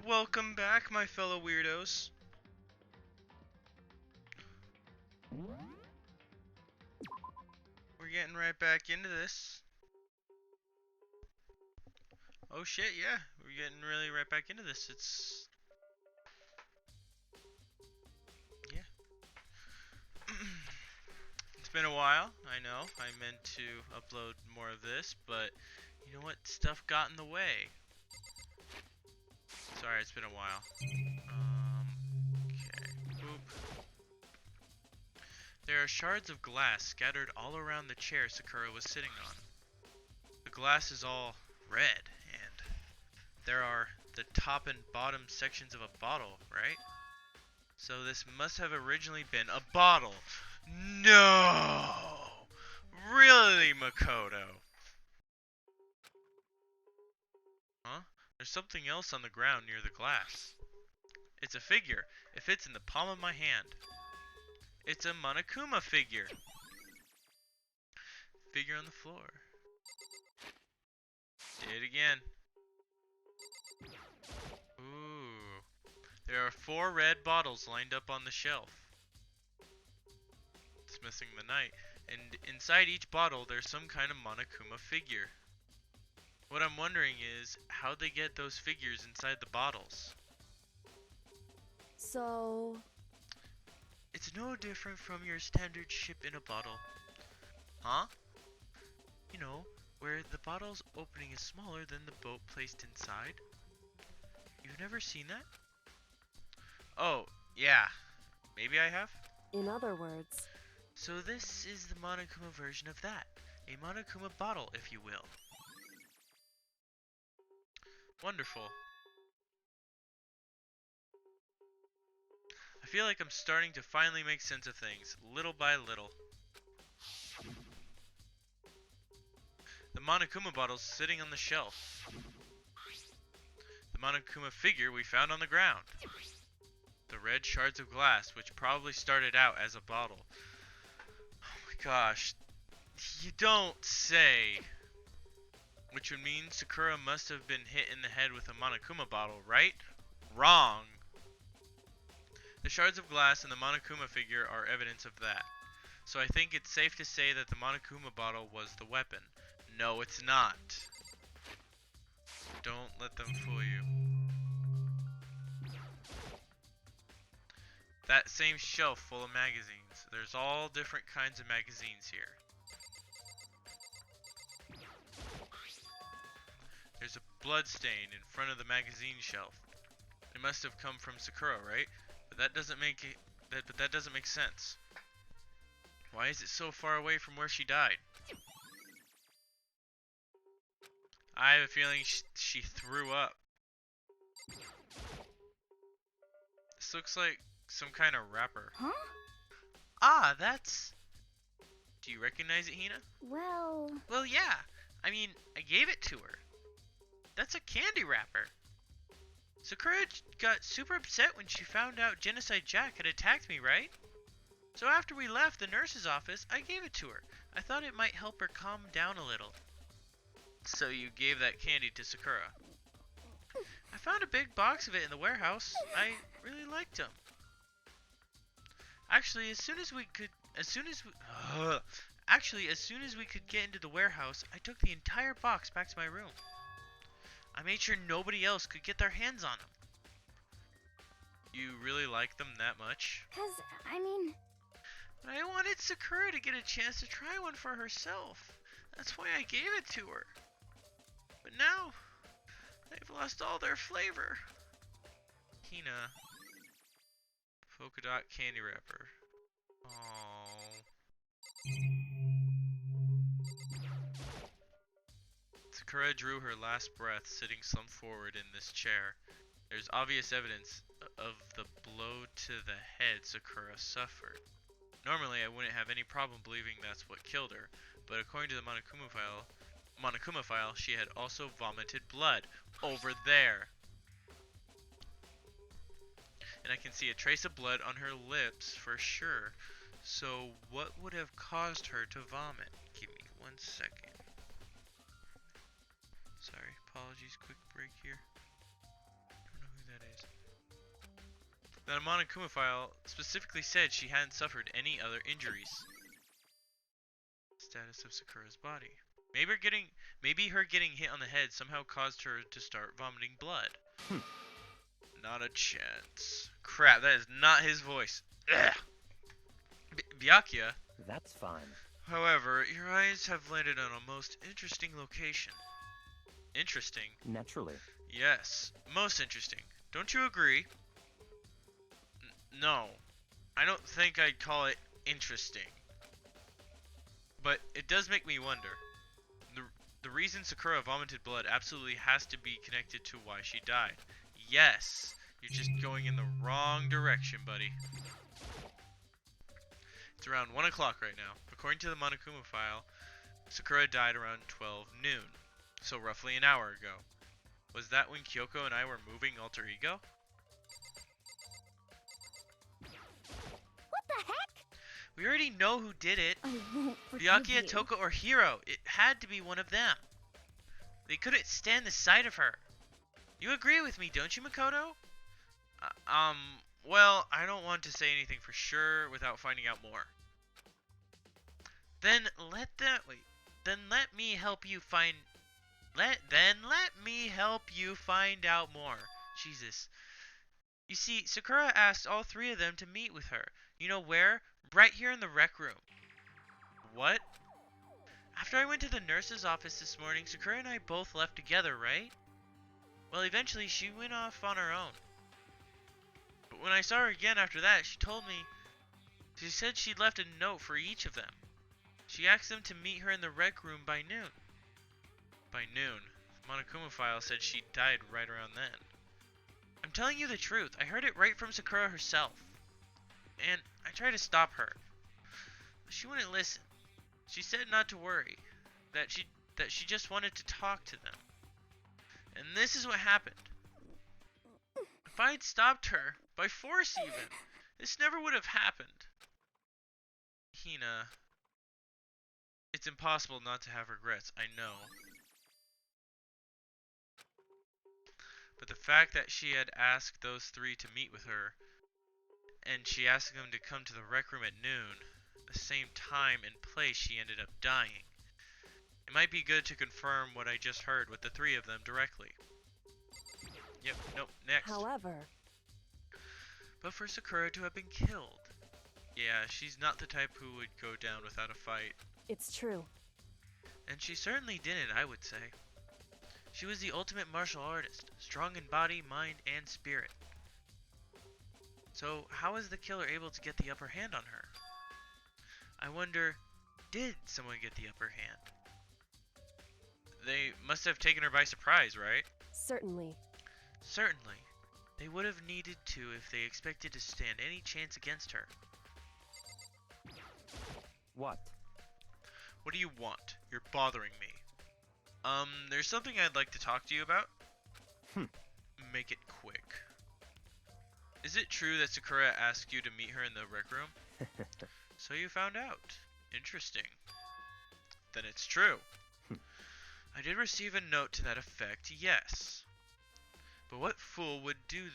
Welcome back, my fellow weirdos. We're getting right back into this. Oh shit, yeah. We're getting really right back into this. Yeah. It's been a while, I know. I meant to upload more of this, but you know what? Stuff got in the way. Sorry, it's been a while. Okay. Boop. There are shards of glass scattered all around the chair Sakura was sitting on. The glass is all red, and there are the top and bottom sections of a bottle, right? So this must have originally been a bottle. No! Really, Makoto? Huh? There's something else on the ground near the glass. It's a figure. It fits in the palm of my hand. It's a Monokuma figure. Figure on the floor. Did it again. Ooh. There are 4 red bottles lined up on the shelf. It's missing the night. And inside each bottle, there's some kind of Monokuma figure. What I'm wondering is how they get those figures inside the bottles. So... It's no different from your standard ship in a bottle. Huh? You know, where the bottle's opening is smaller than the boat placed inside. You've never seen that? Oh, yeah. Maybe I have? in other words... So this is the Monokuma version of that. A Monokuma bottle, if you will. Wonderful. I feel like I'm starting to finally make sense of things, little by little. The Monokuma bottle's sitting on the shelf. The Monokuma figure we found on the ground. The red shards of glass, which probably started out as a bottle. Oh my gosh. You don't say. Which would mean Sakura must have been hit in the head with a Monokuma bottle, right? Wrong. The shards of glass and the Monokuma figure are evidence of that. So I think it's safe to say that the Monokuma bottle was the weapon. No, it's not. Don't let them fool you. That same shelf full of magazines. There's all different kinds of magazines here. There's a blood stain in front of the magazine shelf. It must have come from Sakura, right? But that doesn't make sense. Why is it so far away from where she died? I have a feeling she threw up. This looks like some kind of wrapper. Huh? Ah, that's... Do you recognize it, Hina? Well... Well, yeah. I mean, I gave it to her. That's a candy wrapper. Sakura got super upset when she found out Genocide Jack had attacked me, right? So after we left the nurse's office, I gave it to her. I thought it might help her calm down a little. So you gave that candy to Sakura. I found a big box of it in the warehouse. I really liked them. Actually, as soon as we could get into the warehouse, I took the entire box back to my room. I made sure nobody else could get their hands on them. You really like them that much? 'Cause, I mean... But I wanted Sakura to get a chance to try one for herself. That's why I gave it to her. But now, they've lost all their flavor. Hina. Polka dot candy wrapper. Aww. Sakura drew her last breath sitting slumped forward in this chair. There's obvious evidence of the blow to the head Sakura suffered. Normally I wouldn't have any problem believing that's what killed her, but according to the Monokuma file, she had also vomited blood over there. And I can see a trace of blood on her lips for sure. So what would have caused her to vomit? Give me 1 second. Apologies, quick break here. Don't know who that is. The Monokuma file specifically said she hadn't suffered any other injuries. Status of Sakura's body. Maybe her getting hit on the head somehow caused her to start vomiting blood. Not a chance. Crap, that is not his voice. Byakuya. That's fine. However, your eyes have landed on a most interesting location. Interesting? Naturally. Yes, most interesting. Don't you agree? No. I don't think I'd call it interesting. But it does make me wonder. The reason Sakura vomited blood absolutely has to be connected to why she died. Yes, you're just going in the wrong direction, buddy. It's around 1 o'clock right now. According to the Monokuma file, Sakura died around 12 noon. So roughly an hour ago. Was that when Kyoko and I were moving Alter Ego? What the heck? We already know who did it. I won't forgive Byakuya, you. Toko, or Hiro. It had to be one of them. They couldn't stand the sight of her. You agree with me, don't you, Makoto? Well, I don't want to say anything for sure without finding out more. Then let me help you find out more. Jesus. You see, Sakura asked all three of them to meet with her. You know where? Right here in the rec room. What? After I went to the nurse's office this morning, Sakura and I both left together, right? Well, eventually she went off on her own. But when I saw her again after that, she said she'd left a note for each of them. She asked them to meet her in the rec room by noon. By noon. The Monokuma file said she died right around then. I'm telling you the truth. I heard it right from Sakura herself. And I tried to stop her. But she wouldn't listen. She said not to worry. That she just wanted to talk to them. And this is what happened. If I'd stopped her, by force even, this never would have happened. Hina, it's impossible not to have regrets, I know. But the fact that she had asked those three to meet with her, and she asked them to come to the rec room at noon, the same time and place she ended up dying. It might be good to confirm what I just heard with the three of them directly. Yep, nope, next. However, But for Sakura to have been killed. Yeah, she's not the type who would go down without a fight. it's true. And she certainly didn't, I would say. She was the ultimate martial artist, strong in body, mind, and spirit. So how was the killer able to get the upper hand on her? I wonder, did someone get the upper hand? They must have taken her by surprise, right? Certainly. Certainly. They would have needed to if they expected to stand any chance against her. What? What do you want? You're bothering me. There's something I'd like to talk to you about. Make it quick. Is it true that Sakura asked you to meet her in the rec room? So you found out. Interesting. Then it's true. I did receive a note to that effect, yes. But what fool would do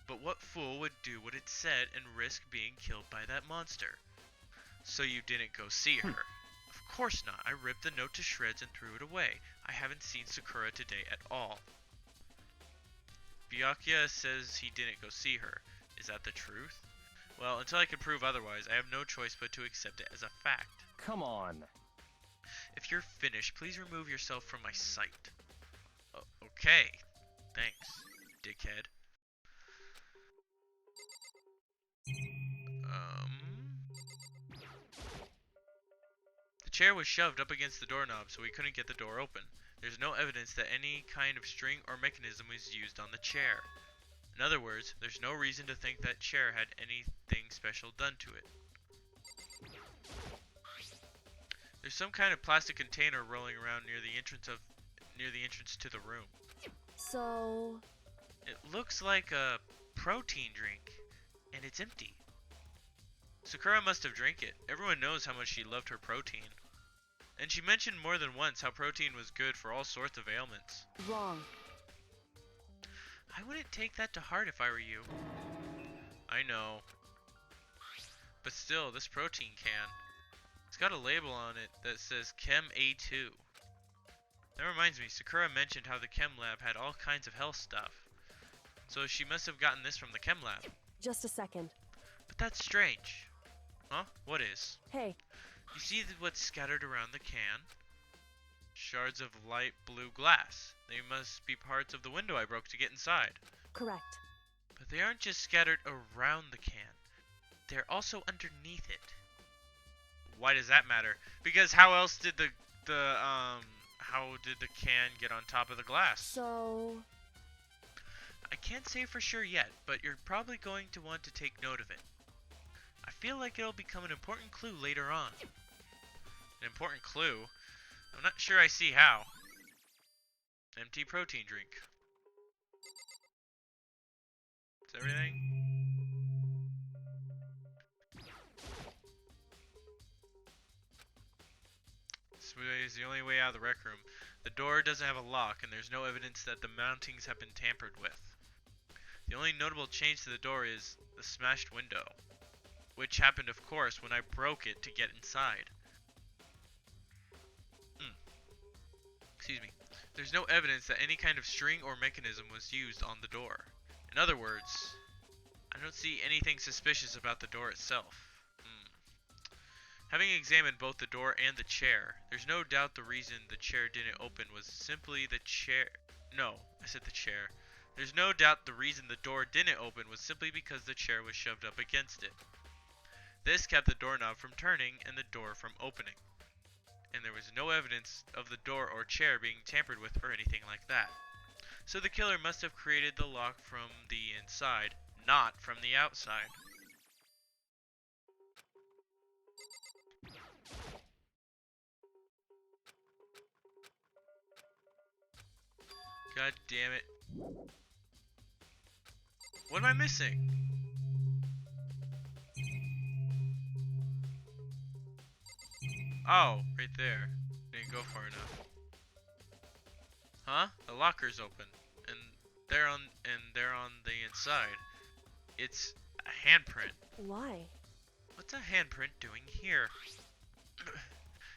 what it said and risk being killed by that monster? So you didn't go see her. Of course not. I ripped the note to shreds and threw it away. I haven't seen Sakura today at all. Byakuya says he didn't go see her. Is that the truth? Well, until I can prove otherwise, I have no choice but to accept it as a fact. Come on. If you're finished, please remove yourself from my sight. Okay. Thanks, dickhead. The chair was shoved up against the doorknob, so we couldn't get the door open. There's no evidence that any kind of string or mechanism was used on the chair. In other words, there's no reason to think that chair had anything special done to it. There's some kind of plastic container rolling around near the entrance to the room. So, It looks like a protein drink, and it's empty. Sakura must have drank it. Everyone knows how much she loved her protein. And she mentioned more than once how protein was good for all sorts of ailments. Wrong. I wouldn't take that to heart if I were you. I know. But still, this protein can. It's got a label on it that says Chem A2. That reminds me, Sakura mentioned how the chem lab had all kinds of health stuff. So she must have gotten this from the chem lab. Just a second. But that's strange. Huh? What is? Hey, You see what's scattered around the can? Shards of light blue glass. They must be parts of the window I broke to get inside. correct. But they aren't just scattered around the can. They're also underneath it. Why does that matter? Because how else did how did the can get on top of the glass? So, I can't say for sure yet, but you're probably going to want to take note of it. I feel like it'll become an important clue later on. An important clue? I'm not sure I see how. Empty protein drink. Is everything? This way is the only way out of the rec room. The door doesn't have a lock, and there's no evidence that the mountings have been tampered with. The only notable change to the door is the smashed window, which happened, of course, when I broke it to get inside. Excuse me. There's no evidence that any kind of string or mechanism was used on the door. In other words, I don't see anything suspicious about the door itself. Having examined both the door and the chair, there's no doubt the reason the chair didn't open was simply the chair. No, I said the chair. There's no doubt the reason the door didn't open was simply because the chair was shoved up against it. This kept the doorknob from turning and the door from opening. And there was no evidence of the door or chair being tampered with or anything like that. So the killer must have created the lock from the inside, not from the outside. God damn it. What am I missing? Oh, right there. Didn't go far enough. Huh? The locker's open. And they're on the inside. It's a handprint. why? What's a handprint doing here?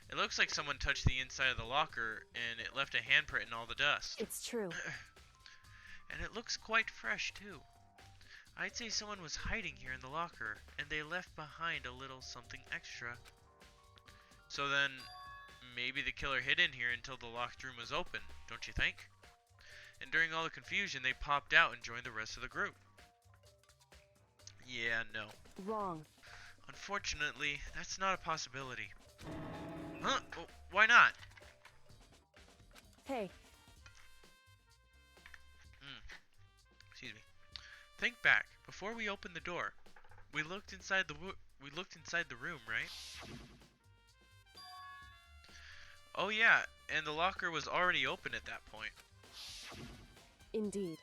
It looks like someone touched the inside of the locker and it left a handprint in all the dust. It's true. And it looks quite fresh too. I'd say someone was hiding here in the locker and they left behind a little something extra. So then, maybe the killer hid in here until the locked room was open, don't you think? And during all the confusion, they popped out and joined the rest of the group. Yeah, no. Wrong. Unfortunately, that's not a possibility. Huh? Well, why not? Hey, Excuse me. Think back. Before we opened the door, we looked inside the room, right? Oh yeah, and the locker was already open at that point. indeed.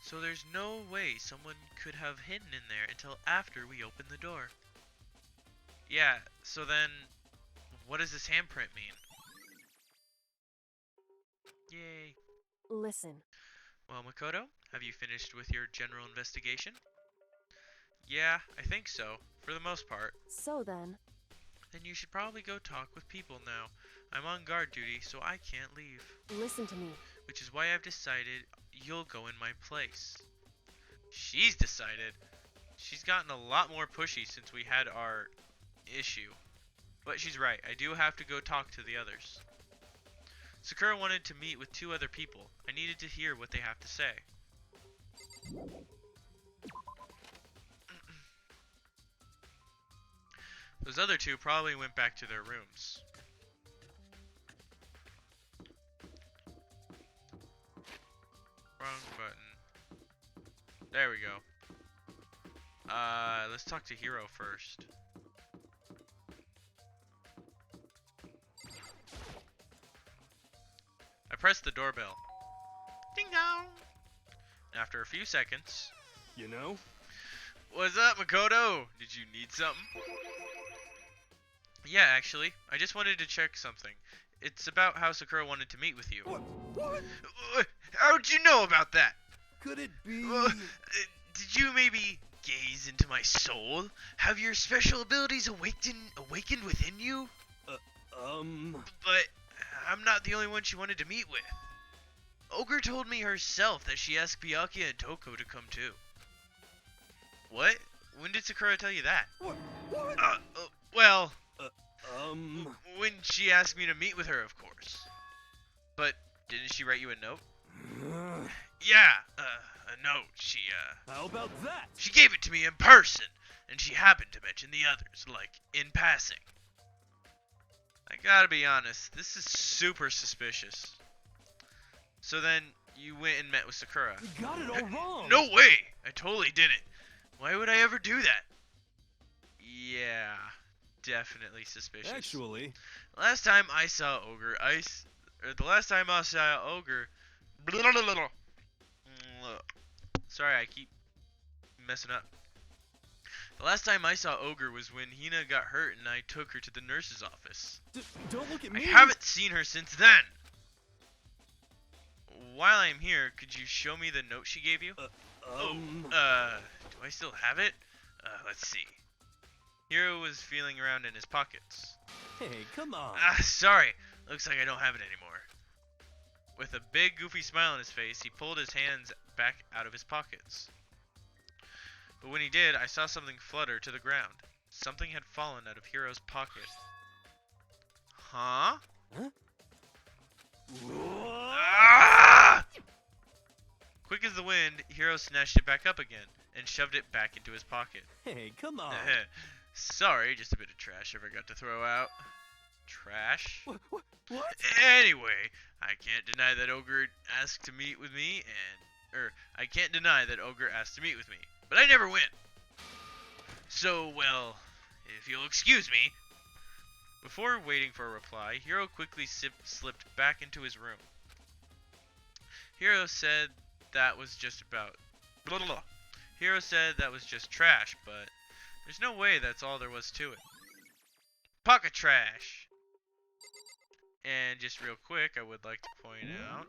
So there's no way someone could have hidden in there until after we opened the door. Yeah, so then, what does this handprint mean? Yay. Listen. Well, Makoto, have you finished with your general investigation? Yeah, I think so, for the most part. So then, Then you should probably go talk with people now. I'm on guard duty, so I can't leave. listen to me. Which is why I've decided you'll go in my place. She's decided. She's gotten a lot more pushy since we had our issue. But she's right, I do have to go talk to the others. Sakura wanted to meet with 2 other people. I needed to hear what they have to say. Those other 2 probably went back to their rooms. Wrong button. There we go. Let's talk to Hiro first. I pressed the doorbell. Ding dong! After a few seconds. You know? What's up, Makoto? Did you need something? Yeah, actually, I just wanted to check something. It's about how Sakura wanted to meet with you. What? How'd you know about that? Could it be? Did you maybe gaze into my soul? Have your special abilities awakened within you? But I'm not the only one she wanted to meet with. Ogre told me herself that she asked Byakuya and Toko to come too. What? When did Sakura tell you that? What? Well, when she asked me to meet with her, of course. But didn't she write you a note? Yeah, a note. How about that? She gave it to me in person, and she happened to mention the others, like, in passing. I gotta be honest, this is super suspicious. So then, you went and met with Sakura. You got it all wrong. No way! I totally didn't. Why would I ever do that? Yeah, definitely suspicious. Actually, Last time I saw Ogre, the last time I saw Ogre, sorry, I keep messing up. The last time I saw Ogre was when Hina got hurt and I took her to the nurse's office. don't look at I me. haven't seen her since then. While I'm here, could you show me the note she gave you? Do I still have it? Let's see. Hiro was feeling around in his pockets. Hey, come on. Sorry. Looks like I don't have it anymore. With a big goofy smile on his face, he pulled his hands back out of his pockets. But when he did, I saw something flutter to the ground. Something had fallen out of Hiro's pocket. Huh? Ah! Quick as the wind, Hiro snatched it back up again and shoved it back into his pocket. Hey, come on. Sorry, just a bit of trash I forgot to throw out. Trash? What? Anyway, I can't deny that Ogre asked to meet with me, I can't deny that Ogre asked to meet with me, but I never went. So, well, if you'll excuse me. Before waiting for a reply, Hiro quickly slipped back into his room. Hiro said that was just Hiro said that was just trash, but there's no way that's all there was to it. Pocket trash! And just real quick, I would like to point out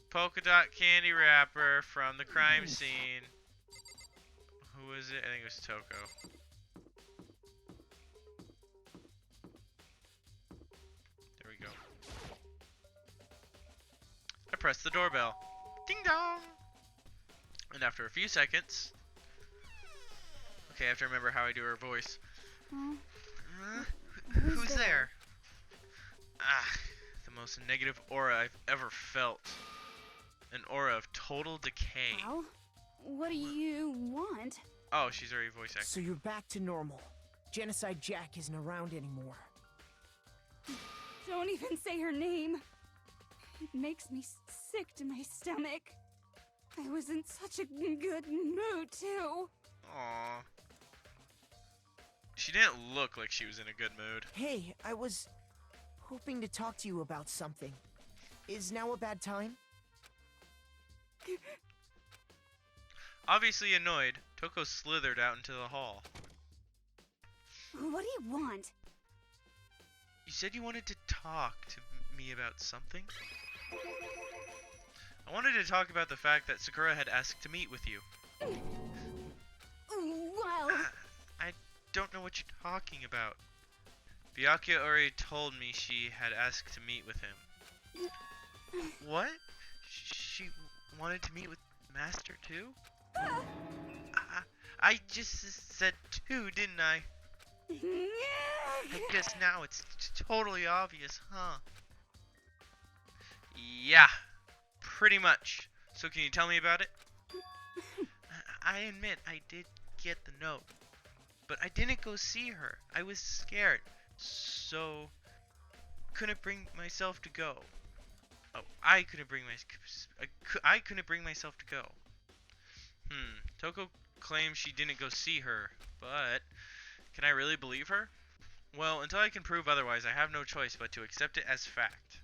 polka dot candy wrapper from the crime scene. Who is it? I think it was Toko. There we go. I pressed the doorbell. Ding dong! And after a few seconds... Okay, I have to remember how I do her voice. Who's there? The most negative aura I've ever felt. An aura of total decay. Well, what do you want? Oh, she's already voice acting. So you're back to normal. Genocide Jack isn't around anymore. Don't even say her name. It makes me sick to my stomach. I was in such a good mood, too. Aww. She didn't look like she was in a good mood. Hey, I was hoping to talk to you about something. Is now a bad time? Obviously annoyed, Toko slithered out into the hall. What do you want? You said you wanted to talk to me about something? I wanted to talk about the fact that Sakura had asked to meet with you. Well... I don't know what you're talking about. Byakuya already told me she had asked to meet with him. What? She wanted to meet with Master too? I just said two, didn't I? I guess now it's totally obvious, huh? Yeah, pretty much. So can you tell me about it? I admit I did get the note, but I didn't go see her. I was scared, so couldn't bring myself to go. Oh, I couldn't bring myself to go. Toko claims she didn't go see her, but can I really believe her? Well, until I can prove otherwise, I have no choice but to accept it as fact.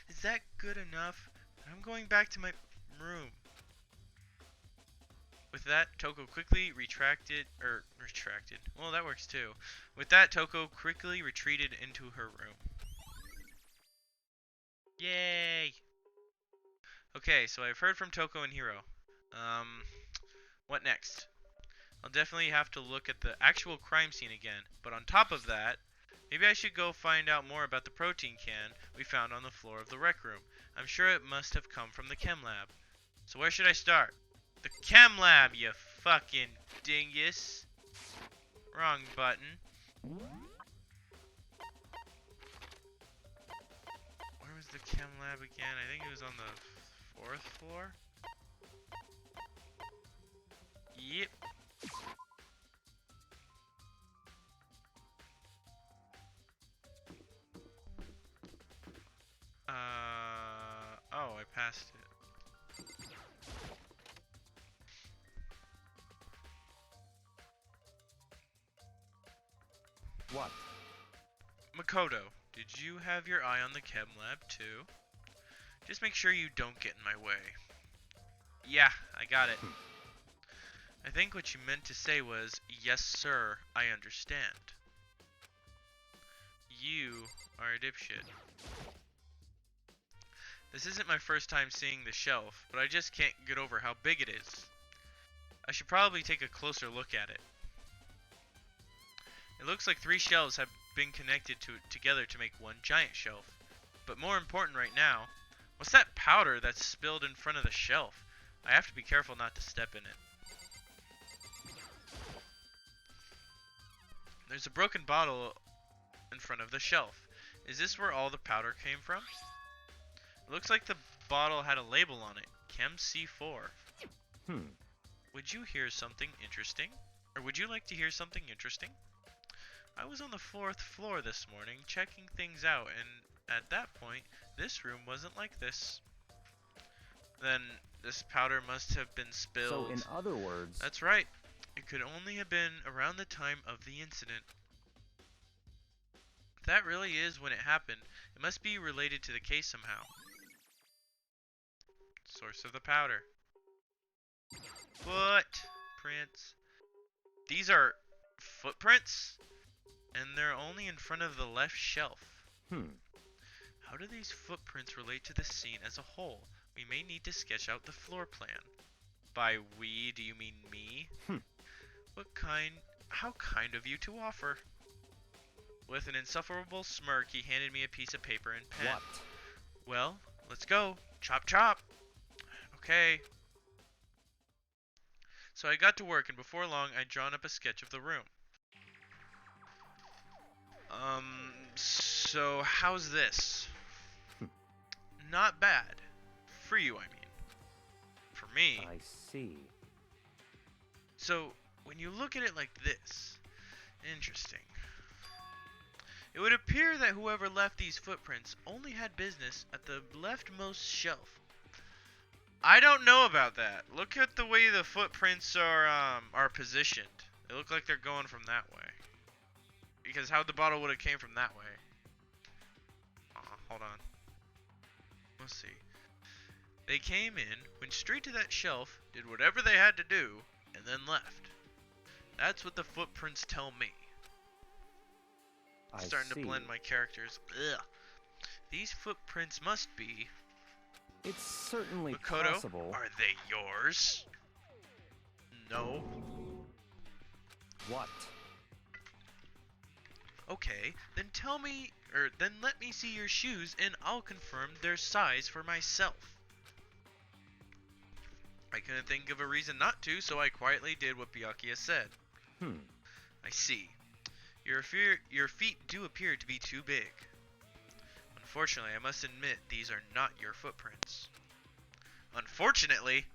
Is that good enough? I'm going back to my room. With that, Toko quickly retracted. Well, that works too. With that, Toko quickly retreated into her room. Yay! Okay, so I've heard from Toko and Hiro. What next? I'll definitely have to look at the actual crime scene again, but on top of that, maybe I should go find out more about the protein can we found on the floor of the rec room. I'm sure it must have come from the chem lab. So where should I start? The chem lab, you fucking dingus. Wrong button. Where was the chem lab again? I think it was on the 4th floor. Yep. Oh, I passed it. What? Makoto, did you have your eye on the chem lab too? Just make sure you don't get in my way. Yeah, I got it. I think what you meant to say was, yes sir, I understand. You are a dipshit. This isn't my first time seeing the shelf, but I just can't get over how big it is. I should probably take a closer look at it. It looks like 3 shelves have been connected together to make one giant shelf. But more important right now, what's that powder that's spilled in front of the shelf? I have to be careful not to step in it. There's a broken bottle in front of the shelf. Is this where all the powder came from? It looks like the bottle had a label on it, Chem C4. Would you hear something interesting? Or would you like to hear something interesting? I was on the 4th floor this morning checking things out, and at that point, this room wasn't like this. Then this powder must have been spilled. So in other words... That's right. It could only have been around the time of the incident. If that really is when it happened, it must be related to the case somehow. Source of the powder. Footprints. These are footprints? And they're only in front of the left shelf. How do these footprints relate to the scene as a whole? We may need to sketch out the floor plan. By we, do you mean me? How kind of you to offer. With an insufferable smirk, he handed me a piece of paper and pen. What? Well, let's go. Chop chop. Okay. So I got to work, and before long, I'd drawn up a sketch of the room. So how's this? Not bad. For you, I mean. For me. I see. So, when you look at it like this, interesting. It would appear that whoever left these footprints only had business at the leftmost shelf. I don't know about that. Look at the way the footprints are positioned. They look like they're going from that way. Because how the bottle would have came from that way. Hold on. Let's see. They came in, went straight to that shelf, did whatever they had to do, and then left. That's what the footprints tell me. I Starting see. to blend my characters. Ugh. These footprints must be... It's certainly Makoto, possible. are they yours? No. What? Okay, then then let me see your shoes and I'll confirm their size for myself. I couldn't think of a reason not to, so I quietly did what Byakuya said. I see. Your feet do appear to be too big. Unfortunately, I must admit these are not your footprints. Unfortunately?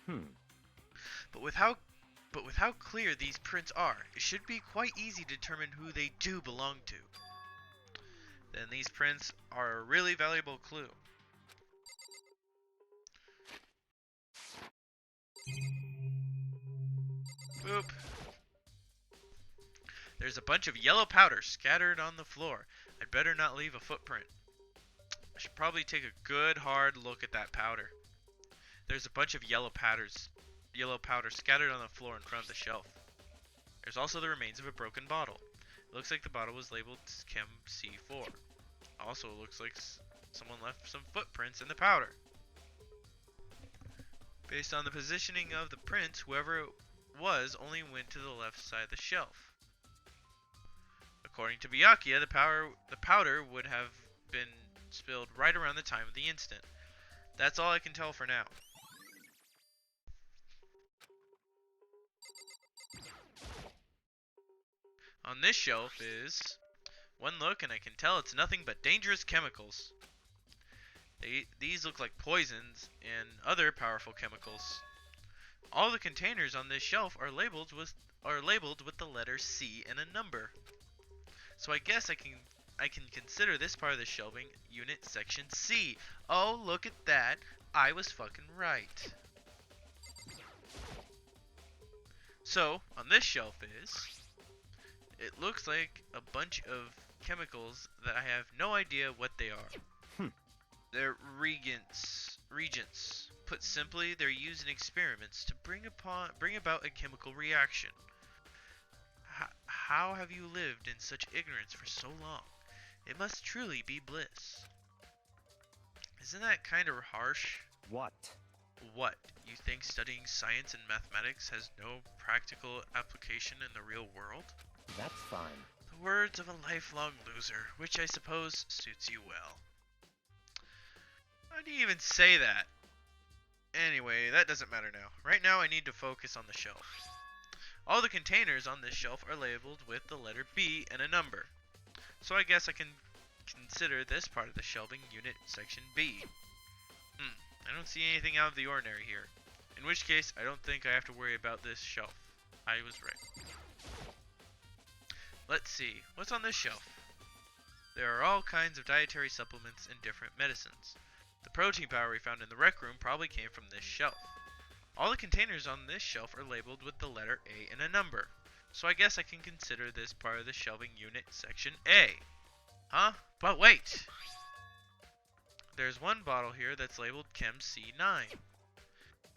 But with how clear these prints are, it should be quite easy to determine who they do belong to. Then these prints are a really valuable clue. Boop. There's a bunch of yellow powder scattered on the floor. I'd better not leave a footprint. I should probably take a good hard look at that powder. There's a bunch of yellow yellow powder scattered on the floor in front of the shelf. There's also the remains of a broken bottle. It looks like the bottle was labeled Chem C4. Also, it looks like someone left some footprints in the powder. Based on the positioning of the prints, whoever it was only went to the left side of the shelf. According to Byakuya, the powder would have been spilled right around the time of the incident. That's all I can tell for now. On this shelf is one look, and I can tell it's nothing but dangerous chemicals. These look like poisons and other powerful chemicals. All the containers on this shelf are labeled with the letter C and a number. So I guess I can consider this part of the shelving unit section C. Oh, look at that. I was fucking right. So, on this shelf it looks like a bunch of chemicals that I have no idea what they are. They're reagents. Put simply, they're used in experiments to bring about a chemical reaction. How have you lived in such ignorance for so long? It must truly be bliss. Isn't that kind of harsh? What? What? You think studying science and mathematics has no practical application in the real world? That's fine. The words of a lifelong loser, which I suppose suits you well. Why do you even say that? Anyway, that doesn't matter now. Right now I need to focus on the shelf. All the containers on this shelf are labeled with the letter B and a number. So I guess I can consider this part of the shelving unit section B. I don't see anything out of the ordinary here. In which case, I don't think I have to worry about this shelf. I was right. Let's see, what's on this shelf? There are all kinds of dietary supplements and different medicines. The protein powder we found in the rec room probably came from this shelf. All the containers on this shelf are labeled with the letter A and a number. So I guess I can consider this part of the shelving unit section A. Huh? But wait! There's one bottle here that's labeled Chem C9.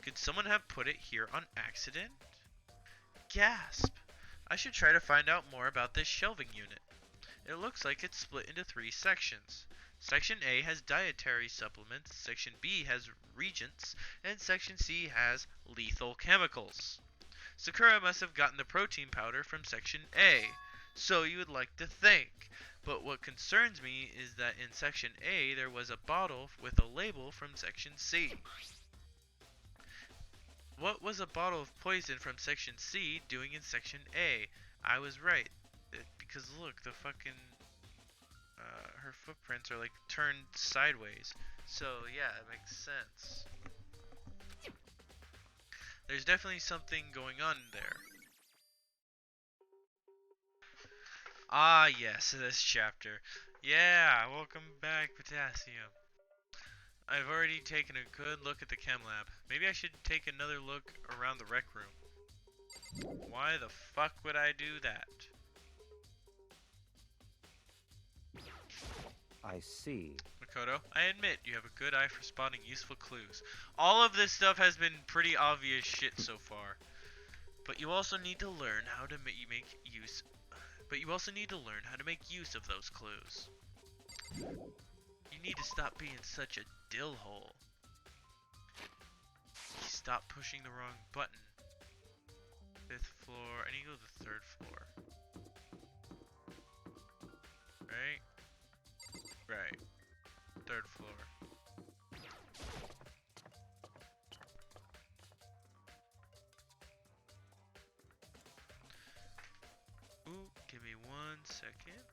Could someone have put it here on accident? Gasp! I should try to find out more about this shelving unit. It looks like it's split into 3 sections. Section A has dietary supplements, Section B has reagents, and Section C has lethal chemicals. Sakura must have gotten the protein powder from Section A, so you would like to think. But what concerns me is that in Section A there was a bottle with a label from Section C. What was a bottle of poison from Section C doing in Section A? I was right. Because look, the fucking... her footprints are like turned sideways. So yeah, it makes sense. There's definitely something going on there. Ah yes, this chapter. Yeah, welcome back, Potassium. I've already taken a good look at the chem lab. Maybe I should take another look around the rec room. Why the fuck would I do that? I see. Makoto, I admit you have a good eye for spotting useful clues. All of this stuff has been pretty obvious shit so far. But you also need to learn how to make use of those clues. You need to stop being such a dill hole. Stop pushing the wrong button. 5th floor. I need to go to the 3rd floor. Right? Right. 3rd floor. Ooh, give me 1 second.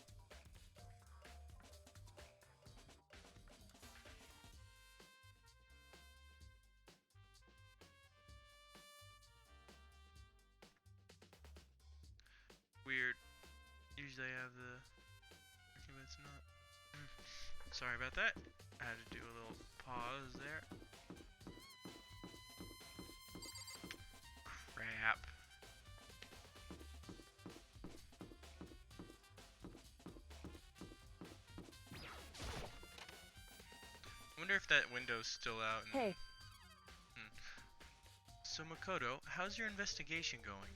Weird. Usually I have the... Okay, but it's not. Sorry about that. I had to do a little pause there. Crap. I wonder if that window's still out. And Hey, So Makoto, how's your investigation going?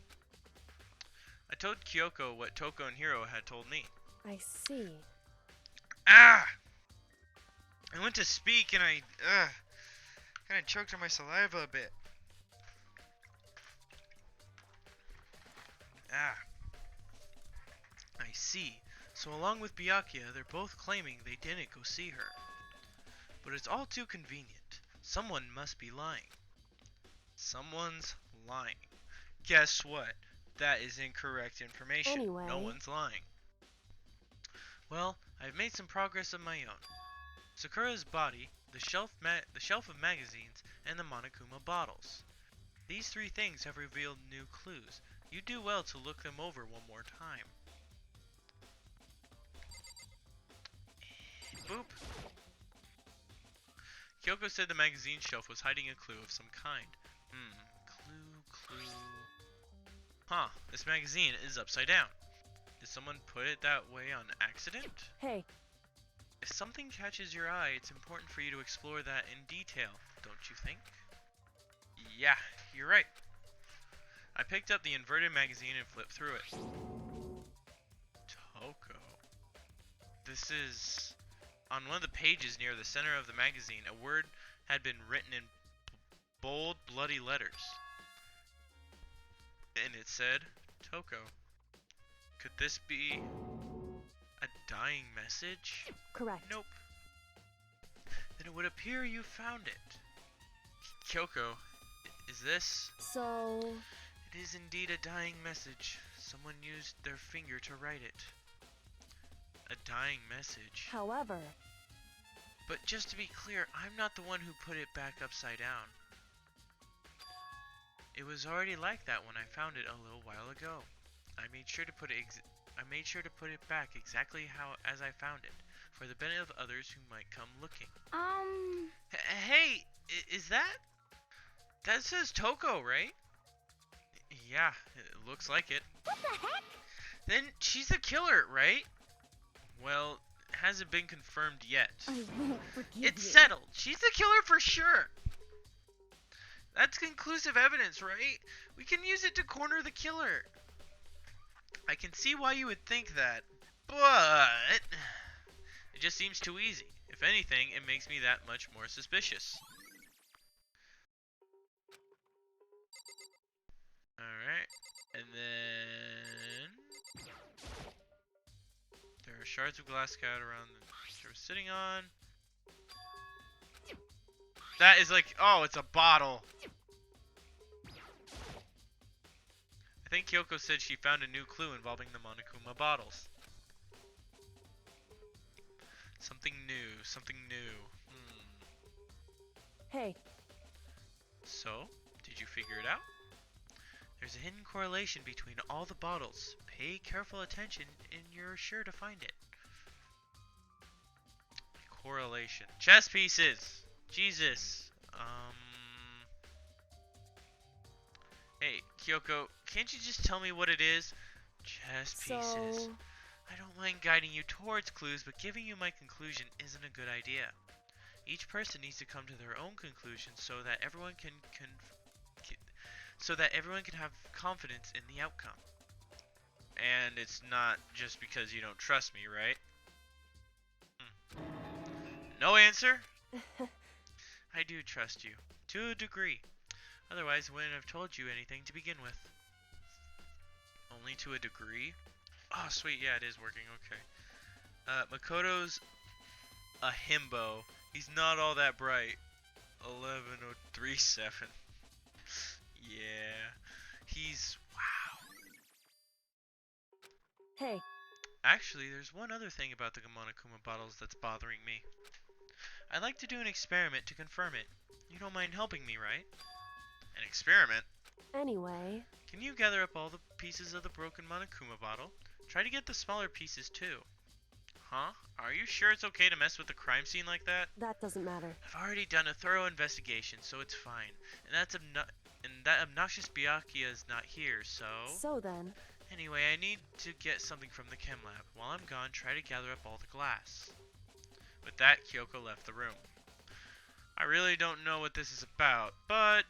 I told Kyoko what Toko and Hiro had told me. I see. Ah! I went to speak and I kind of choked on my saliva a bit. Ah. I see. So along with Byakuya, they're both claiming they didn't go see her. But it's all too convenient. Someone must be lying. Someone's lying. Guess what? That is incorrect information. Anyway. No one's lying. Well, I've made some progress of my own. Sakura's body, the shelf of magazines, and the Monokuma bottles. These three things have revealed new clues. You do well to look them over one more time. Boop. Kyoko said the magazine shelf was hiding a clue of some kind. Clue. Huh, this magazine is upside down. Did someone put it that way on accident? Hey, If something catches your eye, it's important for you to explore that in detail, don't you think? Yeah, you're right. I picked up the inverted magazine and flipped through it. Toko. This is... On one of the pages near the center of the magazine, a word had been written in bold, bloody letters. And it said, Toko. Could this be a dying message? correct. Nope. Then it would appear you found it. Kyoko, is this? So, It is indeed a dying message. Someone used their finger to write it. A dying message. however, But just to be clear, I'm not the one who put it back upside down. It was already like that when I found it a little while ago. I made sure to put it back exactly as I found it, for the benefit of others who might come looking. Hey, is that? That says Toko, right? Yeah, it looks like it. What the heck? Then she's the killer, right? Well, it hasn't been confirmed yet. I won't forgive It's you. settled. She's the killer for sure. That's conclusive evidence, right? We can use it to corner the killer. I can see why you would think that, but it just seems too easy. If anything, it makes me that much more suspicious. Alright, and then there are shards of glass scattered around the they were sitting on. That is like, oh, it's a bottle. I think Kyoko said she found a new clue involving the Monokuma bottles. Something new. hey, So, did you figure it out? There's a hidden correlation between all the bottles. Pay careful attention and you're sure to find it. Correlation. Chess pieces! Jesus. Hey, Kyoko, can't you just tell me what it is? Chess pieces. so, I don't mind guiding you towards clues, but giving you my conclusion isn't a good idea. Each person needs to come to their own conclusion so that everyone can have confidence in the outcome. And it's not just because you don't trust me, right? No answer? I do trust you, to a degree. Otherwise, I wouldn't have told you anything to begin with. Only to a degree? Oh, sweet, yeah, it is working, okay. Makoto's a himbo. He's not all that bright. 11037. Yeah. He's... wow. hey, Actually, there's one other thing about the Monokuma bottles that's bothering me. I'd like to do an experiment to confirm it. You don't mind helping me, right? An experiment? anyway, Can you gather up all the pieces of the broken Monokuma bottle? Try to get the smaller pieces too. Huh? Are you sure it's okay to mess with the crime scene like that? that doesn't matter. I've already done a thorough investigation, so it's fine. And that obnoxious Byakuya is not here, so... So then, Anyway, I need to get something from the chem lab. While I'm gone, try to gather up all the glass. With that, Kyoko left the room. I really don't know what this is about, but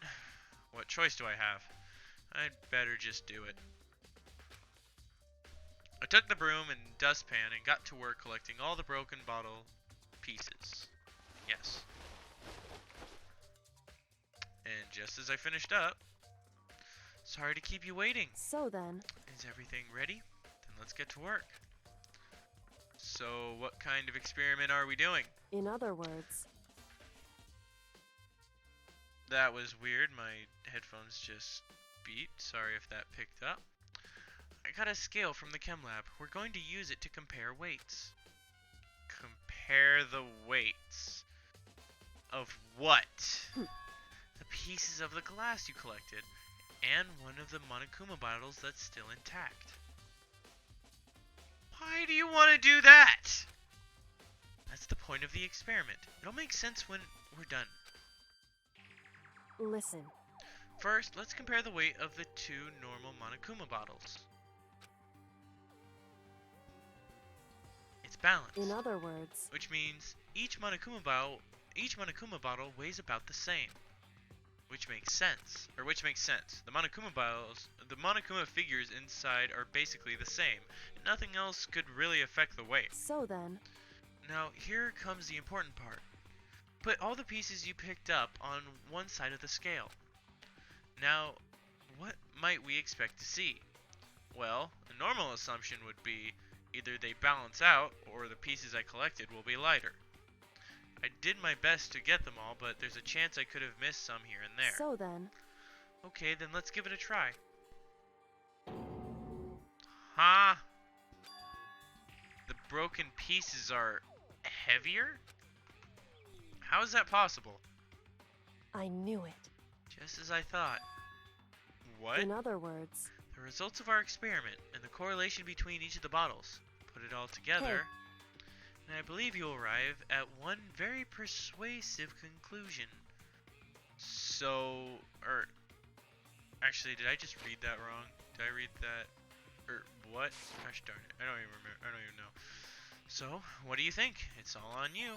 what choice do I have? I'd better just do it. I took the broom and dustpan and got to work collecting all the broken bottle pieces. Yes. And just as I finished up, sorry to keep you waiting. So then, Is everything ready? Then let's get to work. So, what kind of experiment are we doing? in other words, That was weird. My headphones just beat. Sorry if that picked up. I got a scale from the chem lab. We're going to use it to compare weights. Compare the weights of what? The pieces of the glass you collected and one of the Monokuma bottles that's still intact. Why do you want to do that? That's the point of the experiment. It'll make sense when we're done. listen. First, let's compare the weight of the two normal Monokuma bottles. It's balanced, In other words, which means each Monokuma bottle weighs about the same. Which makes sense. The Monokuma figures inside are basically the same. And nothing else could really affect the weight. so then, Now, here comes the important part. Put all the pieces you picked up on one side of the scale. Now, what might we expect to see? Well, a normal assumption would be either they balance out or the pieces I collected will be lighter. I did my best to get them all, but there's a chance I could have missed some here and there. so then, Okay, then let's give it a try. Huh? The broken pieces are heavier? How is that possible? I knew it. Just as I thought. What? In other words, The results of our experiment and the correlation between each of the bottles. Put it all together, and I believe you'll arrive at one very persuasive conclusion. So, actually, did I just read that wrong? Did I read that, what? Gosh darn it, I don't even remember, I don't even know. So, what do you think? It's all on you.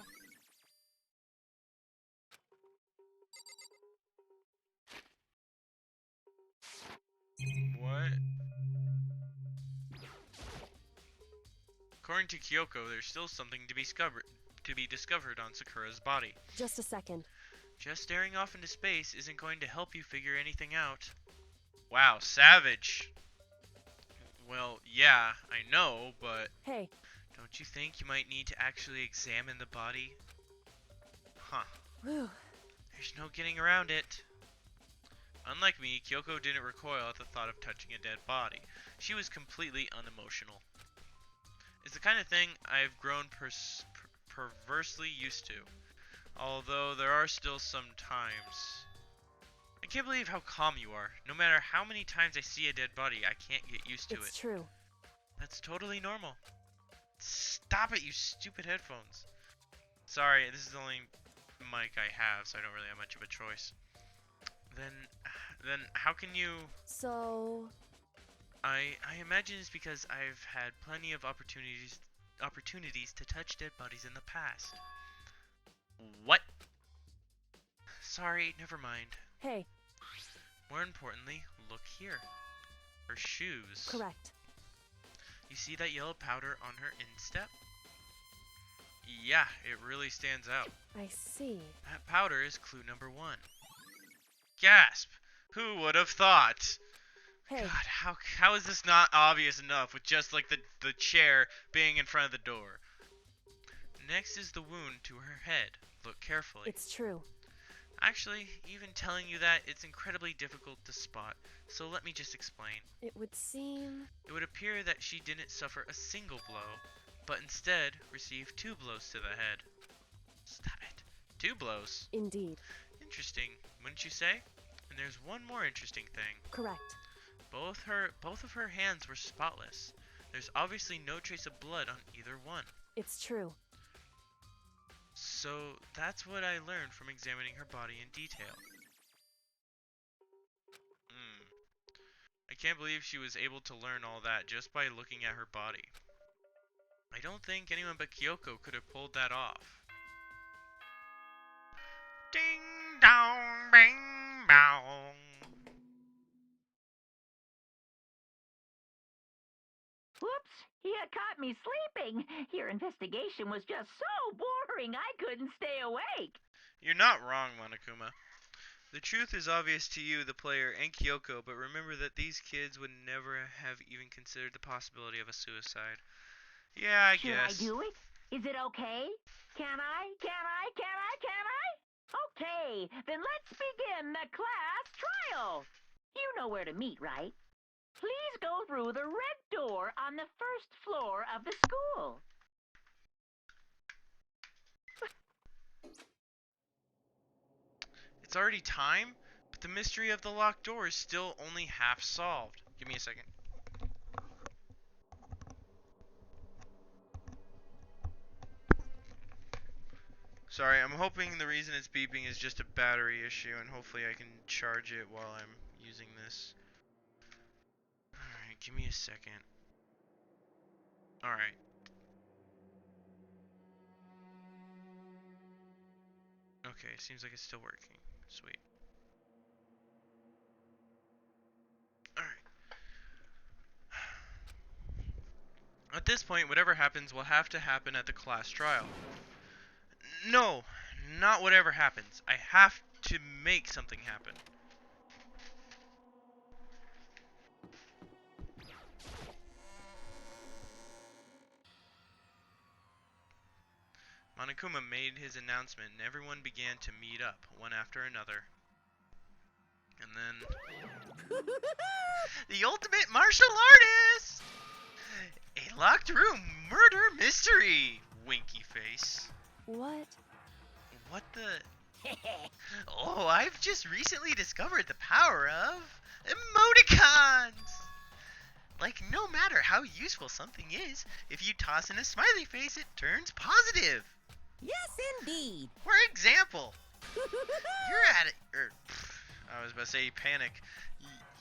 What? According to Kyoko, there's still something to be discovered on Sakura's body. just a second. Just staring off into space isn't going to help you figure anything out. Wow, savage. Well, yeah, I know, but Hey, don't you think you might need to actually examine the body? Huh. whew, There's no getting around it. Unlike me, Kyoko didn't recoil at the thought of touching a dead body. She was completely unemotional. It's the kind of thing I've grown perversely used to. Although there are still some times. I can't believe how calm you are. No matter how many times I see a dead body, I can't get used to it's it. true. That's totally normal. Stop it, you stupid headphones. Sorry, this is the only mic I have, so I don't really have much of a choice. Then how can you... So, I imagine it's because I've had plenty of opportunities to touch dead bodies in the past. What? Sorry, never mind. hey, More importantly, look here. Her shoes. correct. You see that yellow powder on her instep? Yeah, it really stands out. I see. That powder is clue number 1. Gasp! Who would have thought? Hey, God, how is this not obvious enough with just like the chair being in front of the door? Next is the wound to her head. Look carefully. it's true. Actually, even telling you that, it's incredibly difficult to spot, so let me just explain. It would seem... It would appear that she didn't suffer a single blow, but instead received 2 blows to the head. Stop it. 2 blows? Indeed. Interesting, wouldn't you say? And there's one more interesting thing. Correct. Both of her hands were spotless. There's obviously no trace of blood on either one. It's true. So that's what I learned from examining her body in detail. I can't believe she was able to learn all that just by looking at her body. I don't think anyone but Kyoko could have pulled that off. Ding dong, bang bong. You caught me sleeping. Your investigation was just so boring I couldn't stay awake. You're not wrong, Monokuma. The truth is obvious to you, the player, and Kyoko, but remember that these kids would never have even considered the possibility of a suicide. Yeah, I Should guess. I do it? Is it okay? Can I? Okay, then let's begin the class trial. You know where to meet, right? Please go through the red door on the first floor of the school. It's already time, but the mystery of the locked door is still only half solved. Give me a second. Sorry, I'm hoping the reason it's beeping is just a battery issue, and hopefully I can charge it while I'm using this. Alright, give me a second. Alright. Okay, seems like it's still working. Sweet. Alright. At this point, whatever happens will have to happen at the class trial. No, not whatever happens. I have to make something happen. Monokuma made his announcement and everyone began to meet up, one after another. And then... the ultimate martial artist! A locked room murder mystery! Winky face. What? What the... Oh, I've just recently discovered the power of emoticons! Like, no matter how useful something is, if you toss in a smiley face, it turns positive. Yes, indeed. For example, you're at I was about to say panic.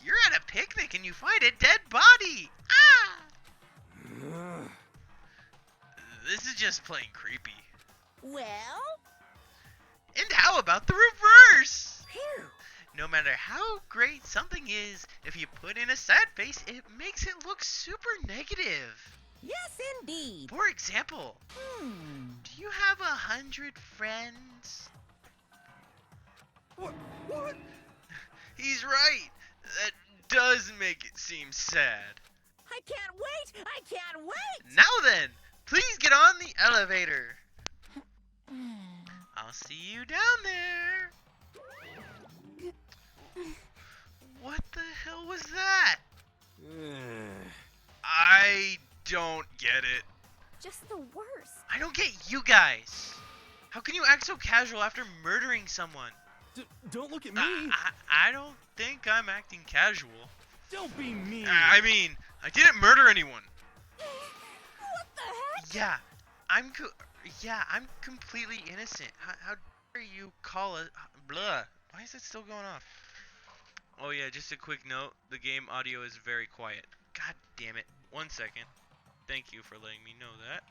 You're at a picnic and you find a dead body. Ah! This is just plain creepy. Well? And how about the reverse? Phew. No matter how great something is, if you put in a sad face, it makes it look super negative. Yes, indeed. For example, do you have 100 friends? What? He's right. That does make it seem sad. I can't wait. I can't wait. Now then, please get on the elevator. I'll see you down there. What the hell was that? I don't get it. Just the worst. I don't get you guys. How can you act so casual after murdering someone? Don't look at me. I don't think I'm acting casual. Don't be mean. I mean, I didn't murder anyone. What the heck? Yeah, I'm completely innocent. How dare you call it? Blah. Why is it still going off? Oh yeah, just a quick note. The game audio is very quiet. God damn it. 1 second. Thank you for letting me know that.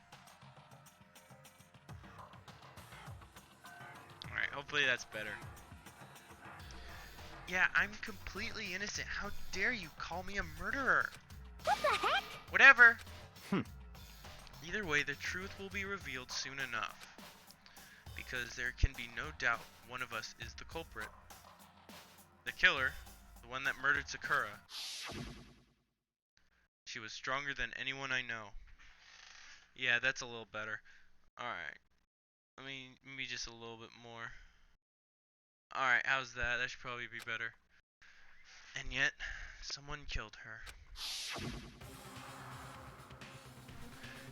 Alright, hopefully that's better. Yeah, I'm completely innocent. How dare you call me a murderer? What the heck? Whatever. Either way, the truth will be revealed soon enough. Because there can be no doubt one of us is the culprit. The killer, the one that murdered Sakura. She was stronger than anyone I know. Yeah, that's a little better. Alright. Maybe just a little bit more. Alright, how's that? That should probably be better. And yet, someone killed her.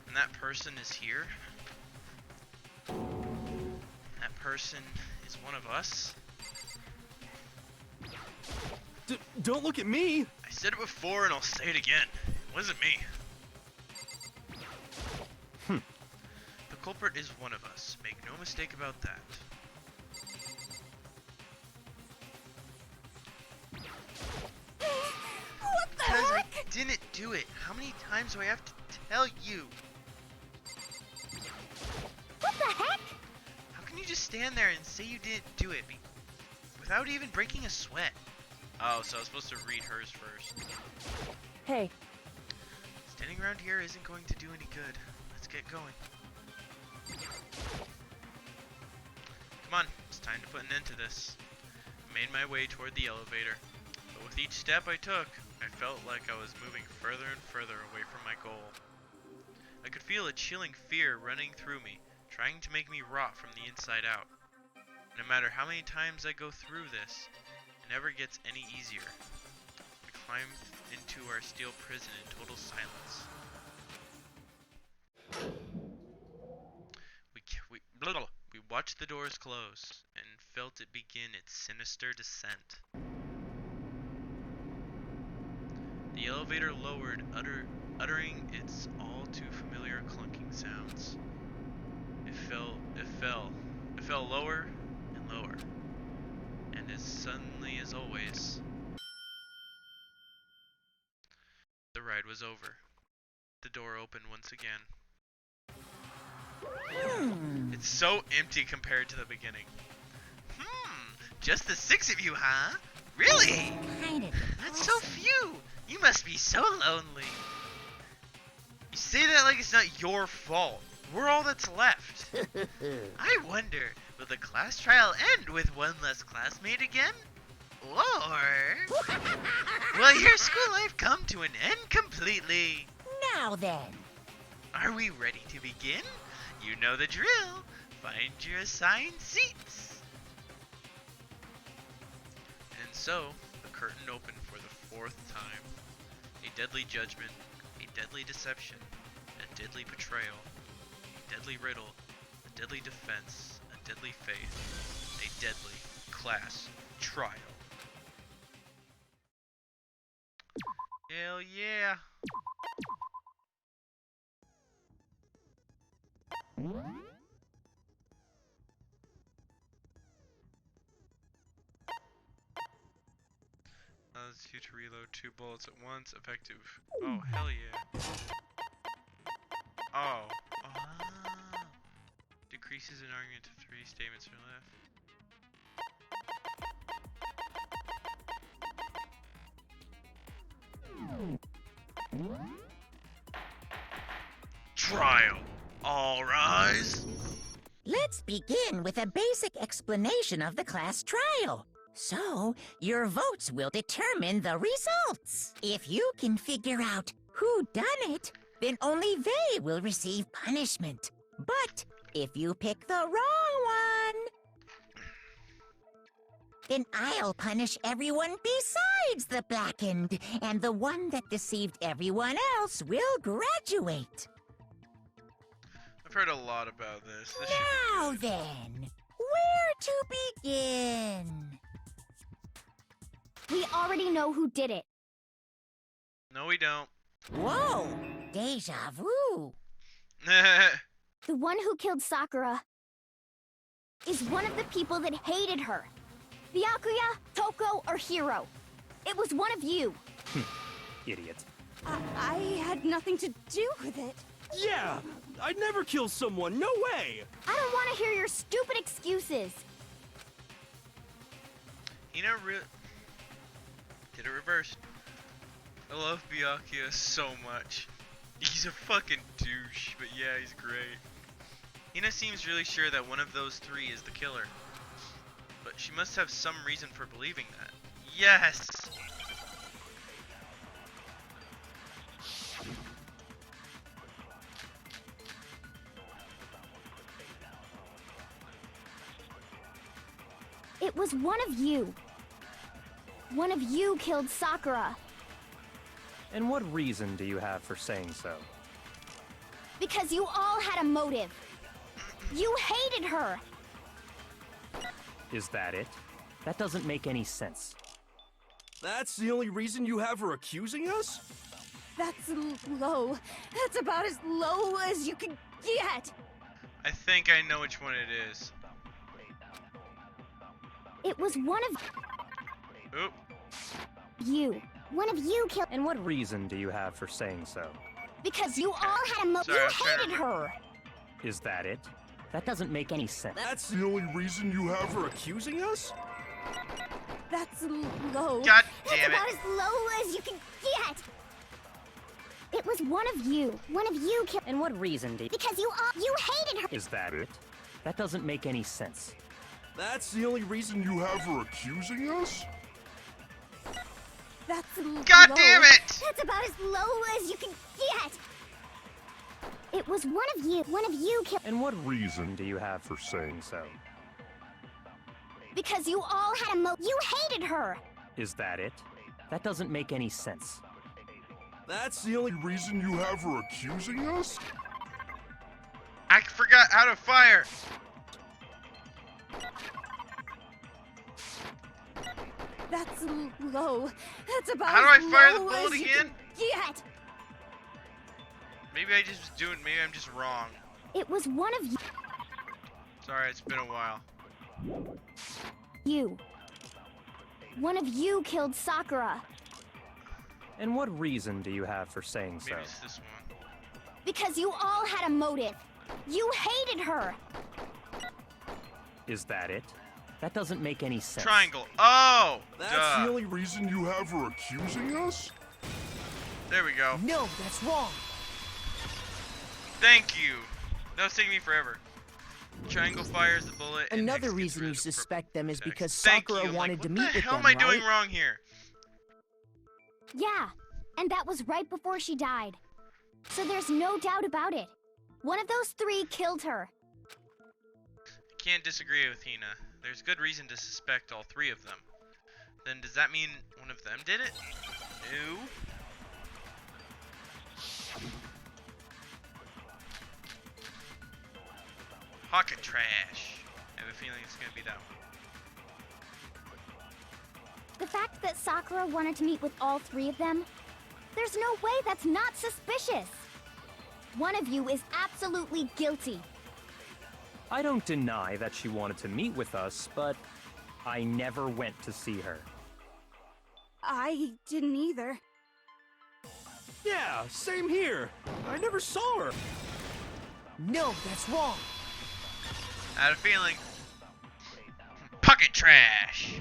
And that person is here? That person is one of us? Don't look at me. I said it before and I'll say it again. It wasn't me. The culprit is one of us. Make no mistake about that. What the Because I heck? didn't do it. How many times do I have to tell you? What the heck? How can you just stand there and say you didn't do it without even breaking a sweat? Oh, so I was supposed to read hers first. Hey, Standing around here isn't going to do any good. Let's get going. Come on, it's time to put an end to this. I made my way toward the elevator, but with each step I took, I felt like I was moving further and further away from my goal. I could feel a chilling fear running through me, trying to make me rot from the inside out. No matter how many times I go through this, it never gets any easier. We climbed into our steel prison in total silence. We watched the doors close and felt it begin its sinister descent. The elevator lowered, uttering its all too familiar clunking sounds. It fell lower and lower, and as suddenly as always, the ride was over. The door opened once again. It's so empty compared to the beginning. Just the 6 of you, huh? Really? That's so few. You must be so lonely. You say that like it's not your fault. We're all that's left. I wonder, will the class trial end with one less classmate again? Or will your school life come to an end completely? Now then. Are we ready to begin? You know the drill. Find your assigned seats. And so, the curtain opened for the 4th time. A deadly judgment, a deadly deception, a deadly betrayal, a deadly riddle, a deadly defense, a deadly faith, a deadly class trial. Hell yeah! Allows you to reload 2 bullets at once, effective. Oh, hell yeah. Oh. Decreases an argument to 3 statements or left. Trial. All rise. Let's begin with a basic explanation of the class trial. So, your votes will determine the results. If you can figure out who done it, then only they will receive punishment. But if you pick the wrong one, then I'll punish everyone besides the blackened, and the one that deceived everyone else will graduate. I've heard a lot about this. Now then, where to begin? We already know who did it. No, we don't. Whoa, deja vu. The one who killed Sakura is one of the people that hated her. Byakuya, Toko, or Hiro. It was one of you. Idiot. I had nothing to do with it. Yeah! I'd never kill someone, no way! I don't want to hear your stupid excuses. Hina did it reversed. I love Byakuya so much. He's a fucking douche, but yeah, he's great. Hina seems really sure that one of those 3 is the killer. But she must have some reason for believing that. Yes! It was one of you. One of you killed Sakura. And what reason do you have for saying so? Because you all had a motive. You hated her. Is that it? That doesn't make any sense. That's the only reason you have her accusing us? That's low. That's about as low as you can get. I think I know which one it is. It was one of Oop. you. One of you killed. And what reason do you have for saying so? Because you all had a motive. Sorry, I You was trying to hated her. Is that it? That doesn't make any sense. That's the only reason you have her accusing us? That's low. God That's damn about it. as low as you can get. It It was one of you. One of you killed. And what reason do you... Because you hated her. Is that it? That doesn't make any sense. That's the only reason you have her accusing us? That's God low. damn it! That's about as low as you can get. It was one of you. One of you killed. And what reason do you have for saying so? Because you all had you hated her. Is that it? That doesn't make any sense. That's the only reason you have her accusing us? I forgot how to fire. That's low. That's about How do I as fire the low bullet as you again? can Get. Maybe I just was doing. Maybe I'm just wrong. It was one of you. Sorry, it's been a while. You. One of you killed Sakura. And what reason do you have for saying so? Maybe it's this one. Because you all had a motive. You hated her. Is that it? That doesn't make any sense. Triangle. Oh! That's duh. the only reason you have her accusing us? There we go. No, that's wrong. Thank you. That was taking me forever. Triangle fires the bullet. and Another X gets reason rid you of the purple suspect them is text. because Thank Sakura you. I'm wanted like, to what meet the with hell them, am I doing right? wrong here? Yeah, and that was right before she died. So there's no doubt about it. One of those three killed her. Can't disagree with Hina. There's good reason to suspect all three of them. Then does that mean one of them did it? No. Pocket trash. I have a feeling it's gonna be that one. The fact that Sakura wanted to meet with all three of them, there's no way that's not suspicious. One of you is absolutely guilty. I don't deny that she wanted to meet with us, but I never went to see her. I didn't either. Yeah, same here. I never saw her. No, that's wrong. I had a feeling. Pocket trash.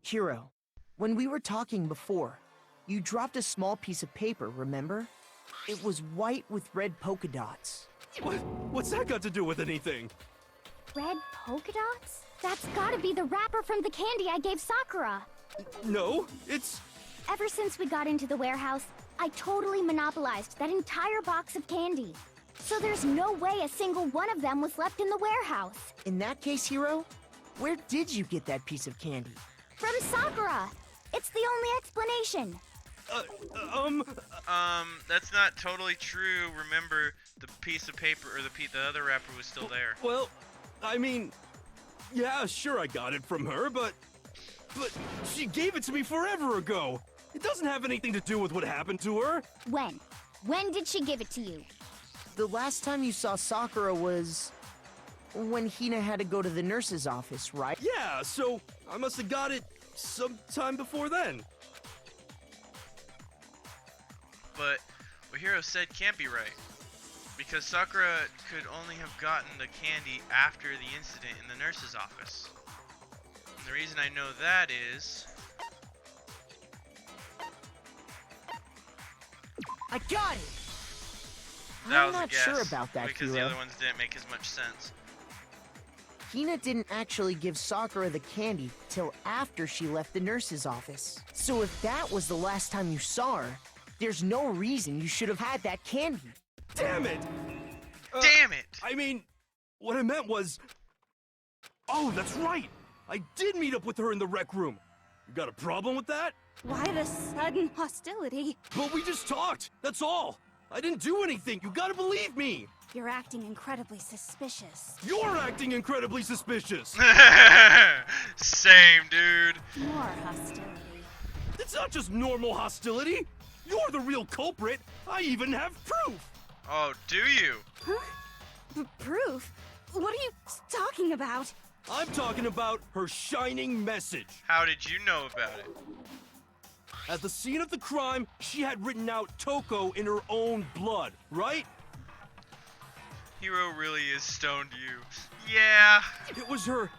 Hiro, when we were talking before, you dropped a small piece of paper, remember? It was white with red polka dots. What's that got to do with anything? Red polka dots? That's gotta be the wrapper from the candy I gave Sakura. No, it's... Ever since we got into the warehouse, I totally monopolized that entire box of candy. So there's no way a single one of them was left in the warehouse. In that case, Hiro, where did you get that piece of candy? From Sakura. It's the only explanation. That's not totally true. Remember, the piece of paper, or the other wrapper was still there. Well, I mean... Yeah, sure I got it from her, but she gave it to me forever ago. It doesn't have anything to do with what happened to her. When? When did she give it to you? The last time you saw Sakura was... when Hina had to go to the nurse's office, right? Yeah, so I must have got it sometime before then. But what Hiro said can't be right. Because Sakura could only have gotten the candy after the incident in the nurse's office. And the reason I know that is... I got it! That I'm was a not guess, sure about that, because the Hiro. other ones didn't make as much sense. Hina didn't actually give Sakura the candy till after she left the nurse's office. So if that was the last time you saw her, there's no reason you should have had that candy. Damn it! Damn it! I mean, what I meant was... Oh, that's right! I did meet up with her in the rec room. You got a problem with that? Why the sudden hostility? But we just talked, that's all. I didn't do anything, you gotta believe me. You're acting incredibly suspicious. You're acting incredibly suspicious. Same, dude. More hostility. It's not just normal hostility. You're the real culprit. I even have proof. Oh, do you? Huh? Proof? What are you talking about? I'm talking about her shining message. How did you know about it? At the scene of the crime, she had written out Toko in her own blood, right? Hiro really is stoned you. Yeah. It was her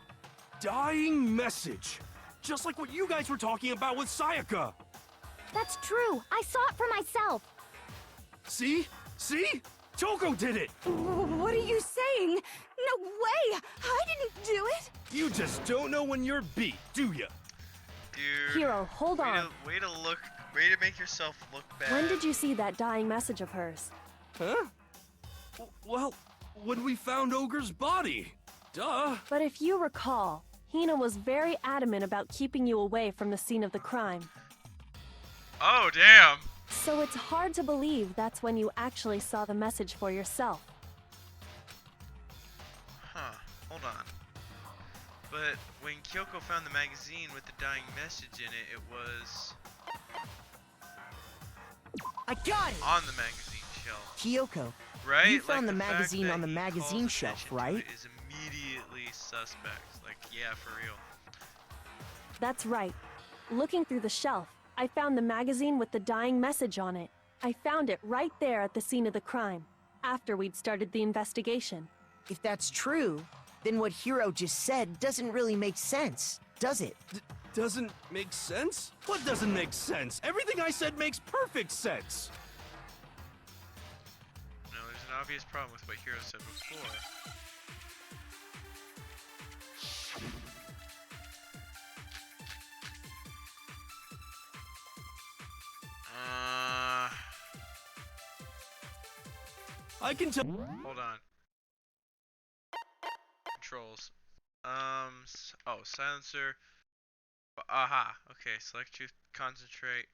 dying message. Just like what you guys were talking about with Sayaka. That's true. I saw it for myself. See? See? Toko did it! What are you saying? No way! I didn't do it! You just don't know when you're beat, do ya? Dude. Hero, hold on. Way to make yourself look bad. When did you see that dying message of hers? Huh? Well, when we found Ogre's body. Duh. But if you recall, Hina was very adamant about keeping you away from the scene of the crime. Oh, damn. So it's hard to believe that's when you actually saw the message for yourself. Huh. Hold on. But when Kyoko found the magazine with the dying message in it, it was I got it! on the magazine shelf. Kyoko, Right? you found like the fact magazine that on the he calls magazine shelf, attention to right? it is immediately suspect. Like, yeah, for real. That's right. Looking through the shelf, I found the magazine with the dying message on it. I found it right there at the scene of the crime, after we'd started the investigation. If that's true, then what Hiro just said doesn't really make sense, does it? Doesn't make sense? What doesn't make sense? Everything I said makes perfect sense. No, there's an obvious problem with what Hiro said before. I can tell. Hold on. Controls. Oh, silencer. Aha. Okay, select truth, concentrate.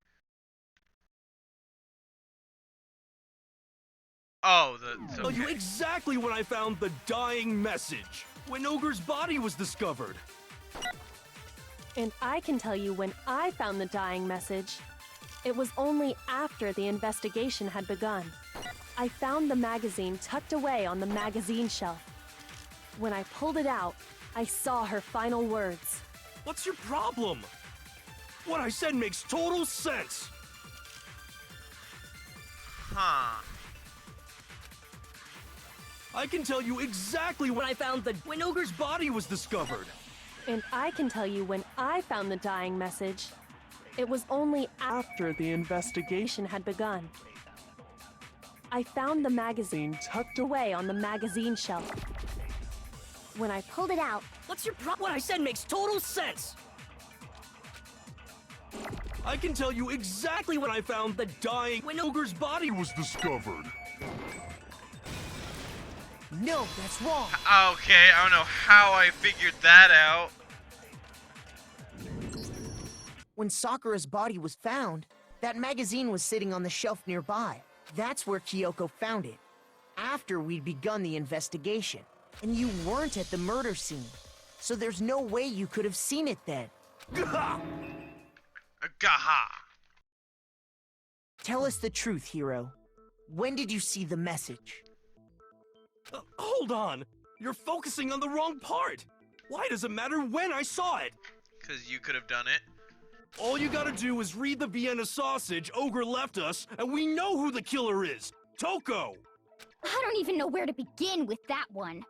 Oh, Tell you exactly when I found the dying message. When Ogre's body was discovered. And I can tell you when I found the dying message. It was only after the investigation had begun. I found the magazine tucked away on the magazine shelf. When I pulled it out, I saw her final words. What's your problem? What I said makes total sense. Huh. I can tell you exactly when I found when Ogre's body was discovered. And I can tell you when I found the dying message. It was only after the investigation had begun. I found the magazine tucked away on the magazine shelf. When I pulled it out, What's your problem? What I said makes total sense. I can tell you exactly when I found when Ogre's body was discovered. No, that's wrong. Okay, I don't know how I figured that out. When Sakura's body was found, that magazine was sitting on the shelf nearby. That's where Kyoko found it, after we'd begun the investigation. And you weren't at the murder scene, so there's no way you could have seen it then. Gaha! Tell us the truth, Hiro. When did you see the message? Hold on. You're focusing on the wrong part. Why does it matter when I saw it? Because you could have done it. All you gotta do is read the Vienna sausage Ogre left us, and we know who the killer is. Toko! I don't even know where to begin with that one.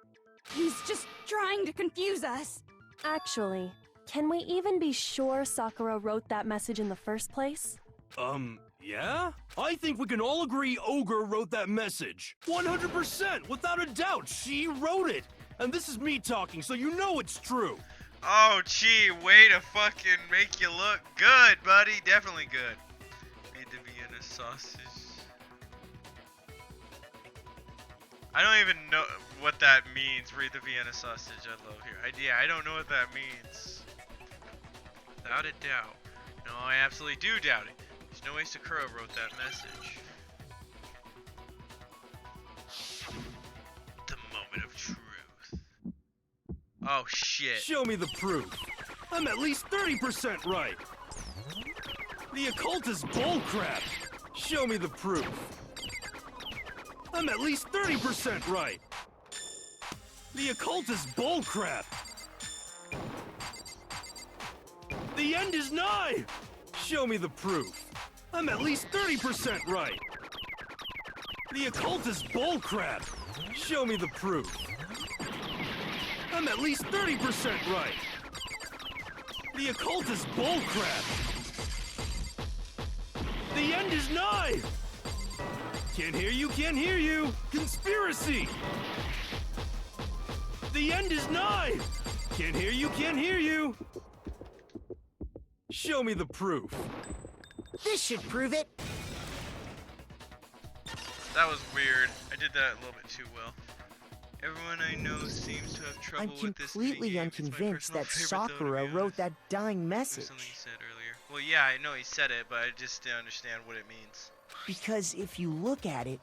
He's just trying to confuse us. actually, can we even be sure Sakura wrote that message in the first place? Yeah? I think we can all agree Ogre wrote that message. 100%, without a doubt, she wrote it. And this is me talking, so you know it's true. Oh, gee, way to fucking make you look good, buddy. Definitely good. Made the Vienna sausage. I don't even know what that means. Read the Vienna sausage. I love here. Yeah, I don't know what that means. Without a doubt. No, I absolutely do doubt it. There's no way Sakura wrote that message. The moment of truth. Oh shit. Show me the proof. I'm at least 30% right. The occult is bullcrap. Show me the proof. I'm at least 30% right. The occult is bullcrap. The end is nigh. Show me the proof. I'm at least 30% right. The occult is bullcrap. Show me the proof. I'm at least 30% right. The occult is bullcrap. The end is nigh. Can't hear you, can't hear you! Conspiracy! The end is nigh! Can't hear you, can't hear you! Show me the proof. This should prove it. That was weird. I did that a little bit too well. Everyone I know seems to have trouble I'm with this completely minigame. It's my unconvinced personal that favorite, though, to Sakura be wrote honest. that dying It was message. something he said earlier. Well, yeah, I know he said it, but I just didn't understand what it means. Because if you look at it,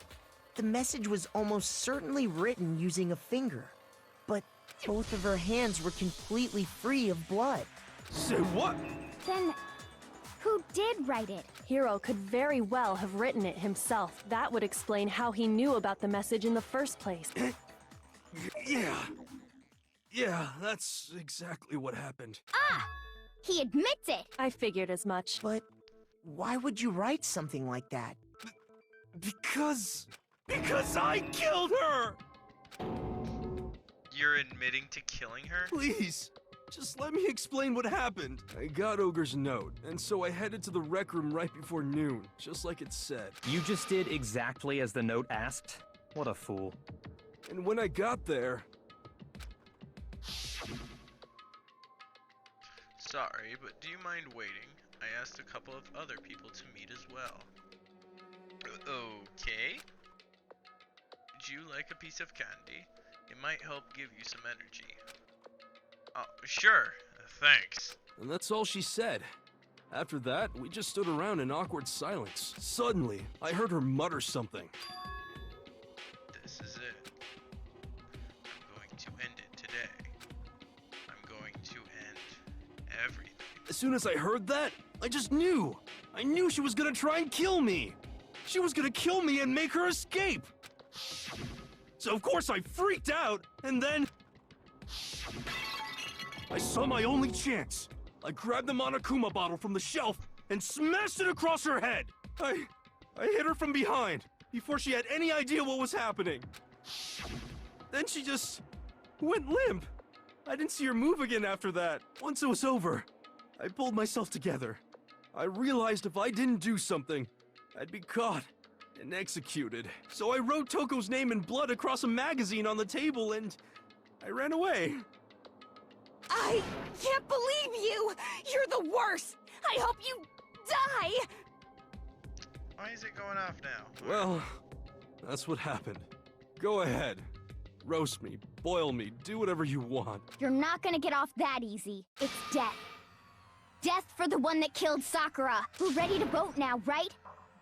the message was almost certainly written using a finger. But both of her hands were completely free of blood. Say what? Then, who did write it? Hiro could very well have written it himself. That would explain how he knew about the message in the first place. Yeah, that's exactly what happened. Ah! He admits it! I figured as much. But why would you write something like that? Because I killed her! You're admitting to killing her? Please, just let me explain what happened. I got Ogre's note, and so I headed to the rec room right before noon, just like it said. You just did exactly as the note asked? What a fool. And when I got there... Sorry, but do you mind waiting? I asked a couple of other people to meet as well. Okay. Would you like a piece of candy? It might help give you some energy. Oh, sure. Thanks. And that's all she said. After that, we just stood around in awkward silence. Suddenly, I heard her mutter something. This is it. I'm going to end it today. I'm going to end everything. As soon as I heard that, I just knew. I knew she was gonna try and kill me. She was gonna kill me and make her escape. So of course I freaked out, and then... I saw my only chance. I grabbed the Monokuma bottle from the shelf and smashed it across her head. I hit her from behind before she had any idea what was happening. Then she just went limp. I didn't see her move again after that. Once it was over, I pulled myself together. I realized if I didn't do something, I'd be caught and executed. So I wrote Toko's name in blood across a magazine on the table and I ran away. I can't believe you! You're the worst! I hope you die! Why is it going off now? Well, that's what happened. Go ahead. Roast me, boil me, do whatever you want. You're not gonna get off that easy. It's death. Death for the one that killed Sakura. We're ready to vote now, right?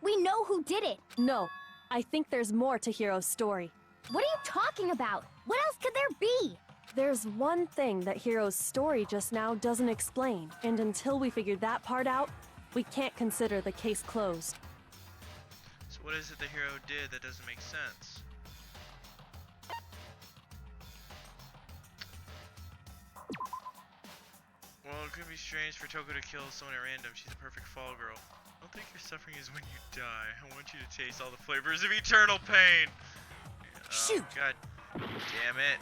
We know who did it. No, I think there's more to Hiro's story. What are you talking about? What else could there be? There's one thing that Hiro's story just now doesn't explain, and until we figure that part out, we can't consider the case closed. So what is it the hero did that doesn't make sense? Well, it could be strange for Toko to kill someone at random. She's a perfect fall girl. I don't think your suffering is when you die. I want you to taste all the flavors of eternal pain. Shoot! Oh, God damn it.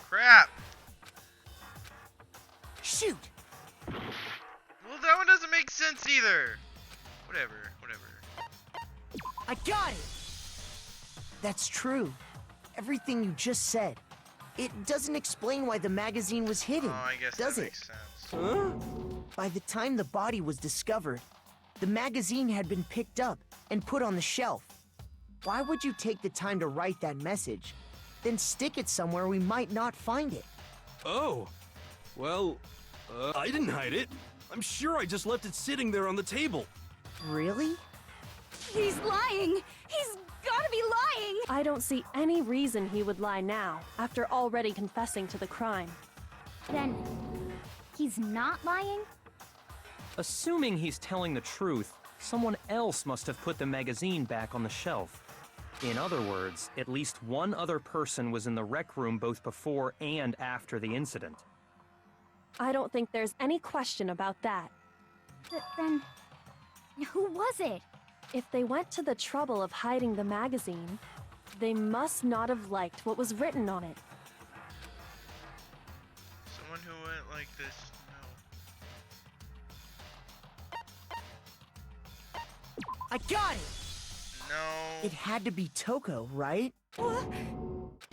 Crap! Shoot! Well, that one doesn't make sense either. Whatever. I got it! That's true. Everything you just said. It doesn't explain why the magazine was hidden, Oh, I guess does that it? makes sense. Huh? By the time the body was discovered, the magazine had been picked up and put on the shelf. Why would you take the time to write that message, then stick it somewhere we might not find it? Oh. Well, I didn't hide it. I'm sure I just left it sitting there on the table. Really? He's lying! He's gotta be lying! I don't see any reason he would lie now, after already confessing to the crime. Then, he's not lying? Assuming he's telling the truth, someone else must have put the magazine back on the shelf. In other words, at least one other person was in the rec room both before and after the incident. I don't think there's any question about that. Then, who was it? If they went to the trouble of hiding the magazine, they must not have liked what was written on it. like this. No. I got it! No. It had to be Toko, right?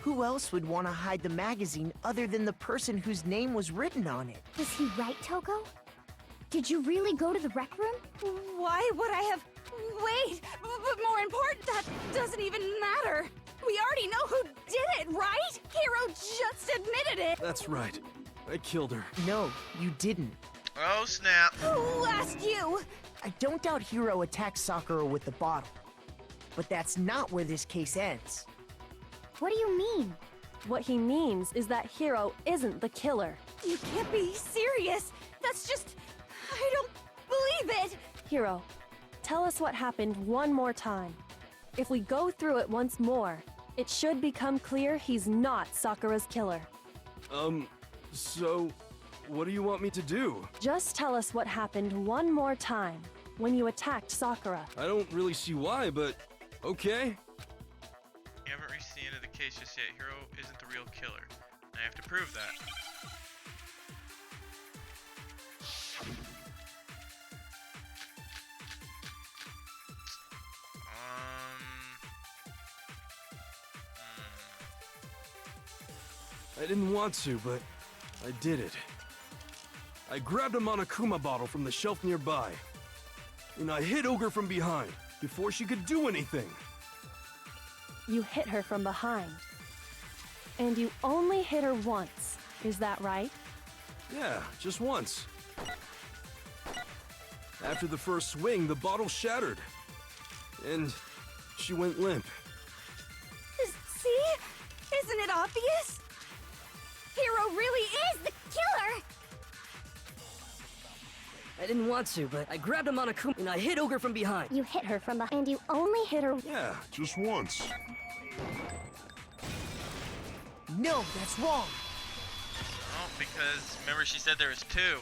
Who else would want to hide the magazine other than the person whose name was written on it? Was he right, Toko? Did you really go to the rec room? Why would I have... Wait! But more important, that doesn't even matter! We already know who did it, right? Hiro just admitted it! That's right. I killed her. No, you didn't. Oh, snap. Who asked you? I don't doubt Hiro attacked Sakura with the bottle. But that's not where this case ends. What do you mean? What he means is that Hiro isn't the killer. You can't be serious! That's just... I don't believe it! Hiro, tell us what happened one more time. If we go through it once more, it should become clear he's not Sakura's killer. So... what do you want me to do? Just tell us what happened one more time when you attacked Sakura. I don't really see why, but... okay. You haven't reached the end of the case just yet. Hiro isn't the real killer. I have to prove that. I didn't want to, but I did it. I grabbed a Monokuma bottle from the shelf nearby, and I hit Ogre from behind before she could do anything. You hit her from behind. And you only hit her once, is that right? Yeah, just once. After the first swing, the bottle shattered, and she went limp. See? Isn't it obvious? Hiro really is the killer! I didn't want to, but I grabbed a Monokuma and I hit Ogre from behind. You hit her from behind, and you only hit her. Yeah, just once. No, that's wrong. Oh, because remember she said there was two.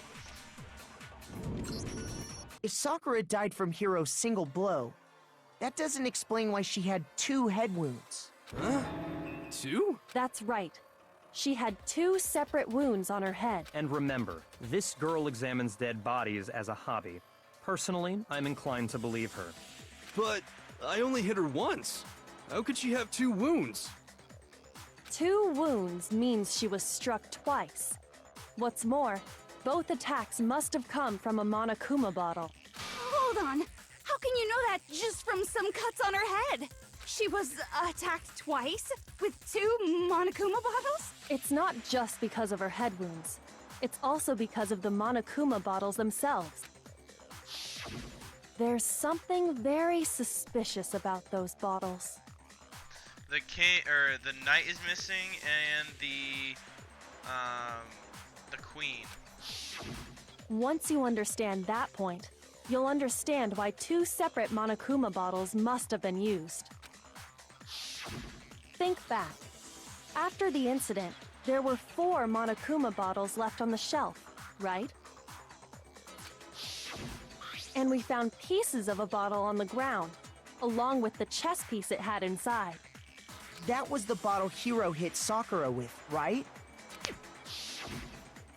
If Sakura died from Hiro's single blow, that doesn't explain why she had 2 head wounds. Huh? 2? That's right. She had 2 separate wounds on her head. And remember, this girl examines dead bodies as a hobby. Personally, I'm inclined to believe her. But I only hit her once. How could she have 2 wounds? 2 wounds means she was struck twice. What's more, both attacks must have come from a Monokuma bottle. Hold on. How can you know that just from some cuts on her head? She was attacked twice with 2 Monokuma bottles? It's not just because of her head wounds. It's also because of the Monokuma bottles themselves. There's something very suspicious about those bottles. The knight is missing, and the queen. Once you understand that point, you'll understand why 2 separate Monokuma bottles must have been used. Think back. After the incident, there were 4 Monokuma bottles left on the shelf, right? And we found pieces of a bottle on the ground, along with the chess piece it had inside. That was the bottle Hiro hit Sakura with, right?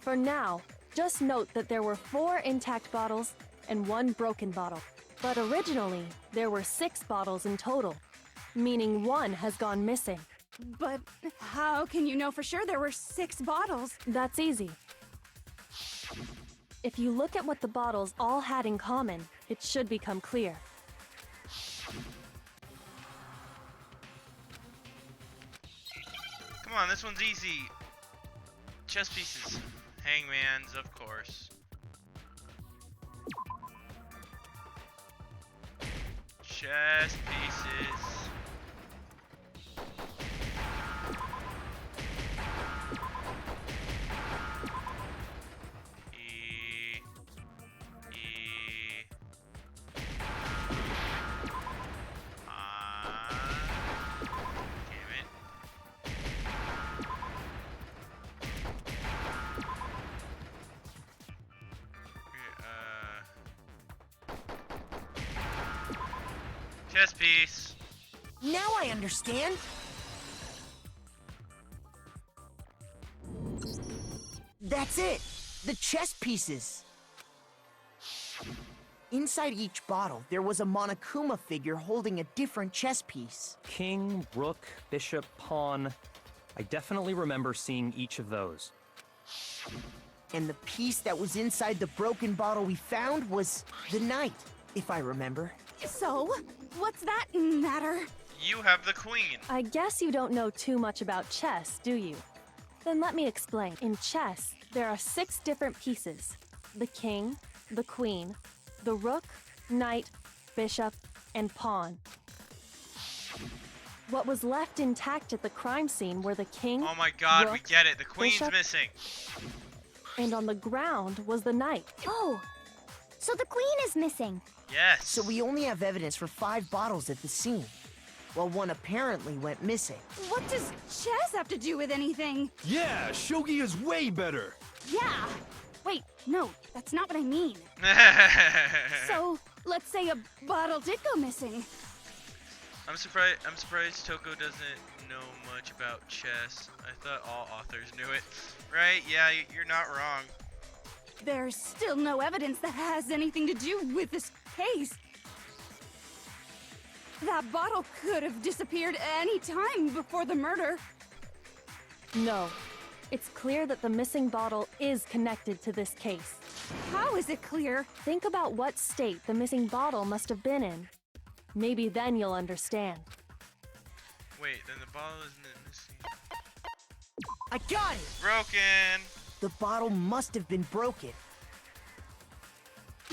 For now, just note that there were 4 intact bottles and 1 broken bottle. But originally, there were 6 bottles in total, meaning 1 has gone missing. But how can you know for sure there were 6 bottles? That's easy. If you look at what the bottles all had in common, it should become clear. Come on, this one's easy. Chess pieces. Hangman's, of course. Chess pieces. Damn it. Chess piece. Now I understand. That's it. The chess pieces! Inside each bottle, there was a Monokuma figure holding a different chess piece. King, rook, bishop, pawn. I definitely remember seeing each of those. And the piece that was inside the broken bottle we found was the knight, if I remember. So, what's that matter? You have the queen. I guess you don't know too much about chess, do you? Then let me explain. In chess, there are 6 different pieces. The king, the queen, the rook, knight, bishop, and pawn. What was left intact at the crime scene were the king, Oh my god, we rook, get it. The queen's bishop, missing. and on the ground was the knight. Oh, so the queen is missing. Yes. So we only have evidence for 5 bottles at the scene, while one apparently went missing. What does chess have to do with anything? Yeah, shogi is way better. Yeah. Wait, no, that's not what I mean. So, let's say a bottle did go missing. I'm surprised Toko doesn't know much about chess. I thought all authors knew it. Right? Yeah, you're not wrong. There's still no evidence that has anything to do with this case. That bottle could have disappeared any time before the murder. No. It's clear that the missing bottle is connected to this case. How is it clear? Think about what state the missing bottle must have been in. Maybe then you'll understand. Wait, then the bottle isn't missing. I got it! Broken! The bottle must have been broken,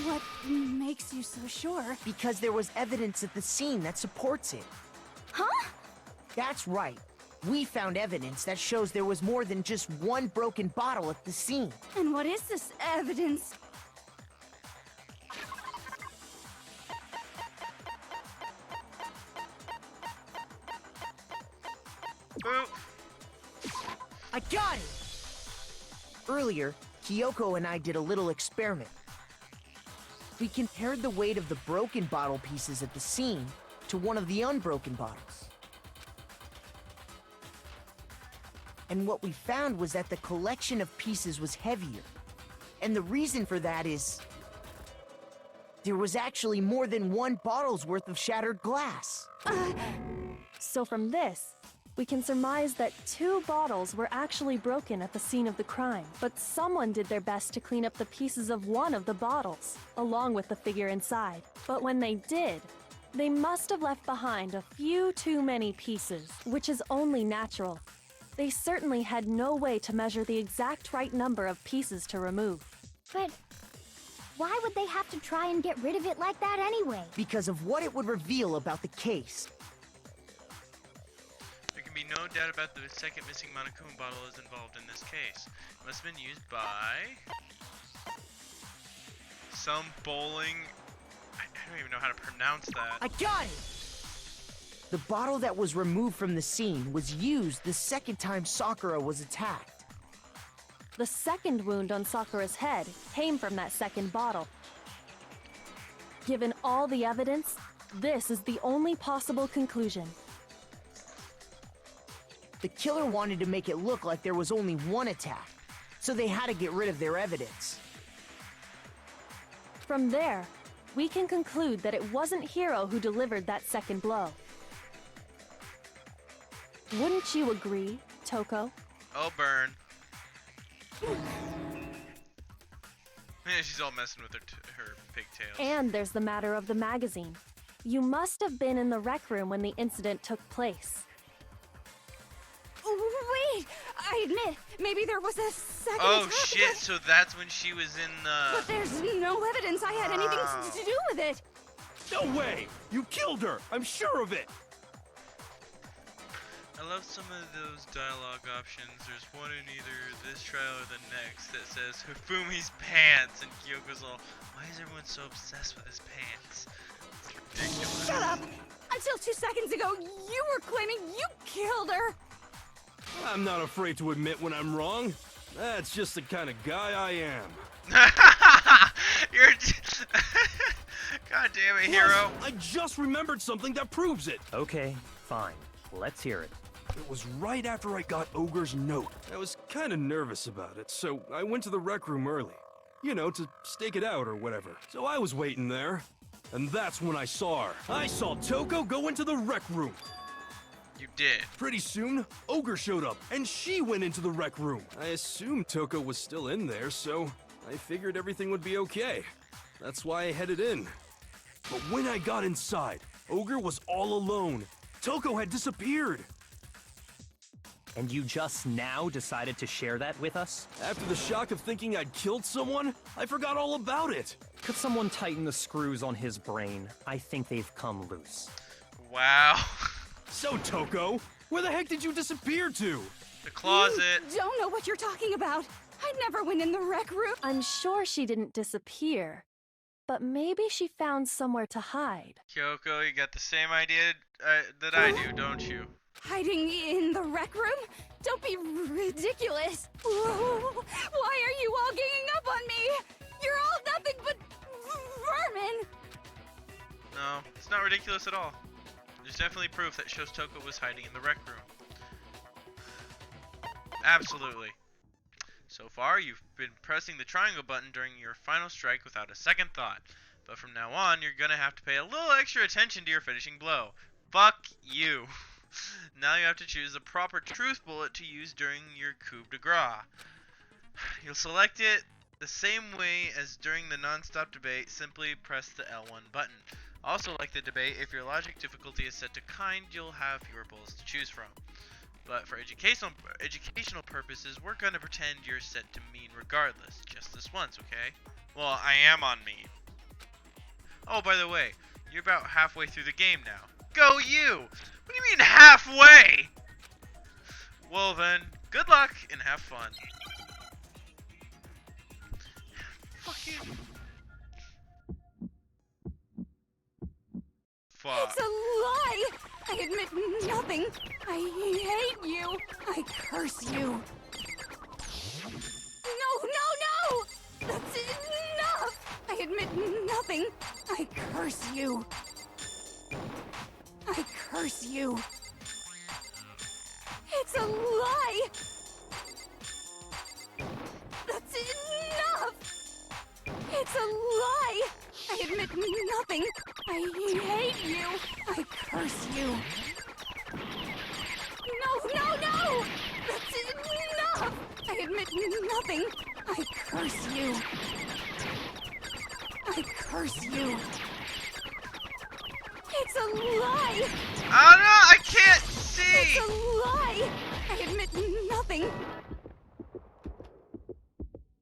What makes you so sure? because there was evidence at the scene that supports it. Huh? That's right. We found evidence that shows there was more than just one broken bottle at the scene. And what is this evidence? Boop! I got it! Earlier, Kyoko and I did a little experiment. We compared the weight of the broken bottle pieces at the scene to one of the unbroken bottles. And what we found was that the collection of pieces was heavier. And the reason for that is there was actually more than one bottle's worth of shattered glass. So from this, we can surmise that 2 bottles were actually broken at the scene of the crime. But someone did their best to clean up the pieces of one of the bottles, along with the figure inside. But when they did, they must have left behind a few too many pieces, which is only natural. They certainly had no way to measure the exact right number of pieces to remove. But why would they have to try and get rid of it like that anyway? Because of what it would reveal about the case. There can be no doubt about the second missing Monokuma bottle is involved in this case. It must have been used by some bowling. I don't even know how to pronounce that. I got it! The bottle that was removed from the scene was used the second time Sakura was attacked. The second wound on Sakura's head came from that second bottle. Given all the evidence, this is the only possible conclusion. The killer wanted to make it look like there was only one attack, so they had to get rid of their evidence. From there, we can conclude that it wasn't Hiro who delivered that second blow. Wouldn't you agree, Toko? Oh, burn. Yeah, she's all messing with her pigtails. And there's the matter of the magazine. You must have been in the rec room when the incident took place. Wait! I admit, maybe there was a second Oh attack, shit, but- so that's when she was in the... But there's no evidence I had anything to do with it. No way! You killed her! I'm sure of it! I love some of those dialogue options. There's one in either this trial or the next that says Hifumi's pants, and Kyoko's all, why is everyone so obsessed with his pants? It's ridiculous. Shut up! Until 2 seconds ago, you were claiming you killed her! I'm not afraid to admit when I'm wrong. That's just the kind of guy I am. You're... God damn it, Hero. Plus, I just remembered something that proves it. Okay, fine. Let's hear it. It was right after I got Ogre's note. I was kind of nervous about it, so I went to the rec room early. You know, to stake it out or whatever. So I was waiting there, and that's when I saw her. I saw Toko go into the rec room. You did. Pretty soon, Ogre showed up, and she went into the rec room. I assumed Toko was still in there, so I figured everything would be okay. That's why I headed in. But when I got inside, Ogre was all alone. Toko had disappeared. And you just now decided to share that with us? After the shock of thinking I'd killed someone, I forgot all about it. Could someone tighten the screws on his brain? I think they've come loose. Wow. So, Toko, where the heck did you disappear to? The closet. You don't know what you're talking about. I never went in the rec room. I'm sure she didn't disappear, but maybe she found somewhere to hide. Kyoko, you got the same idea that I do, don't you? Hiding in the rec room? Don't be ridiculous. Whoa. Why are you all ganging up on me? You're all nothing but vermin. No, it's not ridiculous at all. There's definitely proof that shows Toko was hiding in the rec room. Absolutely. So far, you've been pressing the triangle button during your final strike without a second thought. But from now on, you're gonna have to pay a little extra attention to your finishing blow. Fuck you. Now you have to choose the proper truth bullet to use during your coup de grace. You'll select it the same way as during the non-stop debate. Simply press the L1 button. Also, like the debate, if your logic difficulty is set to kind, you'll have fewer bullets to choose from. But for educational purposes, we're gonna pretend you're set to mean regardless, just this once, okay? Well, I am on mean. Oh, by the way, you're about halfway through the game now. Go you! What do you mean halfway? Well then, good luck and have fun. Fucking... Fuck. It's a lie! I admit nothing. I hate you. I curse you. No! That's enough! I admit nothing. I curse you. I curse you. It's a lie! That's enough! It's a lie! I admit nothing. I hate you. I curse you. No! That's enough! I admit nothing. I curse you. I curse you. It's a lie! Oh no, I can't see! It's a lie! I admit nothing.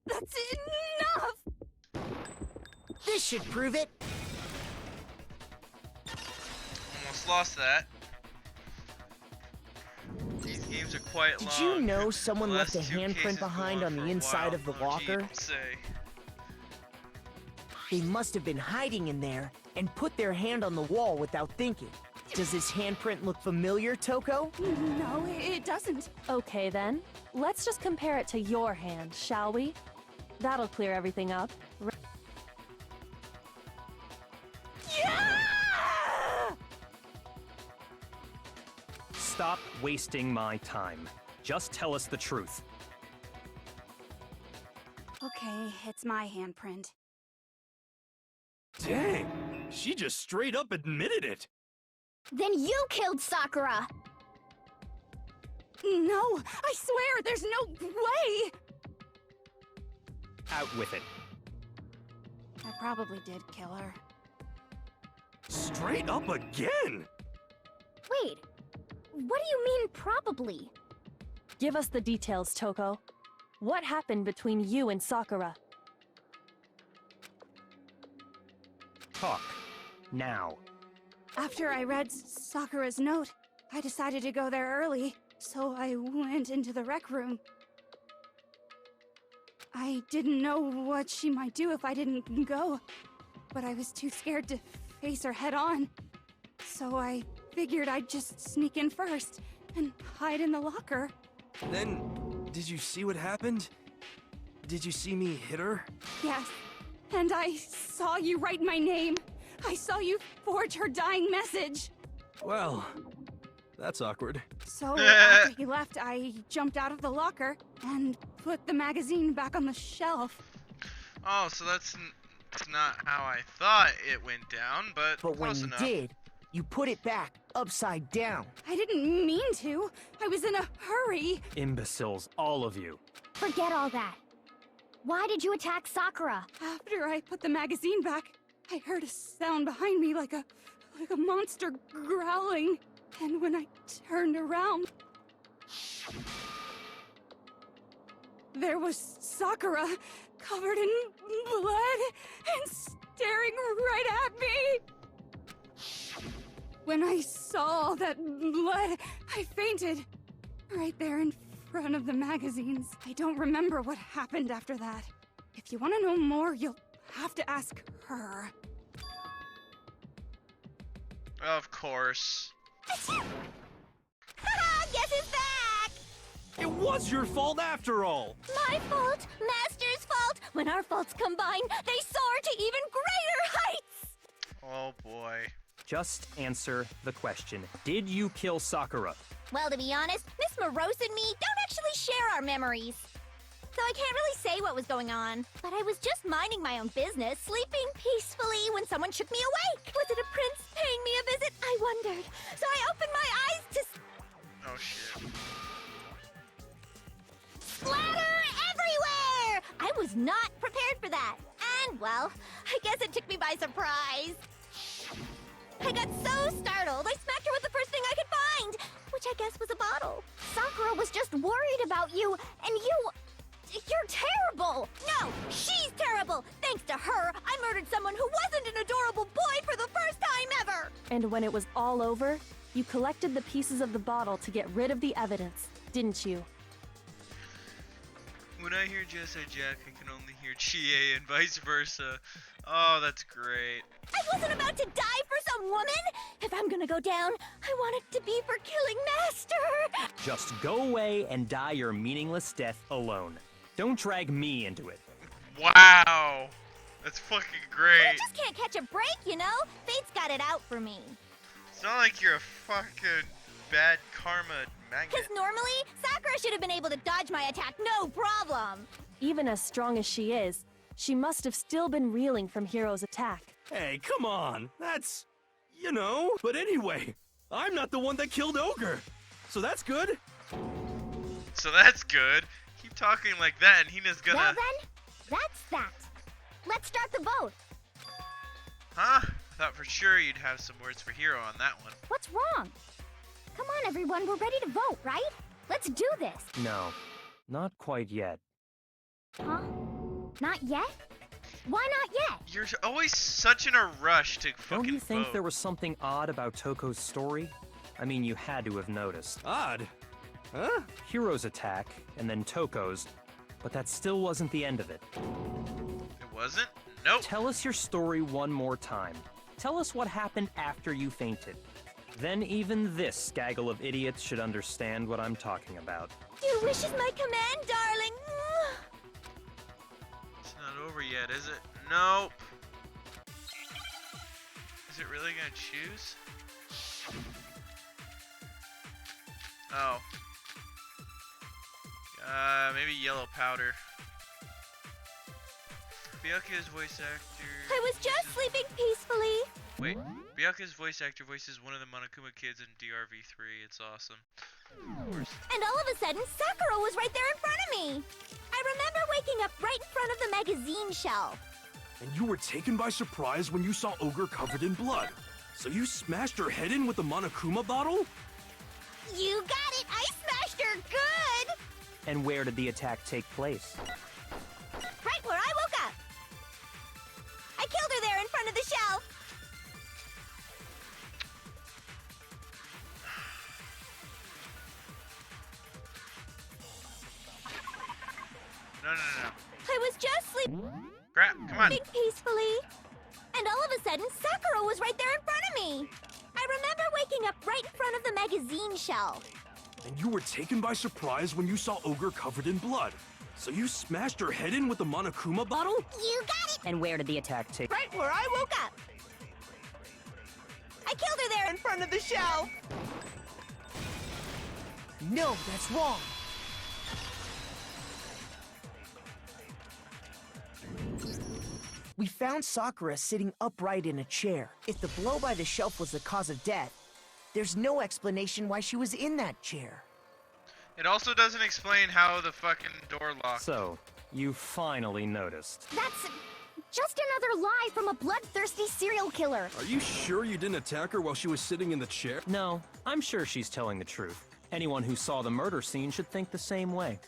That's enough! This should prove it. Almost lost that. These games are quite long. Did you know someone The left a last two handprint cases go behind on for the a inside while. of the Oh, gee, locker? don't say. They must have been hiding in there and put their hand on the wall without thinking. Does this handprint look familiar, Toko? No, it doesn't. Okay then, let's just compare it to your hand, shall we? That'll clear everything up. Yeah! Stop wasting my time. Just tell us the truth. Okay, it's my handprint. Dang, she just straight up admitted it. Then you killed Sakura! No, I swear, there's no way! Out with it. I probably did kill her. Straight up again? Wait, what do you mean probably? Give us the details, Toko. What happened between you and Sakura? Talk. Now. After I read Sakura's note, I decided to go there early, so I went into the rec room. I didn't know what she might do if I didn't go, but I was too scared to face her head on. So I figured I'd just sneak in first and hide in the locker. Then, did you see what happened? Did you see me hit her? Yes, and I saw you write my name. I saw you forge her dying message. Well, That's awkward. So after he left, I jumped out of the locker and put the magazine back on the shelf. Oh, so that's not how I thought it went down, but But when close you enough. did, you put it back upside down. I didn't mean to. I was in a hurry. Imbeciles, all of you. Forget all that. Why did you attack Sakura? After I put the magazine back, I heard a sound behind me like a monster growling. And when I turned around, there was Sakura, covered in blood and staring right at me. When I saw all that blood, I fainted. Right there in front of the magazines. I don't remember what happened after that. If you want to know more, you'll have to ask her. Of course. Guess who's back? It was your fault after all! My fault, Master's fault. When our faults combine, they soar to even greater heights. Oh boy. Just answer the question. Did you kill Sakura? Well, to be honest, Miss Morose and me don't actually share our memories. So I can't really say what was going on. But I was just minding my own business, sleeping peacefully when someone shook me awake. Was it a prince paying me a visit? I wondered. So I opened my eyes to Oh shit. splatter everywhere! I was not prepared for that. And, well, I guess it took me by surprise. I got so startled, I smacked her with the first thing I could find, which I guess was a bottle. Sakura was just worried about you, and you're terrible! No, she's terrible! Thanks to her, I murdered someone who wasn't an adorable boy for the first time ever! And when it was all over, you collected the pieces of the bottle to get rid of the evidence, didn't you? When I hear Jess and Jack, I can only hear Chie and vice versa. Oh, that's great. I wasn't about to die for some woman! If I'm gonna go down, I want it to be for killing Master! Just go away and die your meaningless death alone. Don't drag me into it. Wow. That's fucking I great. just can't catch a break, you know? Fate's got it out for me. It's not like you're a fucking bad karma magnet. Because normally, Sakura should have been able to dodge my attack, no problem! Even as strong as she is, she must have still been reeling from Hiro's attack. Hey, come on! That's... you know... But anyway, I'm not the one that killed Ogre! So that's good! So that's good. Keep talking like that and Hina's gonna... Well then, that's that. Let's start the vote. Huh? I thought for sure you'd have some words for Hiro on that one. What's wrong? Come on, everyone, we're ready to vote, right? Let's do this. No, not quite yet. Huh? Not yet? Why not yet? You're always such in a rush to fucking Don't you think vote. there was something odd about Toko's story? I mean, you had to have noticed. Odd. Huh? Hiro's attack, and then Toko's, but that still wasn't the end of it. It wasn't? Nope. Tell us your story one more time. Tell us what happened after you fainted. Then even this gaggle of idiots should understand what I'm talking about. Your wish is my command, darling. It's not over yet, is it? Nope. Is it really gonna choose? Oh. Maybe yellow powder. Byakuya's voice actor... I was just sleeping peacefully. Wait, Byakuya's voice actor voices one of the Monokuma kids in DRV3. It's awesome. And all of a sudden, Sakura was right there in front of me. I remember waking up right in front of the magazine shelf. And you were taken by surprise when you saw Ogre covered in blood. So you smashed her head in with the Monokuma bottle? You got it! I smashed her good! And where did the attack take place? Right where I woke up. I killed her there in front of the shelf. No. I was just sleeping Crap, come on. peacefully. And all of a sudden, Sakura was right there in front of me. I remember waking up right in front of the magazine shelf. And you were taken by surprise when you saw Ogre covered in blood. So you smashed her head in with the Monokuma bottle? You got it! And where did the attack take Right where I woke up. I killed her there in front of the shelf. No, that's wrong. We found Sakura sitting upright in a chair. If the blow by the shelf was the cause of death, there's no explanation why she was in that chair. It also doesn't explain how the fucking door locked. So, you finally noticed. That's just another lie from a bloodthirsty serial killer. Are you sure you didn't attack her while she was sitting in the chair? No, I'm sure she's telling the truth. Anyone who saw the murder scene should think the same way.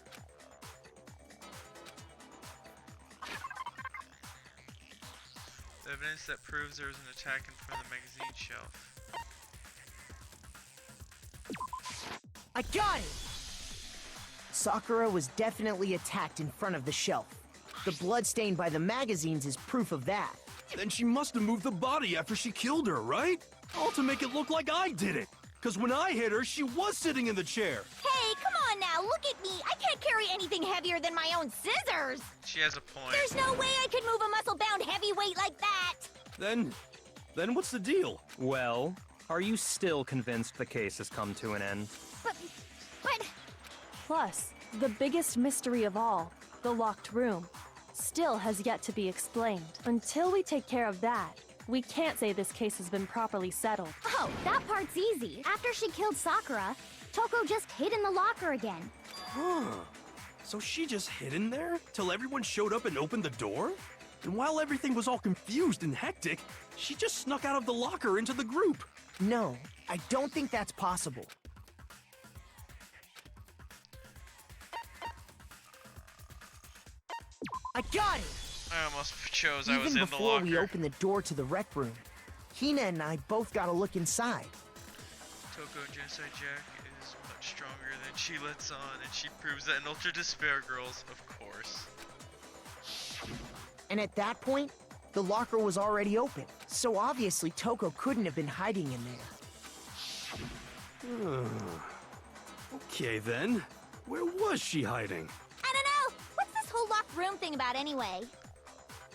The evidence that proves there was an attack in front of the magazine shelf. I got it! Sakura was definitely attacked in front of the shelf. The blood stain by the magazines is proof of that. Then she must have moved the body after she killed her, right? All to make it look like I did it. Because when I hit her, she was sitting in the chair. Hey, come on now, look at me. I can't carry anything heavier than my own scissors. She has a point. There's no way I could move a muscle-bound heavyweight like that. Then what's the deal? Well, are you still convinced the case has come to an end? But... Plus, the biggest mystery of all, the locked room, still has yet to be explained. Until we take care of that, we can't say this case has been properly settled. Oh, that part's easy. After she killed Sakura, Toko just hid in the locker again. Huh. So she just hid in there till everyone showed up and opened the door? And while everything was all confused and hectic, she just snuck out of the locker into the group. No, I don't think that's possible. I got it! I almost chose I Even was in the before locker. we opened the door to the rec room, Hina and I both got a look inside. Toko Genocide Jack is much stronger than she lets on, and she proves that in Ultra Despair Girls, of course. And at that point, the locker was already open. So obviously Toko couldn't have been hiding in there. Okay then. Where was she hiding? I don't know. What's this whole locked room thing about anyway?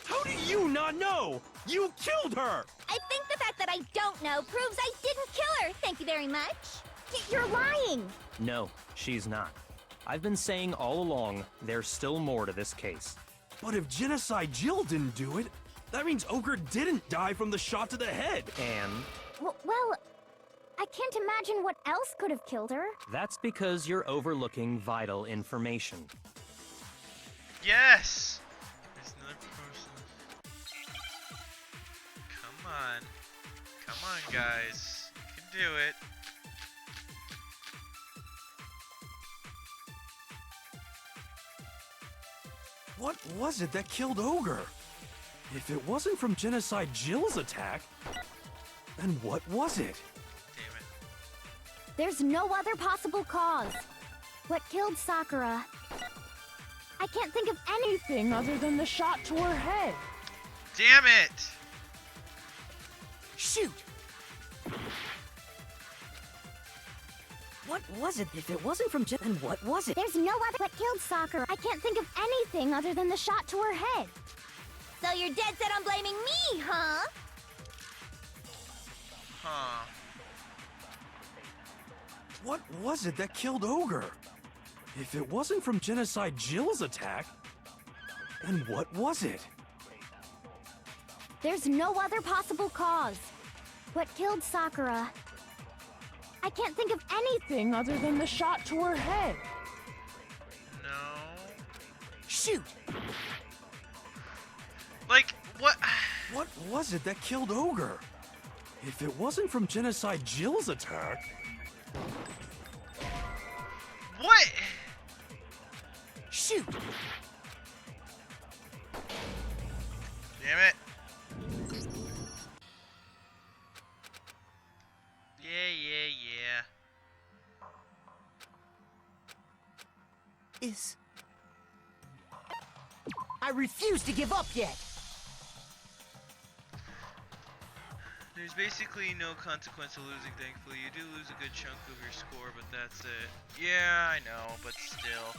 How do you not know? You killed her! I think the fact that I don't know proves I didn't kill her. Thank you very much. You're lying. No, she's not. I've been saying all along, there's still more to this case. But if Genocide Jill didn't do it, that means Ogre didn't die from the shot to the head. And Well, I can't imagine what else could have killed her. that's because you're overlooking vital information. Yes! There's another person. Come on. Come on, guys. You can do it. What was it that killed Ogre? If it wasn't from Genocide Jill's attack, then what was it? Damn it. There's no other possible cause. What killed Sakura? I can't think of anything other than the shot to her head. Damn it! Shoot! What was it? If it wasn't from Jen, then what was it? There's no other. What killed Sakura? I can't think of anything other than the shot to her head. So you're dead set on blaming me, huh? Huh. What was it that killed Ogre? If it wasn't from Genocide Jill's attack, then what was it? There's no other possible cause. What killed Sakura? I can't think of anything other than the shot to her head. No. Shoot! Like, what? What was it that killed Ogre? If it wasn't from Genocide Jill's attack... What? Shoot! Damn it. Yeah. I refuse to give up yet! There's basically no consequence to losing, thankfully. You do lose a good chunk of your score, but that's it. Yeah, I know, but still.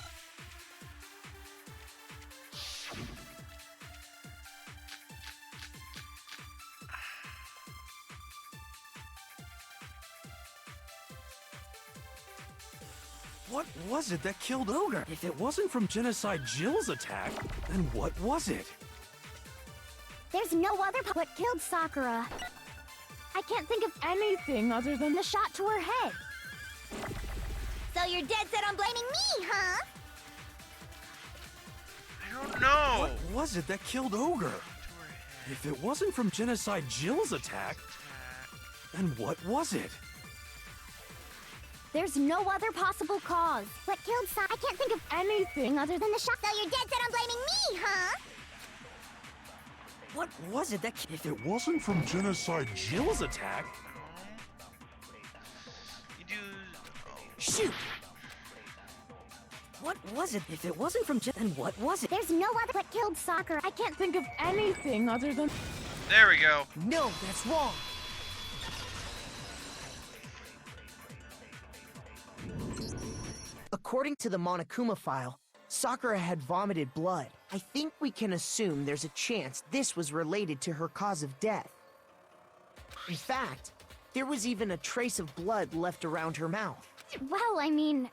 What was it that killed Ogre? If it wasn't from Genocide Jill's attack, then what was it? There's no other what killed Sakura. I can't think of anything other than the shot to her head. So you're dead set on blaming me, huh? I don't know. What was it that killed Ogre? If it wasn't from Genocide Jill's attack, then what was it? There's no other possible cause. What killed Sakura? I can't think of anything other than the shot. So you're dead set on blaming me, huh? What was it that... If it wasn't from Genocide Jill's attack... You do... Oh. Shoot! What was it? If it wasn't from then what was it? There's no other what killed Sakura. I can't think of anything other than... There we go. No, that's wrong. According to the Monokuma file, Sakura had vomited blood. I think we can assume there's a chance this was related to her cause of death. In fact, there was even a trace of blood left around her mouth. Well, I mean...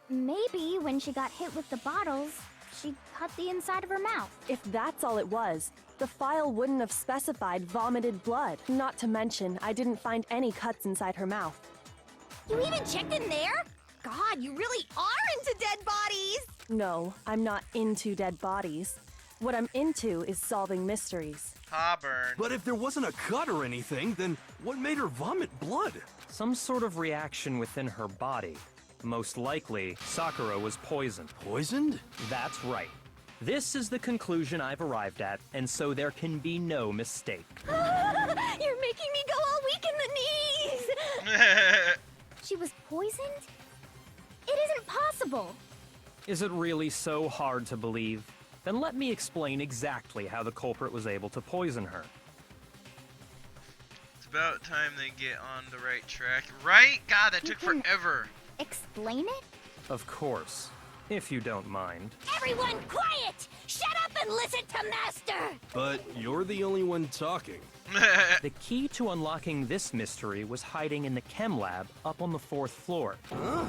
maybe when she got hit with the bottles, she cut the inside of her mouth. If that's all it was, the file wouldn't have specified vomited blood. Not to mention, I didn't find any cuts inside her mouth. You even checked in there? God, you really are into dead bodies! No, I'm not into dead bodies. What I'm into is solving mysteries. Ha, burn. But if there wasn't a cut or anything, then what made her vomit blood? Some sort of reaction within her body. Most likely, Sakura was poisoned. Poisoned? That's right. This is the conclusion I've arrived at, and so there can be no mistake. You're making me go all weak in the knees! She was poisoned? It isn't possible. Is it really so hard to believe? Then let me explain exactly how the culprit was able to poison her. It's about time they get on the right track. Right? God, that took forever. Explain it? Of course, if you don't mind. Everyone quiet! Shut up and listen to Master! But you're the only one talking. The key to unlocking this mystery was hiding in the chem lab up on the 4th floor. Huh?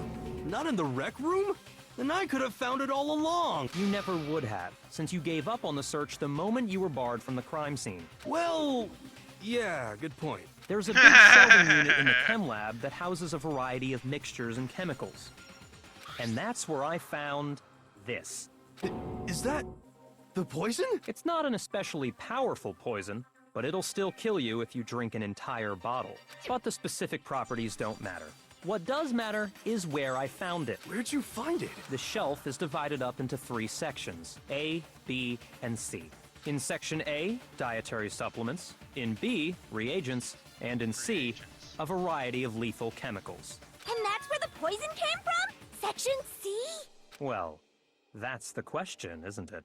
Not in the rec room? Then I could have found it all along. You never would have, since you gave up on the search the moment you were barred from the crime scene. Well, yeah, good point. There's a big solving unit in the chem lab that houses a variety of mixtures and chemicals. And that's where I found this. Is that the poison? It's not an especially powerful poison, but it'll still kill you if you drink an entire bottle. But the specific properties don't matter. What does matter is where I found it. Where'd you find it? The shelf is divided up into 3 sections, A, B, and C. In Section A, dietary supplements. In B, reagents. And in C, a variety of lethal chemicals. And that's where the poison came from? Section C? Well, that's the question, isn't it?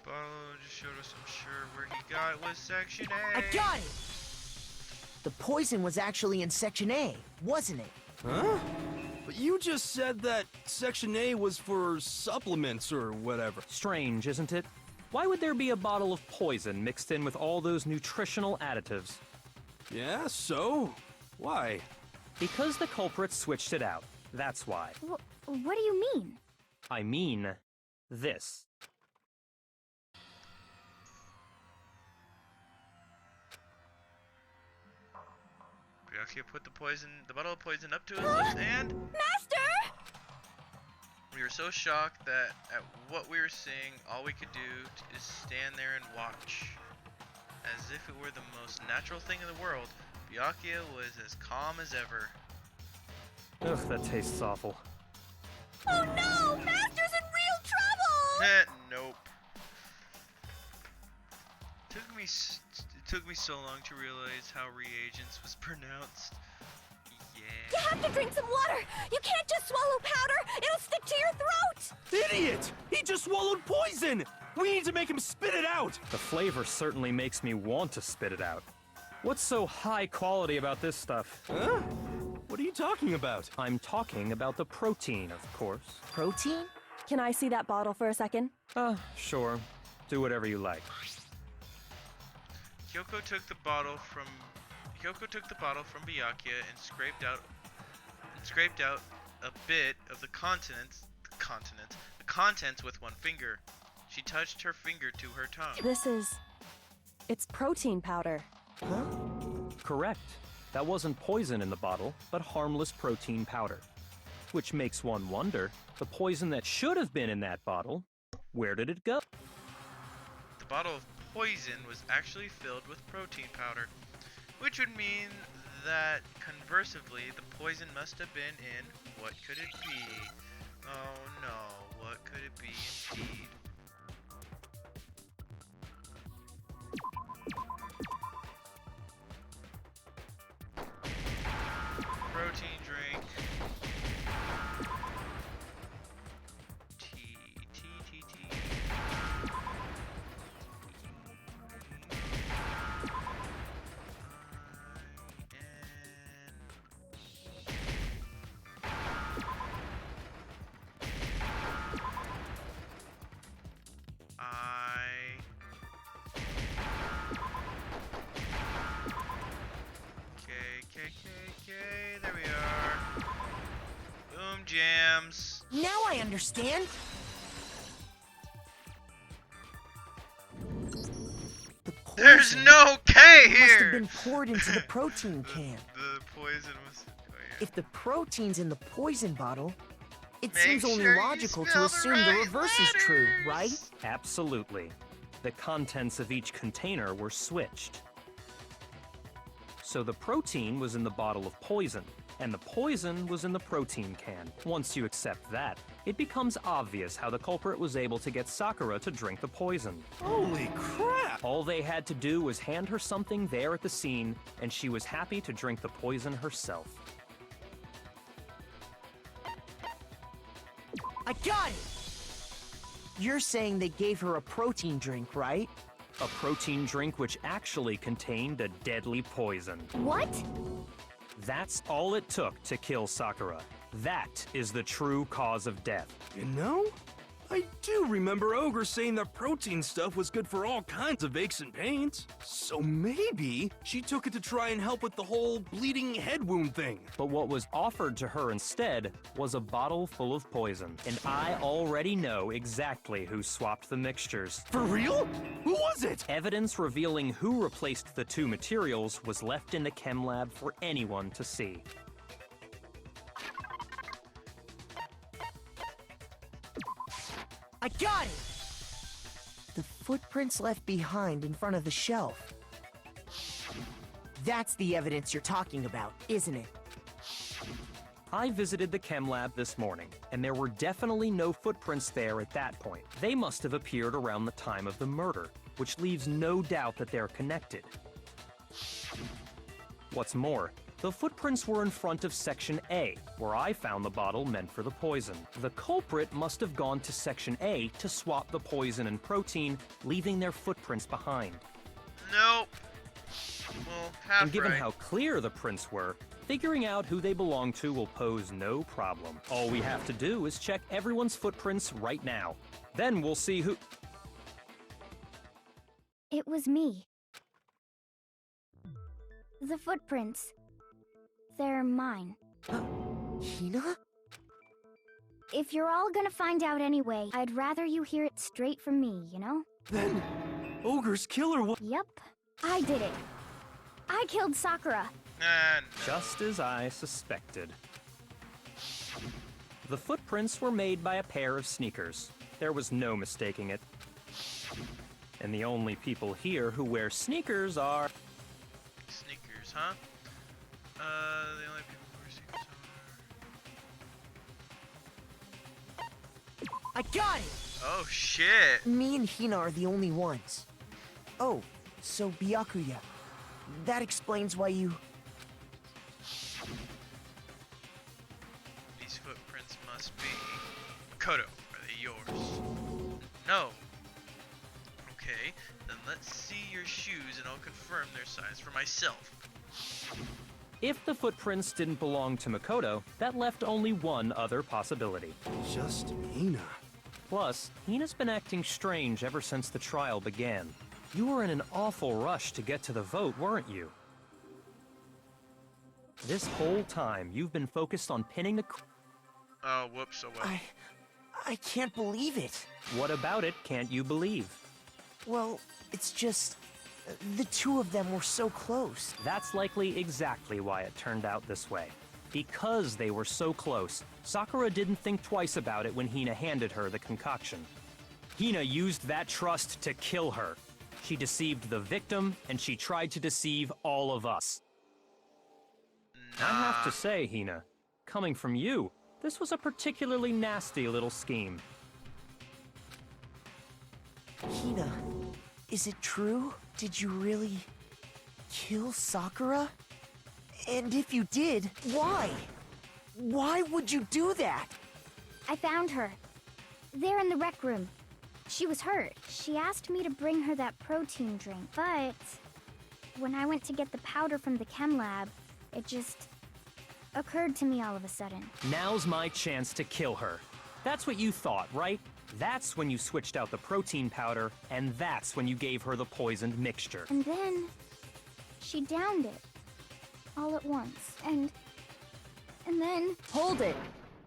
Bottle just showed us, I'm sure, where he got it was Section A. I got it! The poison was actually in Section A, wasn't it? Huh? But you just said that Section A was for supplements or whatever. Strange, isn't it? Why would there be a bottle of poison mixed in with all those nutritional additives? Yeah, so? Why? Because the culprit switched it out. That's why. What do you mean? I mean, this. Byakuya put the bottle of poison up to his lips and... Master! We were so shocked that at what we were seeing, all we could do is stand there and watch. As if it were the most natural thing in the world, Byakuya was as calm as ever. Ugh, that tastes awful. Oh no! Master's in real trouble! Nope. It took me so long to realize how reagents was pronounced. You Yeah. have to drink some water! You can't just swallow powder! It'll stick to your throat! Idiot! He just swallowed poison! We need to make him spit it out! The flavor certainly makes me want to spit it out. What's so high quality about this stuff? Huh? What are you talking about? I'm talking about the protein, of course. Protein? Can I see that bottle for a second? Sure. Do whatever you like. Kyoko took the bottle from Byakuya and scraped out scraped out a bit of the contents with one finger. She touched her finger to her tongue. It's protein powder. Huh? Correct. That wasn't poison in the bottle, but harmless protein powder. Which makes one wonder, the poison that should have been in that bottle, where did it go? The bottle of poison was actually filled with protein powder, which would mean that conversely, the poison must have been in, what could it be? Oh no, what could it be indeed? Protein drink. T. K, there we are. Boom jams. Now I understand. The There's poison no K must have here! been poured into the protein can. The poison was... Oh, yeah. If the protein's in the poison bottle, it Make seems only sure you logical to spell the assume the right reverse is true, right? letters. Absolutely. The contents of each container were switched. So the protein was in the bottle of poison, and the poison was in the protein can. Once you accept that, it becomes obvious how the culprit was able to get Sakura to drink the poison. Holy crap! All they had to do was hand her something there at the scene, and she was happy to drink the poison herself. I got it! You're saying they gave her a protein drink, right? A protein drink which actually contained a deadly poison. What? That's all it took to kill Sakura. That is the true cause of death. You know, I do remember Ogre saying that protein stuff was good for all kinds of aches and pains. So maybe she took it to try and help with the whole bleeding head wound thing. But what was offered to her instead was a bottle full of poison. And I already know exactly who swapped the mixtures. For real? Who was it? Evidence revealing who replaced the two materials was left in the chem lab for anyone to see. I got it! The footprints left behind in front of the shelf. That's the evidence you're talking about, isn't it? I visited the chem lab this morning, and there were definitely no footprints there at that point. They must have appeared around the time of the murder, which leaves no doubt that they're connected. What's more, the footprints were in front of Section A, where I found the bottle meant for the poison. The culprit must have gone to Section A to swap the poison and protein, leaving their footprints behind. Nope. Well, half And given right. how clear the prints were, figuring out who they belong to will pose no problem. All we have to do is check everyone's footprints right now. Then we'll see who... It was me. The footprints. They're mine. Hina? If you're all gonna find out anyway, I'd rather you hear it straight from me, you know? Then, Ogre's killer was... Yep, I did it. I killed Sakura. Nah, no. Just as I suspected. The footprints were made by a pair of sneakers. There was no mistaking it. And the only people here who wear sneakers are... Sneakers, huh? The only people who wear sneakers are... I got it! Oh, shit. Me and Hina are the only ones. Oh, so Byakuya. That explains why you... These footprints must be... Makoto, are they yours? No. Okay, then let's see your shoes and I'll confirm their size for myself. If the footprints didn't belong to Makoto, that left only one other possibility. Just Hina. Plus, Hina's been acting strange ever since the trial began. You were in an awful rush to get to the vote, weren't you? This whole time, you've been focused on pinning the... Oh, whoops, oh well. I can't believe it. What about it can't you believe? Well, it's just... the two of them were so close. That's likely exactly why it turned out this way. Because they were so close, Sakura didn't think twice about it when Hina handed her the concoction. Hina used that trust to kill her. She deceived the victim, and she tried to deceive all of us. I have to say, Hina, coming from you, this was a particularly nasty little scheme. Hina, is it true? Did you really kill Sakura? And if you did, why? Why would you do that? I found her. There in the rec room. She was hurt. She asked me to bring her that protein drink, but when I went to get the powder from the chem lab, it just occurred to me all of a sudden. Now's my chance to kill her. That's what you thought, right? That's when you switched out the protein powder, and that's when you gave her the poisoned mixture. And then she downed it all at once. And then Hold it!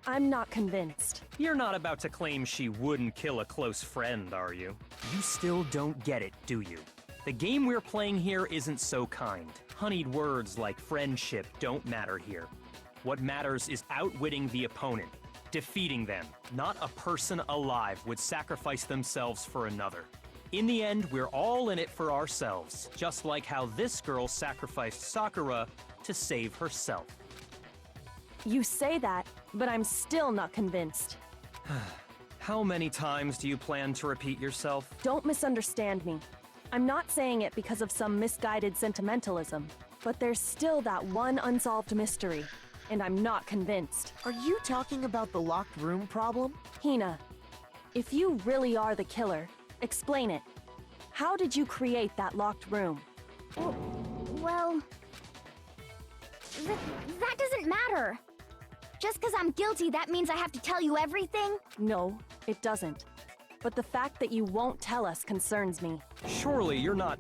I'm not convinced. You're not about to claim she wouldn't kill a close friend, are you? You still don't get it, do you? The game we're playing here isn't so kind. Honeyed words like friendship don't matter here. What matters is outwitting the opponent, defeating them. Not a person alive would sacrifice themselves for another. In the end, we're all in it for ourselves, just like how this girl sacrificed Sakura to save herself. You say that, but I'm still not convinced. How many times do you plan to repeat yourself? Don't misunderstand me. I'm not saying it because of some misguided sentimentalism, but there's still that one unsolved mystery, and I'm not convinced. Are you talking about the locked room problem? Hina, if you really are the killer, explain it. How did you create that locked room? well, that doesn't matter. Just because I'm guilty, that means I have to tell you everything? No, it doesn't. But the fact that you won't tell us concerns me. Surely you're not...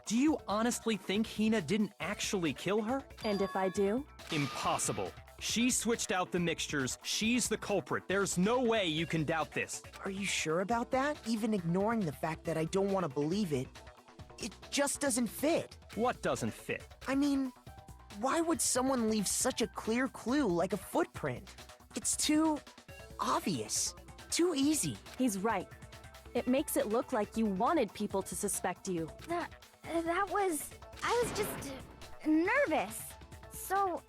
Do you honestly think Hina didn't actually kill her? And if I do? Impossible. She switched out the mixtures. She's the culprit. There's no way you can doubt this. Are you sure about that? Even ignoring the fact that I don't want to believe it, it just doesn't fit. What doesn't fit? I mean, why would someone leave such a clear clue like a footprint? It's too obvious. Too easy. He's right. It makes it look like you wanted people to suspect you. That was... I was just nervous. So,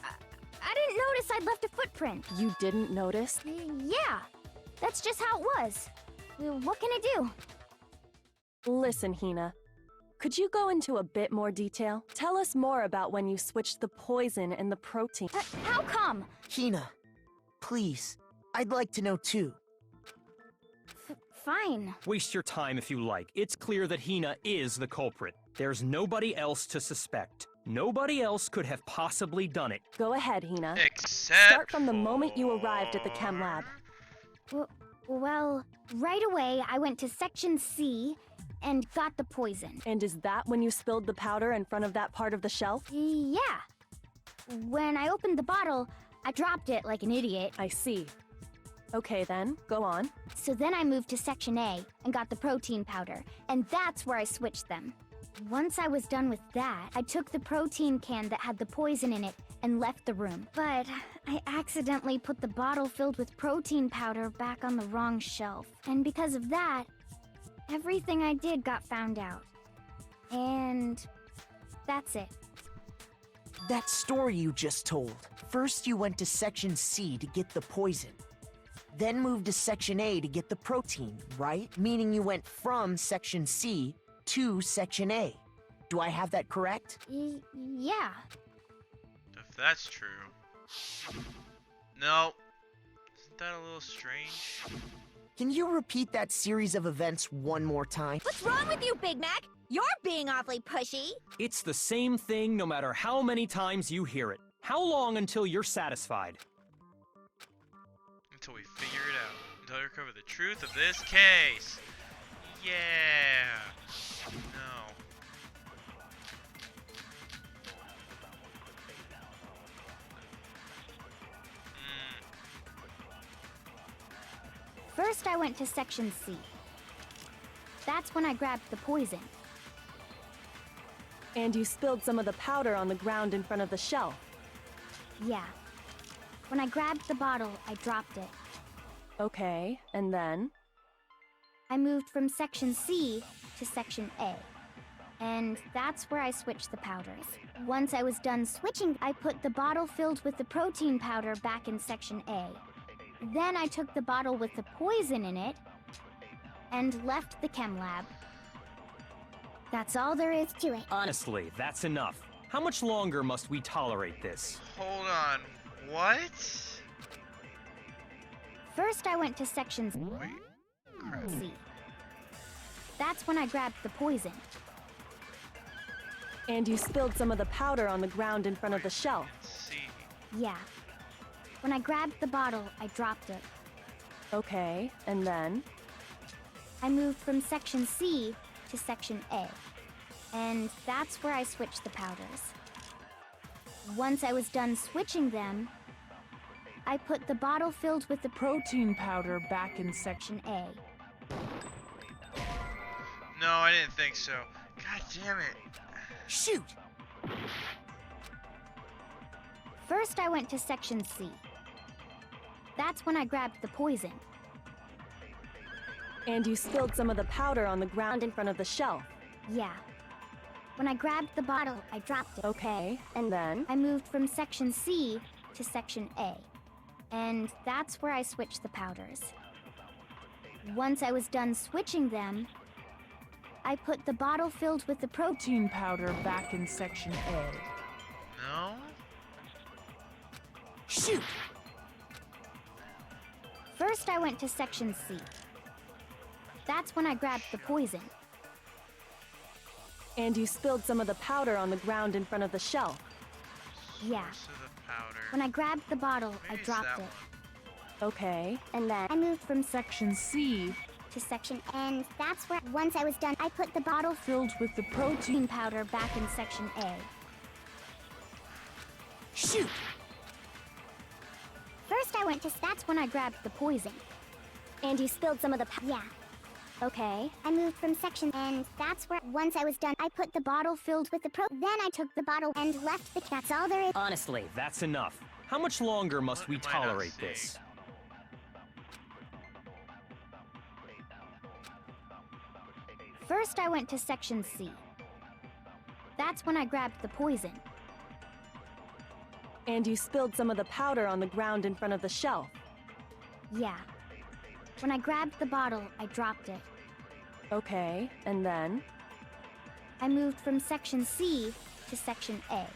I didn't notice I'd left a footprint. You didn't notice? Yeah, that's just how it was. What can I do? Listen, Hina. Could you go into a bit more detail? Tell us more about when you switched the poison and the protein. How come? Hina, please. I'd like to know too. Fine. Waste your time if you like. It's clear that Hina is the culprit. There's nobody else to suspect. Nobody else could have possibly done it. Go ahead, Hina. Except Start from the moment you arrived at the chem lab. Well, right away I went to Section C and got the poison. And is that when you spilled the powder in front of that part of the shelf? Yeah. When I opened the bottle, I dropped it like an idiot. I see. Okay then, go on. So then I moved to Section A and got the protein powder, and that's where I switched them. Once I was done with that, I took the protein can that had the poison in it and left the room. But I accidentally put the bottle filled with protein powder back on the wrong shelf. And because of that, everything I did got found out. And that's it. That story you just told. First you went to Section C to get the poison. Then moved to Section A to get the protein, right? Meaning you went from Section C to Section A. Do I have that correct? Yeah. if that's true. No. Isn't that a little strange? Can you repeat that series of events one more time? What's wrong with you, Big Mac? You're being awfully pushy. It's the same thing no matter how many times you hear it. How long until you're satisfied? Until we figure it out. Until we recover the truth of this case. Yeah. No. First, I went to Section C. That's when I grabbed the poison. And you spilled some of the powder on the ground in front of the shelf. Yeah. When I grabbed the bottle, I dropped it. Okay, and then? I moved from Section C to Section A. And that's where I switched the powders. Once I was done switching, I put the bottle filled with the protein powder back in Section A. Then I took the bottle with the poison in it and left the chem lab. That's all there is to it. Honestly, that's enough. How much longer must we tolerate this? Hold on. What? First, I went to Section Wait. Crap. C. That's when I grabbed the poison. And you spilled some of the powder on the ground in front of the shelf. See. Yeah. When I grabbed the bottle, I dropped it. Okay, and then? I moved from Section C to Section A. And that's where I switched the powders. Once I was done switching them, I put the bottle filled with the protein powder back in Section A. No, I didn't think so. God damn it. Shoot! First, I went to Section C. That's when I grabbed the poison. And you spilled some of the powder on the ground in front of the shelf. Yeah. When I grabbed the bottle, I dropped it. Okay, and then? I moved from Section C to Section A. And that's where I switched the powders. Once I was done switching them, I put the bottle filled with the protein powder back in Section A. No? Shoot! First, I went to Section C. That's when I grabbed the poison. And you spilled some of the powder on the ground in front of the shelf. Yeah. So the powder. When I grabbed the bottle, Maybe I it's dropped that it. one. Okay, And then I moved from Section C to Section A. And that's where, once I was done, I put the bottle filled with the protein powder back in Section A. Shoot! First, I went to, that's when I grabbed the poison. And you spilled some of the yeah. Okay. I moved from Section, and that's where, once I was done, I put the bottle filled with the then I took the bottle and left the, that's all there is. Honestly, that's enough. How much longer must What we am I not tolerate seeing? this? First, I went to Section C. That's when I grabbed the poison. and you spilled some of the powder on the ground in front of the shelf. Yeah. When I grabbed the bottle, I dropped it. Okay, and then? I moved from Section C to Section A.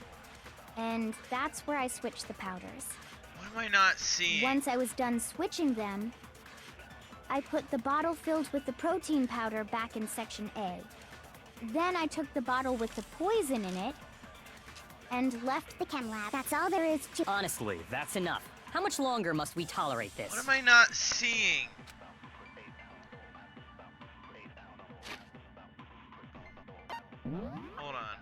And that's where I switched the powders. What am I not seeing? Once I was done switching them, I put the bottle filled with the protein powder back in Section A. Then I took the bottle with the poison in it and left the chem lab. That's all there is to— Honestly, that's enough. How much longer must we tolerate this? What am I not seeing? Hold on.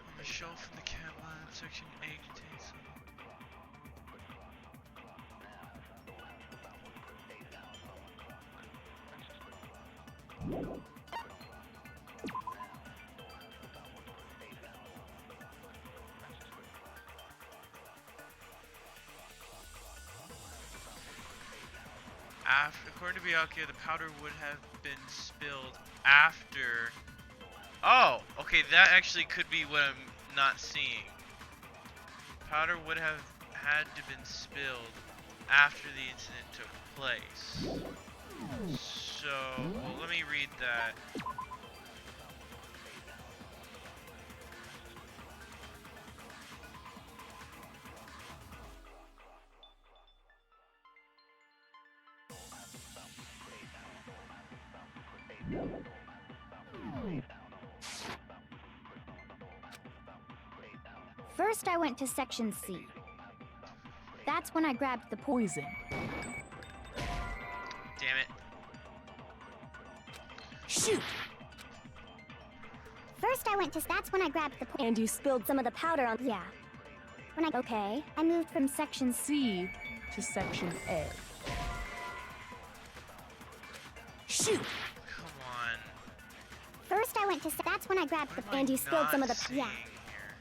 On the shelf in the cat lab, section A contains some. According to Byakuya, the powder would have been spilled after. Oh, okay, that actually could be what I'm not seeing. Powder would have had to been spilled after the incident took place. So, well, let me read that. First, I went to section C. That's when I grabbed the poison. Damn it. Shoot! First, I went to. That's when I grabbed the. And you spilled some of the powder on. Yeah. When I. Okay. I moved from section C. C to section A. Shoot! Come on. First, I went to. That's when I grabbed the. What am I And you spilled some of the. not seeing Yeah. here?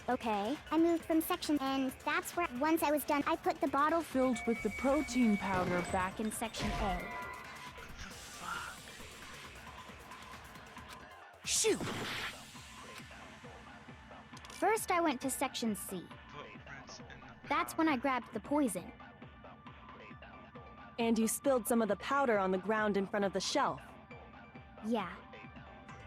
Okay. I moved from section. And that's where. Once I was done, I put the bottle Filled with the protein powder back in section A. What the fuck? Shoot! First, I went to section C. Footprints in the That's when I grabbed the poison. and you spilled some of the powder on the ground in front of the shelf. Yeah.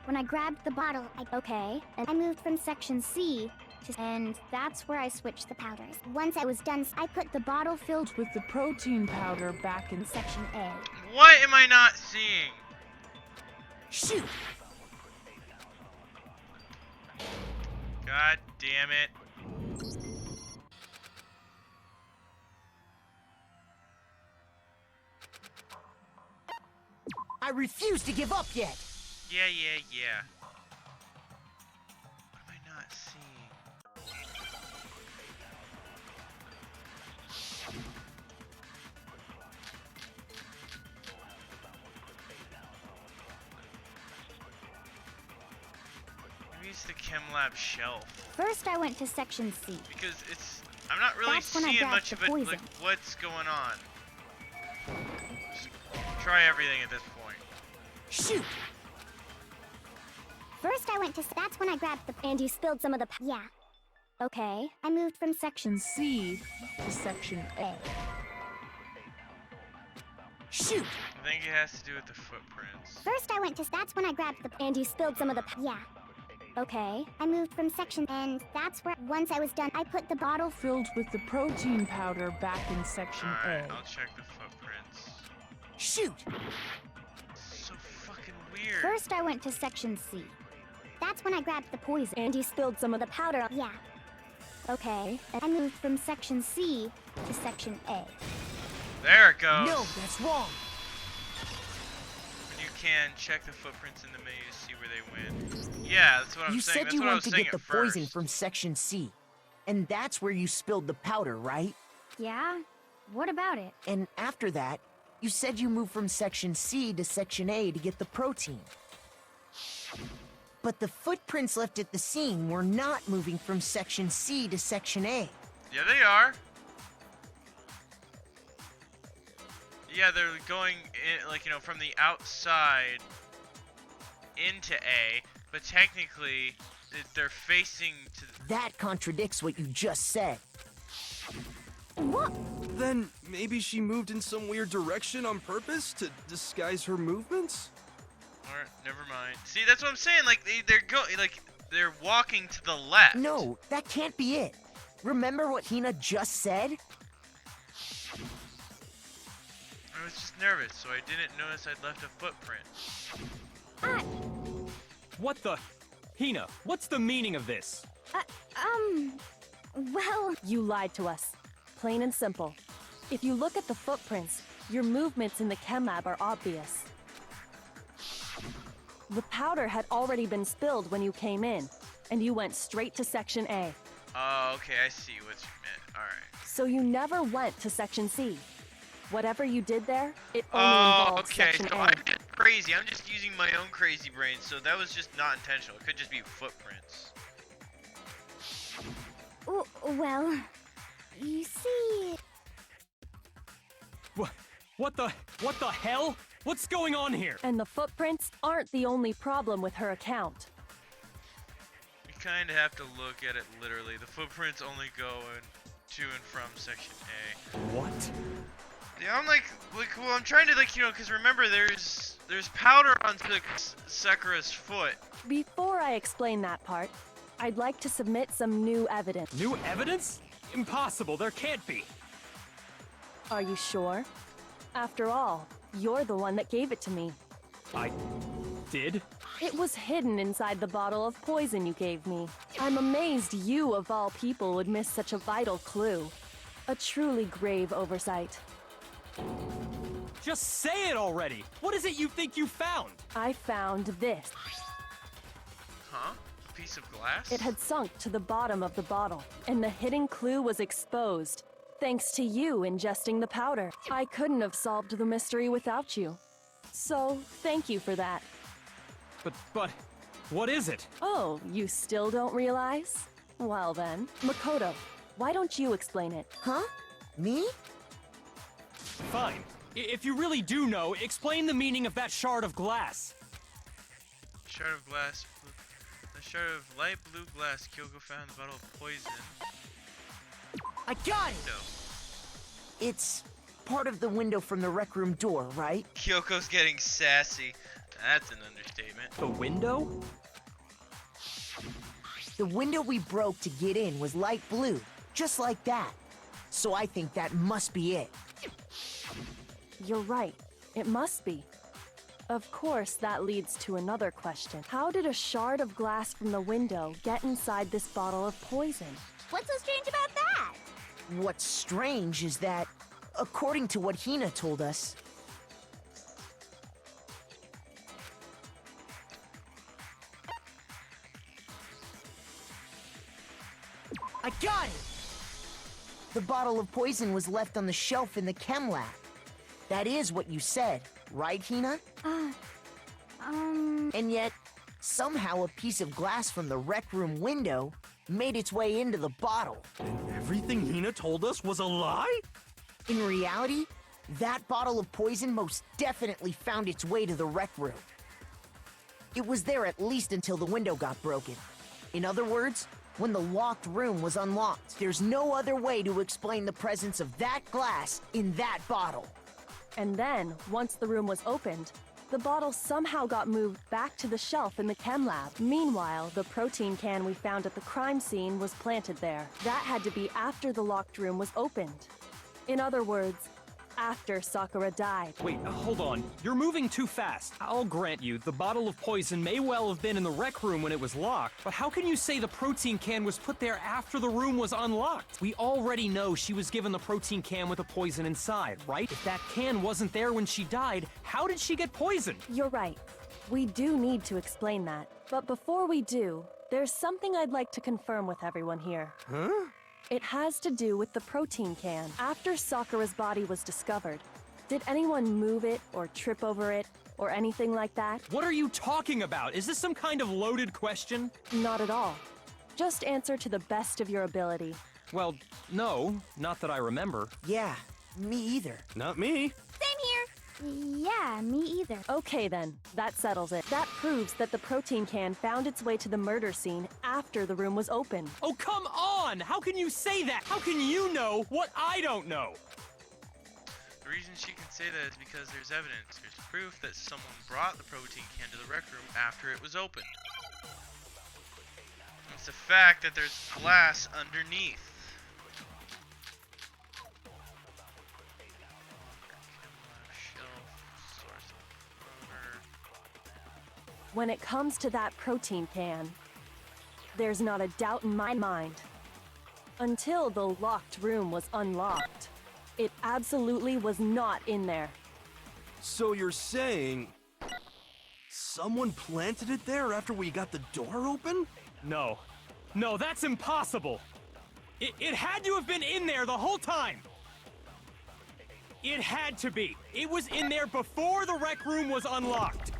When I grabbed the bottle, okay, and I moved from section C to, and that's where I switched the powders. Once I was done, I put the bottle filled With the protein powder back in section A. What am I not seeing? Shoot! God damn it. I refuse to give up yet! Yeah. What am I not seeing? Maybe it's the chem lab shelf. First, I went to section C. Because I'm not really That's when I seeing grabbed much the of it, poison. like, what's going on. Just try everything at this point. Shoot! First, I went to. That's when I grabbed the. And you spilled some of the. Yeah. Okay. I moved from section C to section A. Shoot! I think it has to do with the footprints. First, I went to. That's when I grabbed the. And you spilled some of the. Yeah. Okay. I moved from section. And that's where. Once I was done, I put the bottle. Filled with the protein powder back in section Alright, A. I'll check the footprints. Shoot! So fucking weird. First, I went to section C. That's when I grabbed the poison. And you spilled some of the powder. Yeah. Okay. And I moved from section C to section A. There it goes. No, that's wrong! And you can check the footprints in the menu to see where they went. Yeah, that's what I'm You saying. said That's you what I went was to saying get the at poison first. from section C. And that's where you spilled the powder, right? Yeah? What about it? And after that, you said you moved from section C to section A to get the protein. But the footprints left at the scene were not moving from section C to section A. Yeah, they are. Yeah, they're going in, like, you know, from the outside into A, but technically they're facing to. That contradicts what you just said. What? Then maybe she moved in some weird direction on purpose to disguise her movements? Or never mind. See, that's what I'm saying. Like they're walking to the left. No, that can't be it. Remember what Hina just said? I was just nervous, so I didn't notice I'd left a footprint. What the? Hina, what's the meaning of this? Well, You lied to us. Plain and simple. If you look at the footprints, your movements in the chem lab are obvious. The powder had already been spilled when you came in, and you went straight to section A. Oh, okay, I see what you meant. Alright. So you never went to section C. Whatever you did there, it only Oh, involved okay, section so A. I'm just crazy. I'm just using my own crazy brain, so that was just not intentional. It could just be footprints. well, you see, What the hell? What's going on here? And the footprints aren't the only problem with her account. You kind of have to look at it literally. The footprints only go to and from section A. What? Yeah, I'm like, well, I'm trying to, like, you know, because remember, there's powder on Sakura's foot. Before I explain that part, I'd like to submit some new evidence. New evidence? Impossible, there can't be. Are you sure? After all, you're the one that gave it to me. I did? It was hidden inside the bottle of poison you gave me. I'm amazed you, of all people, would miss such a vital clue. A truly grave oversight. Just say it already! What is it you think you found? I found this. Huh? A piece of glass? It had sunk to the bottom of the bottle, and the hidden clue was exposed. Thanks to you ingesting the powder. I couldn't have solved the mystery without you. So, thank you for that. But, what is it? Oh, you still don't realize? Well then, Makoto, why don't you explain it? Huh? Me? Fine. If you really do know, explain the meaning of that shard of glass. Shard of glass. A shard of light blue glass. Kyoko found the bottle of poison. I got it! No. It's part of the window from the rec room door, right? Kyoko's getting sassy. That's an understatement. The window? The window we broke to get in was light blue, just like that. So I think that must be it. You're right. It must be. Of course, that leads to another question. How did a shard of glass from the window get inside this bottle of poison? What's so strange about that? What's strange is that, according to what Hina told us, I got it! The bottle of poison was left on the shelf in the chem lab. That is what you said, right, Hina? And yet, somehow a piece of glass from the rec room window made its way into the bottle. And everything Hina told us was a lie? In reality, that bottle of poison most definitely found its way to the rec room. It was there at least until the window got broken. In other words, when the locked room was unlocked. There's no other way to explain the presence of that glass in that bottle. And then, once the room was opened, the bottle somehow got moved back to the shelf in the chem lab. Meanwhile, the protein can we found at the crime scene was planted there. That had to be after the locked room was opened. In other words, after Sakura died. Wait, hold on. You're moving too fast. I'll grant you, the bottle of poison may well have been in the rec room when it was locked, but how can you say the protein can was put there after the room was unlocked? We already know she was given the protein can with the poison inside, right? If that can wasn't there when she died, how did she get poisoned? You're right. We do need to explain that. But before we do, there's something I'd like to confirm with everyone here. Huh? It has to do with the protein can. After Sakura's body was discovered, did anyone move it or trip over it or anything like that? What are you talking about? Is this some kind of loaded question? Not at all. Just answer to the best of your ability. Well, no, not that I remember. Yeah, me either. Not me. Same here. Yeah, me either. Okay then, that settles it. That proves that the protein can found its way to the murder scene after the room was opened. Oh, come on! How can you say that? How can you know what I don't know? The reason she can say that is because there's evidence. There's proof that someone brought the protein can to the rec room after it was opened. It's the fact that there's glass underneath. When it comes to that protein can, there's not a doubt in my mind. Until the locked room was unlocked, it absolutely was not in there. So you're saying someone planted it there after we got the door open? No. No, that's impossible! It had to have been in there the whole time! It had to be! It was in there before the rec room was unlocked!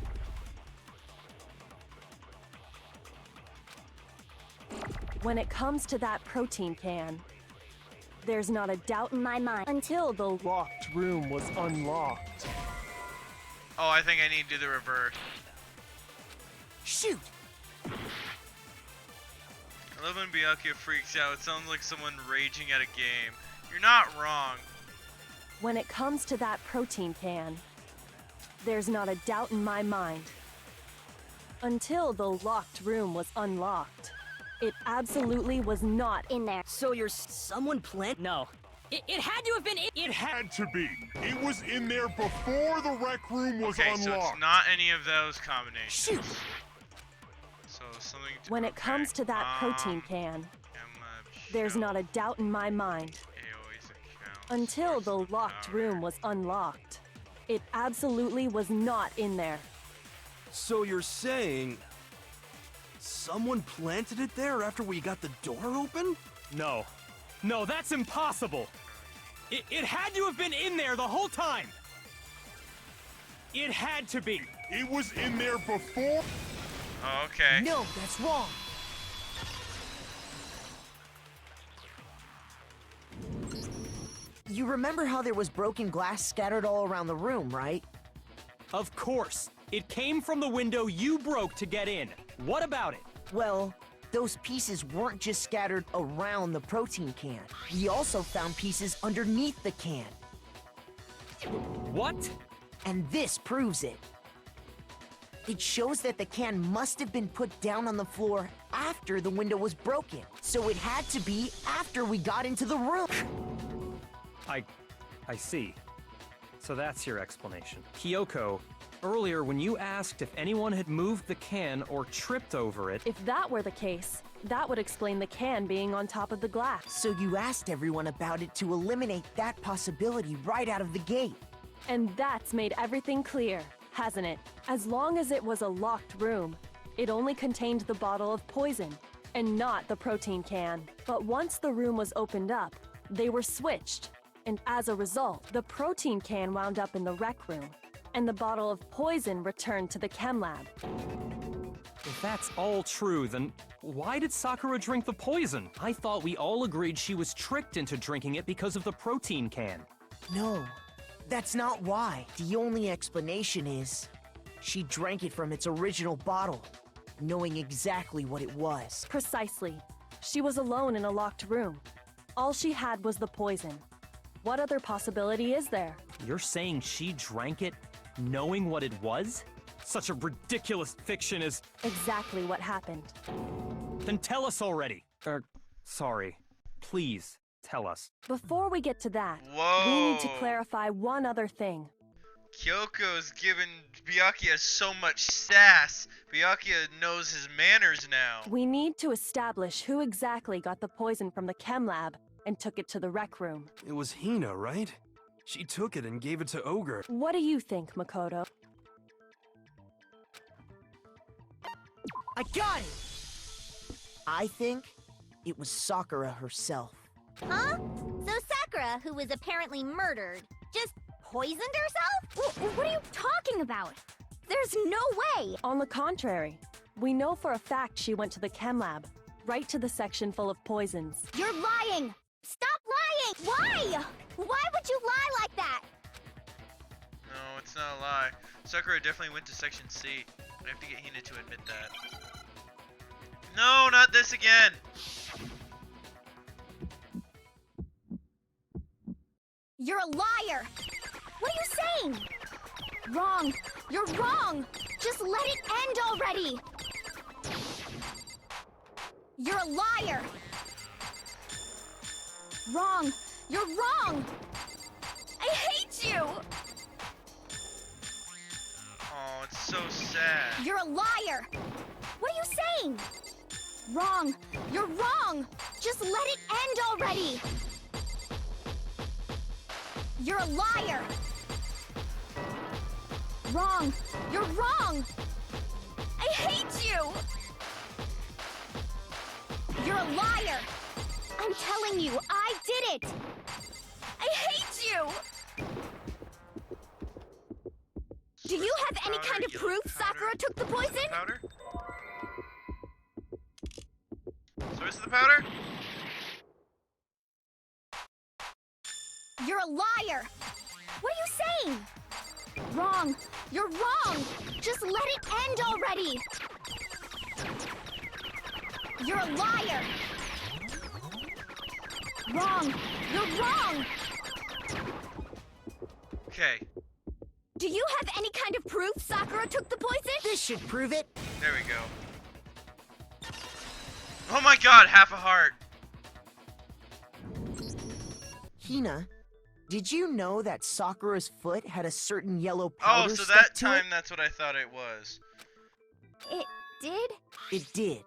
When it comes to that protein can, there's not a doubt in my mind until the locked room was unlocked. Oh, I think I need to do the reverse. Shoot! I love when Byakuya freaks out. It sounds like someone raging at a game. You're not wrong. When it comes to that protein can, there's not a doubt in my mind until the locked room was unlocked. It absolutely was not in there. So you're someone plant? No. It had to have been It had to be. It was in there before the rec room was Okay, unlocked. so it's not any of those combinations. Shoot! Something When it comes to that protein can, there's not a doubt in my mind. Until the locked room was unlocked, it absolutely was not in there. So you're saying someone planted it there after we got the door open? No. No, that's impossible! It had to have been in there the whole time! It had to be! It was in there before. Oh, okay. No, that's wrong. You remember how there was broken glass scattered all around the room, right? Of course! It came from the window you broke to get in. What about it? Well, those pieces weren't just scattered around the protein can. We also found pieces underneath the can. What? And this proves it. It shows that the can must have been put down on the floor after the window was broken. So it had to be after we got into the room. I see. So that's your explanation. Kyoko, earlier when you asked if anyone had moved the can or tripped over it... If that were the case, that would explain the can being on top of the glass. So you asked everyone about it to eliminate that possibility right out of the gate. And that's made everything clear, hasn't it? As long as it was a locked room, it only contained the bottle of poison, and not the protein can. But once the room was opened up, they were switched. And as a result, the protein can wound up in the rec room, and the bottle of poison returned to the chem lab. If that's all true, then why did Sakura drink the poison? I thought we all agreed she was tricked into drinking it because of the protein can. No, that's not why. The only explanation is she drank it from its original bottle, knowing exactly what it was. Precisely. She was alone in a locked room. All she had was the poison. What other possibility is there? You're saying she drank it knowing what it was? Such a ridiculous fiction is... Exactly what happened. Then tell us already. Sorry. Please, tell us. Before we get to that, Whoa. we need to clarify one other thing. Kyoko's giving Byakuya so much sass. Byakuya knows his manners now. We need to establish who exactly got the poison from the chem lab and took it to the rec room. It was Hina, right? She took it and gave it to Ogre. What do you think, Makoto? I got it! I think it was Sakura herself. Huh? So Sakura, who was apparently murdered, just poisoned herself? What are you talking about? There's no way! On the contrary, we know for a fact she went to the chem lab, right to the section full of poisons. You're lying! Stop lying! Why? Why would you lie like that? No, it's not a lie. Sakura definitely went to Section C. I have to get Hina to admit that. No, not this again! You're a liar! What are you saying? Wrong! You're wrong! Just let it end already! You're a liar! Wrong! You're wrong! I hate you! Oh, it's so sad. You're a liar! What are you saying? Wrong! You're wrong! Just let it end already! You're a liar! Wrong! You're wrong! I hate you! You're a liar! I'm telling you, I did it! I hate you! Do you have any kind of proof Sakura took the poison? Powder? Source of the powder? You're a liar! What are you saying? Wrong! You're wrong! Just let it end already! You're a liar! Wrong! You're wrong! Okay, Do you have any kind of proof Sakura took the poison? This should prove it. there we go. Oh my god, half a heart! Hina, did you know that Sakura's foot had a certain yellow Oh, powder so stuck that to time it? that's what I thought it was. It did? It did.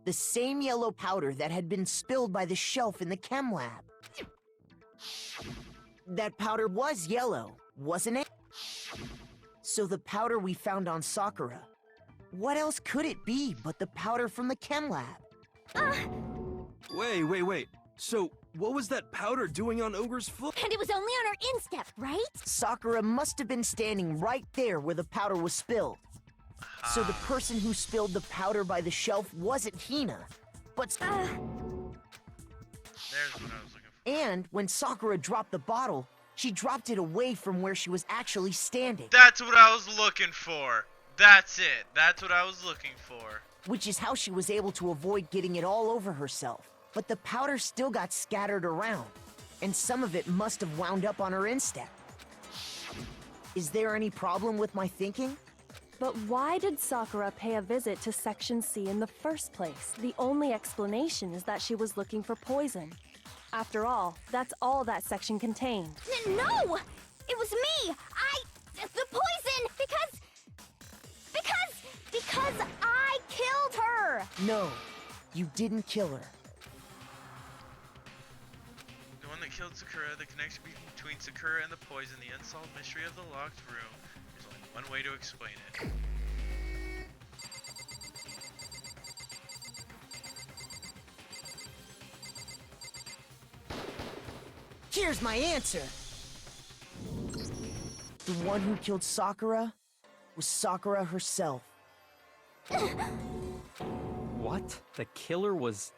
The same yellow powder that had been spilled by the shelf in the chem lab. That powder was yellow, wasn't it? So the powder we found on Sakura, what else could it be but the powder from the chem lab? Wait. So, what was that powder doing on Ogre's foot? And it was only on her instep, right? Sakura must have been standing right there where the powder was spilled. So the person who spilled the powder by the shelf wasn't Hina, but... There's what I was looking for. And when Sakura dropped the bottle, she dropped it away from where she was actually standing. That's what I was looking for. That's it. That's what I was looking for. Which is how she was able to avoid getting it all over herself. But the powder still got scattered around, and some of it must have wound up on her instep. Is there any problem with my thinking? But why did Sakura pay a visit to Section C in the first place? The only explanation is that she was looking for poison. After all, that's all that section contained. No! It was me! The poison! Because I killed her! No, you didn't kill her. The one that killed Sakura, the connection between Sakura and the poison, the unsolved mystery of the locked room. There's only one way to explain it. Here's my answer. The one who killed Sakura was Sakura herself. What? The killer was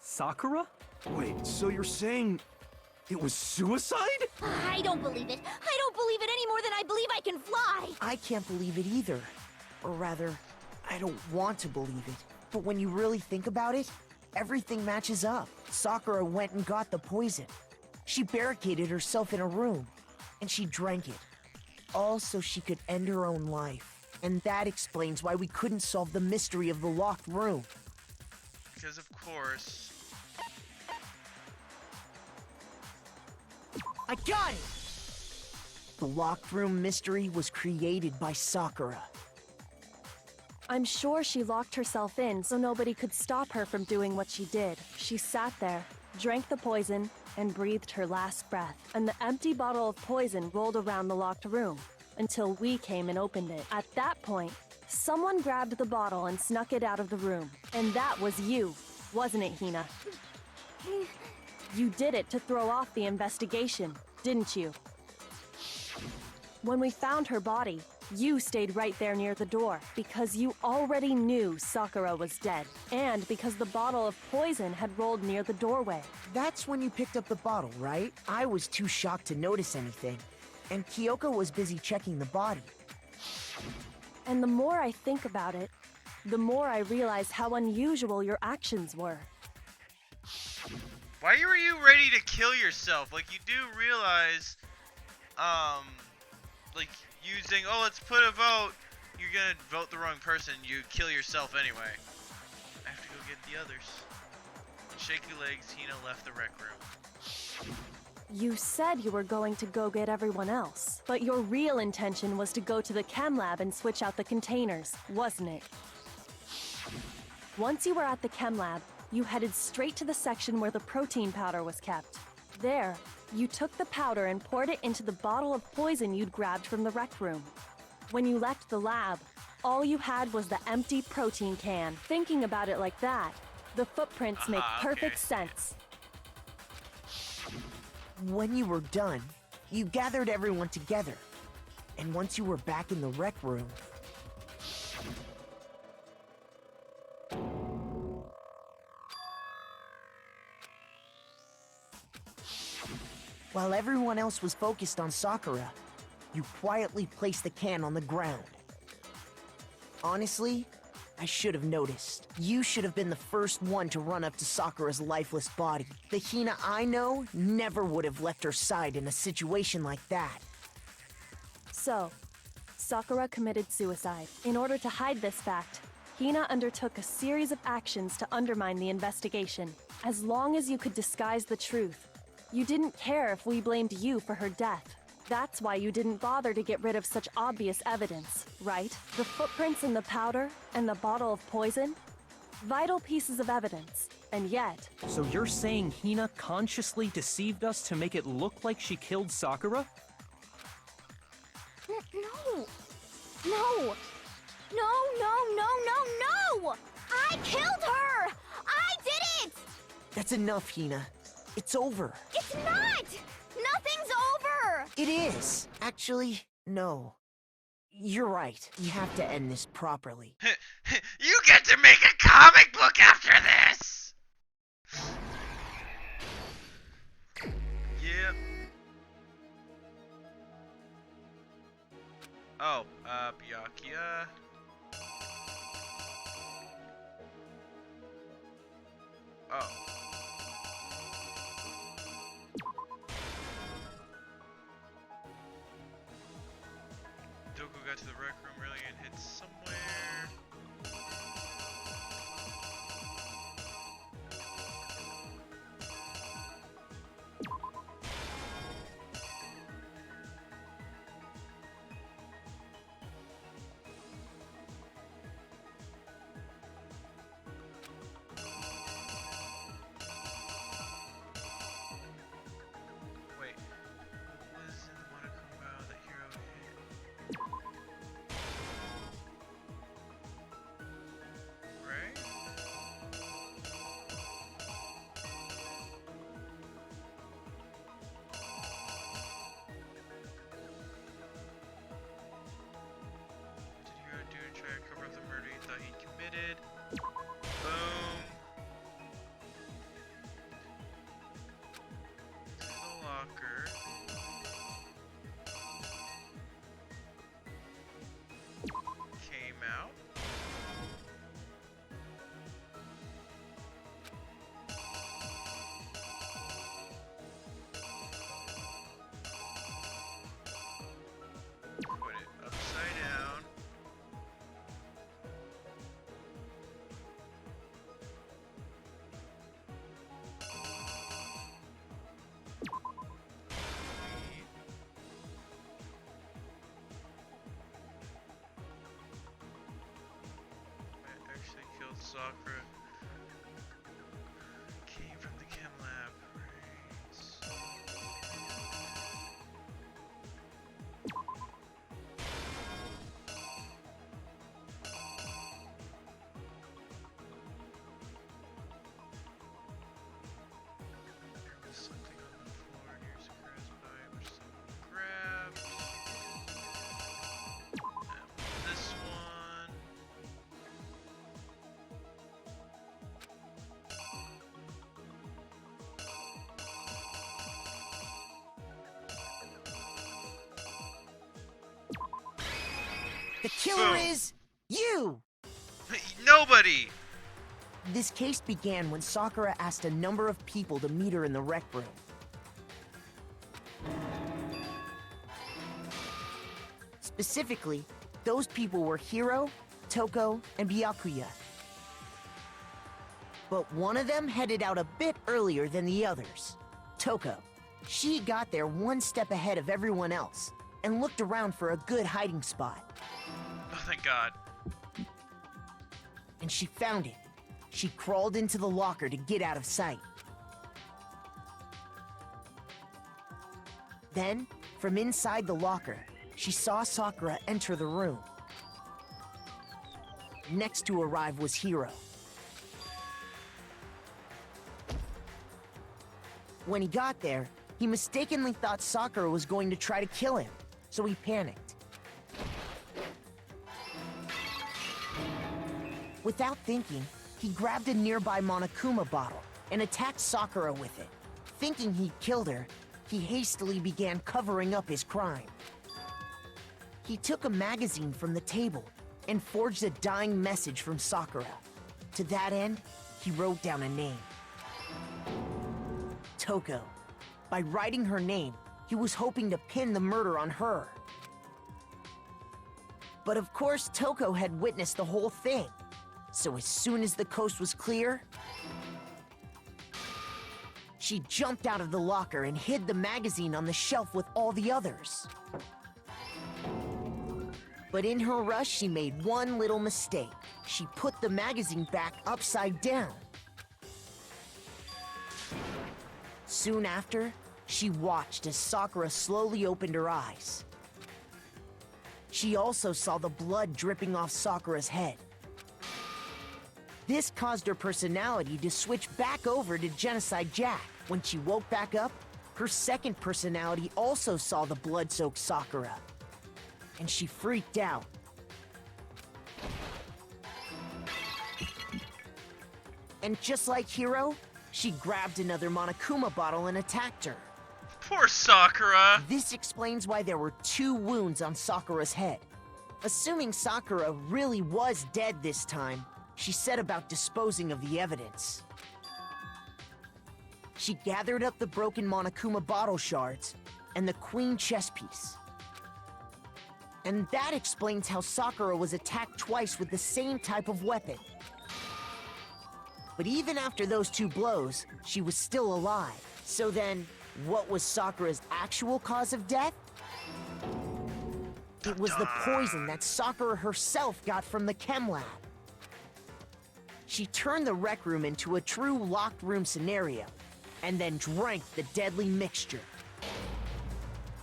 Sakura? Wait, so you're saying it was suicide? I don't believe it. I don't believe it any more than I believe I can fly. I can't believe it either. Or rather, I don't want to believe it. But when you really think about it, everything matches up. Sakura went and got the poison. She barricaded herself in a room, and she drank it. All so she could end her own life. And that explains why we couldn't solve the mystery of the locked room. Because of course... I got it! The locked room mystery was created by Sakura. I'm sure she locked herself in so nobody could stop her from doing what she did. She sat there, drank the poison, and breathed her last breath. And the empty bottle of poison rolled around the locked room until we came and opened it. At that point, someone grabbed the bottle and snuck it out of the room. And that was you, wasn't it, Hina? You did it to throw off the investigation, didn't you? When we found her body, you stayed right there near the door because you already knew Sakura was dead, and because the bottle of poison had rolled near the doorway. That's when you picked up the bottle, right? I was too shocked to notice anything, and Kyoko was busy checking the body. And the more I think about it, the more I realize how unusual your actions were. Why were you ready to kill yourself? Like, you do realize, like, using, oh, let's put a vote, you're gonna vote the wrong person, you kill yourself anyway. I have to go get the others. On shaky legs, Hina left the rec room. You said you were going to go get everyone else, but your real intention was to go to the chem lab and switch out the containers, wasn't it? Once you were at the chem lab, you headed straight to the section where the protein powder was kept. There, you took the powder and poured it into the bottle of poison you'd grabbed from the rec room. When you left the lab, all you had was the empty protein can. Thinking about it like that, the footprints make perfect sense. When you were done, you gathered everyone together. And once you were back in the rec room... While everyone else was focused on Sakura, you quietly placed the can on the ground. Honestly, I should have noticed. You should have been the first one to run up to Sakura's lifeless body. The Hina I know never would have left her side in a situation like that. So, Sakura committed suicide. In order to hide this fact, Hina undertook a series of actions to undermine the investigation. As long as you could disguise the truth, you didn't care if we blamed you for her death. That's why you didn't bother to get rid of such obvious evidence, right? The footprints in the powder and the bottle of poison, Vital pieces of evidence. And yet, So you're saying Hina consciously deceived us to make it look like she killed Sakura? No! No! No, no, no, no, no! I killed her! I did it! That's enough, Hina. It's over. It's not! Nothing's over! It is. Actually, no. You're right. You have to end this properly. You get to make a comic book after this! Yep. Oh, Byakuya. Oh. Doko got to the rec room really and hid somewhere. Wait. What is in the Monokuma that hero hit? Right? What did Hero do to try to cover up the murder he thought he committed? Boom. To the locker. Came out. Put it upside down. I actually killed Sakura. Came from the chem lab. There was something on the floor near Sakura's body which someone grabbed. That was this one. The killer Boom. is you! Nobody! This case began when Sakura asked a number of people to meet her in the rec room. Specifically, those people were Hiro, Toko, and Byakuya. But one of them headed out a bit earlier than the others. Toko. She got there one step ahead of everyone else and looked around for a good hiding spot. Oh, thank God. And she found it. She crawled into the locker to get out of sight. Then, from inside the locker, she saw Sakura enter the room. Next to arrive was Hiro. When he got there, he mistakenly thought Sakura was going to try to kill him, so he panicked. Without thinking, he grabbed a nearby Monokuma bottle and attacked Sakura with it. Thinking he'd killed her, he hastily began covering up his crime. He took a magazine from the table and forged a dying message from Sakura. To that end, he wrote down a name. Toko. By writing her name, he was hoping to pin the murder on her. But of course, Toko had witnessed the whole thing. So as soon as the coast was clear, she jumped out of the locker and hid the magazine on the shelf with all the others. But in her rush, she made one little mistake. she put the magazine back upside down. Soon after, she watched as Sakura slowly opened her eyes. She also saw the blood dripping off Sakura's head. This caused her personality to switch back over to Genocide Jack. When she woke back up, her second personality also saw the blood-soaked Sakura, and she freaked out. And just like Hiro, she grabbed another Monokuma bottle and attacked her. Poor Sakura! This explains why there were 2 wounds on Sakura's head. Assuming Sakura really was dead this time, she set about disposing of the evidence. She gathered up the broken Monokuma bottle shards and the queen chess piece. And that explains how Sakura was attacked twice with the same type of weapon. But even after those 2 blows, she was still alive. So then, what was Sakura's actual cause of death? It was the poison that Sakura herself got from the chem lab. She turned the rec room into a true locked room scenario, and then drank the deadly mixture.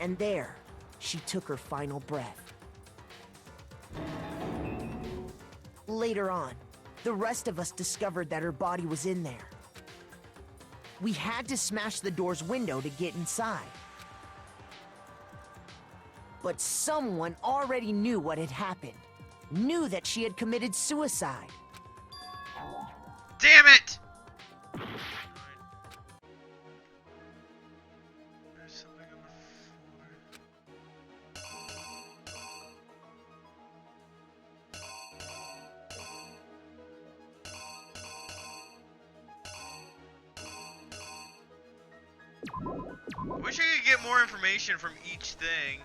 And there, she took her final breath. Later on, the rest of us discovered that her body was in there. We had to smash the door's window to get inside. But someone already knew what had happened. Knew that she had committed suicide. Damn it! There's something on the floor. I wish I could get more information from each thing.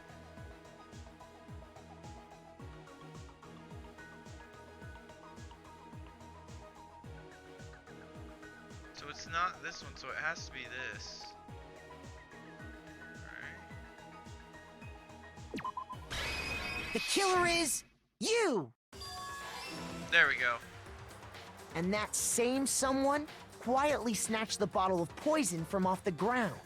So it's not this one, so it has to be this. Alright. The killer is you! There we go. And that same someone quietly snatched the bottle of poison from off the ground.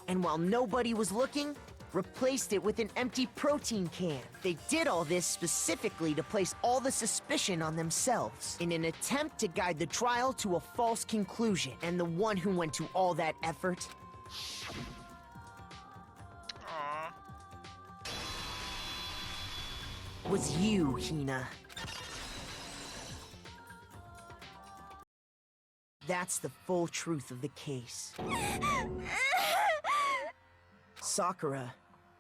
And while nobody was looking, replaced it with an empty protein can. They did all this specifically to place all the suspicion on themselves, in an attempt to guide the trial to a false conclusion. And the one who went to all that effort was you, Hina. That's the full truth of the case. Sakura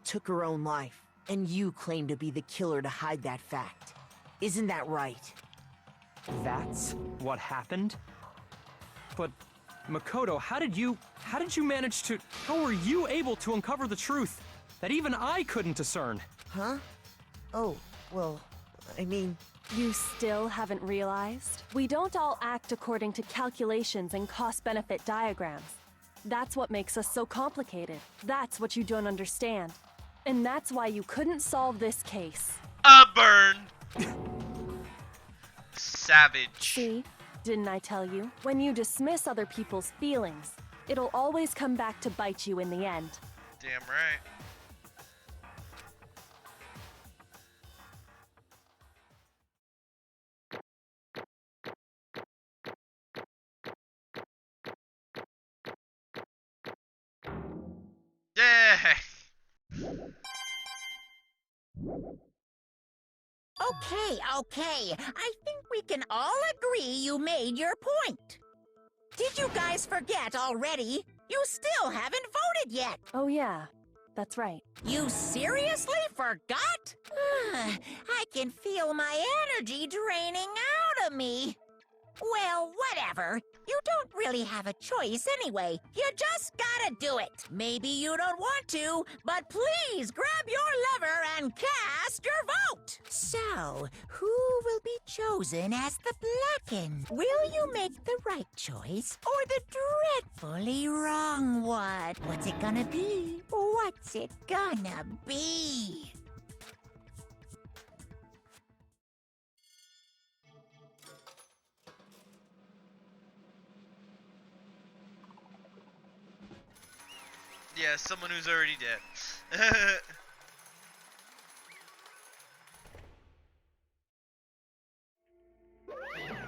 took her own life, and you claim to be the killer to hide that fact. Isn't that right? That's what happened? But, Makoto, how did you manage to... How were you able to uncover the truth that even I couldn't discern? Huh? Oh, well, I mean... You still haven't realized? We don't all act according to calculations and cost-benefit diagrams. That's what makes us so complicated. That's what you don't understand. And that's why you couldn't solve this case. Burn! Savage. See? Didn't I tell you? When you dismiss other people's feelings, it'll always come back to bite you in the end. Damn right. Yeah. Okay. I think we can all agree you made your point. Did you guys forget already? You still haven't voted yet. Oh yeah, that's right. You seriously forgot? I can feel my energy draining out of me. Well, whatever. You don't really have a choice anyway. You just gotta do it. Maybe you don't want to, but please grab your lever and cast your vote. So, who will be chosen as the Blackened? Will you make the right choice or the dreadfully wrong one? What's it gonna be? What's it gonna be? Yeah, someone who's already dead.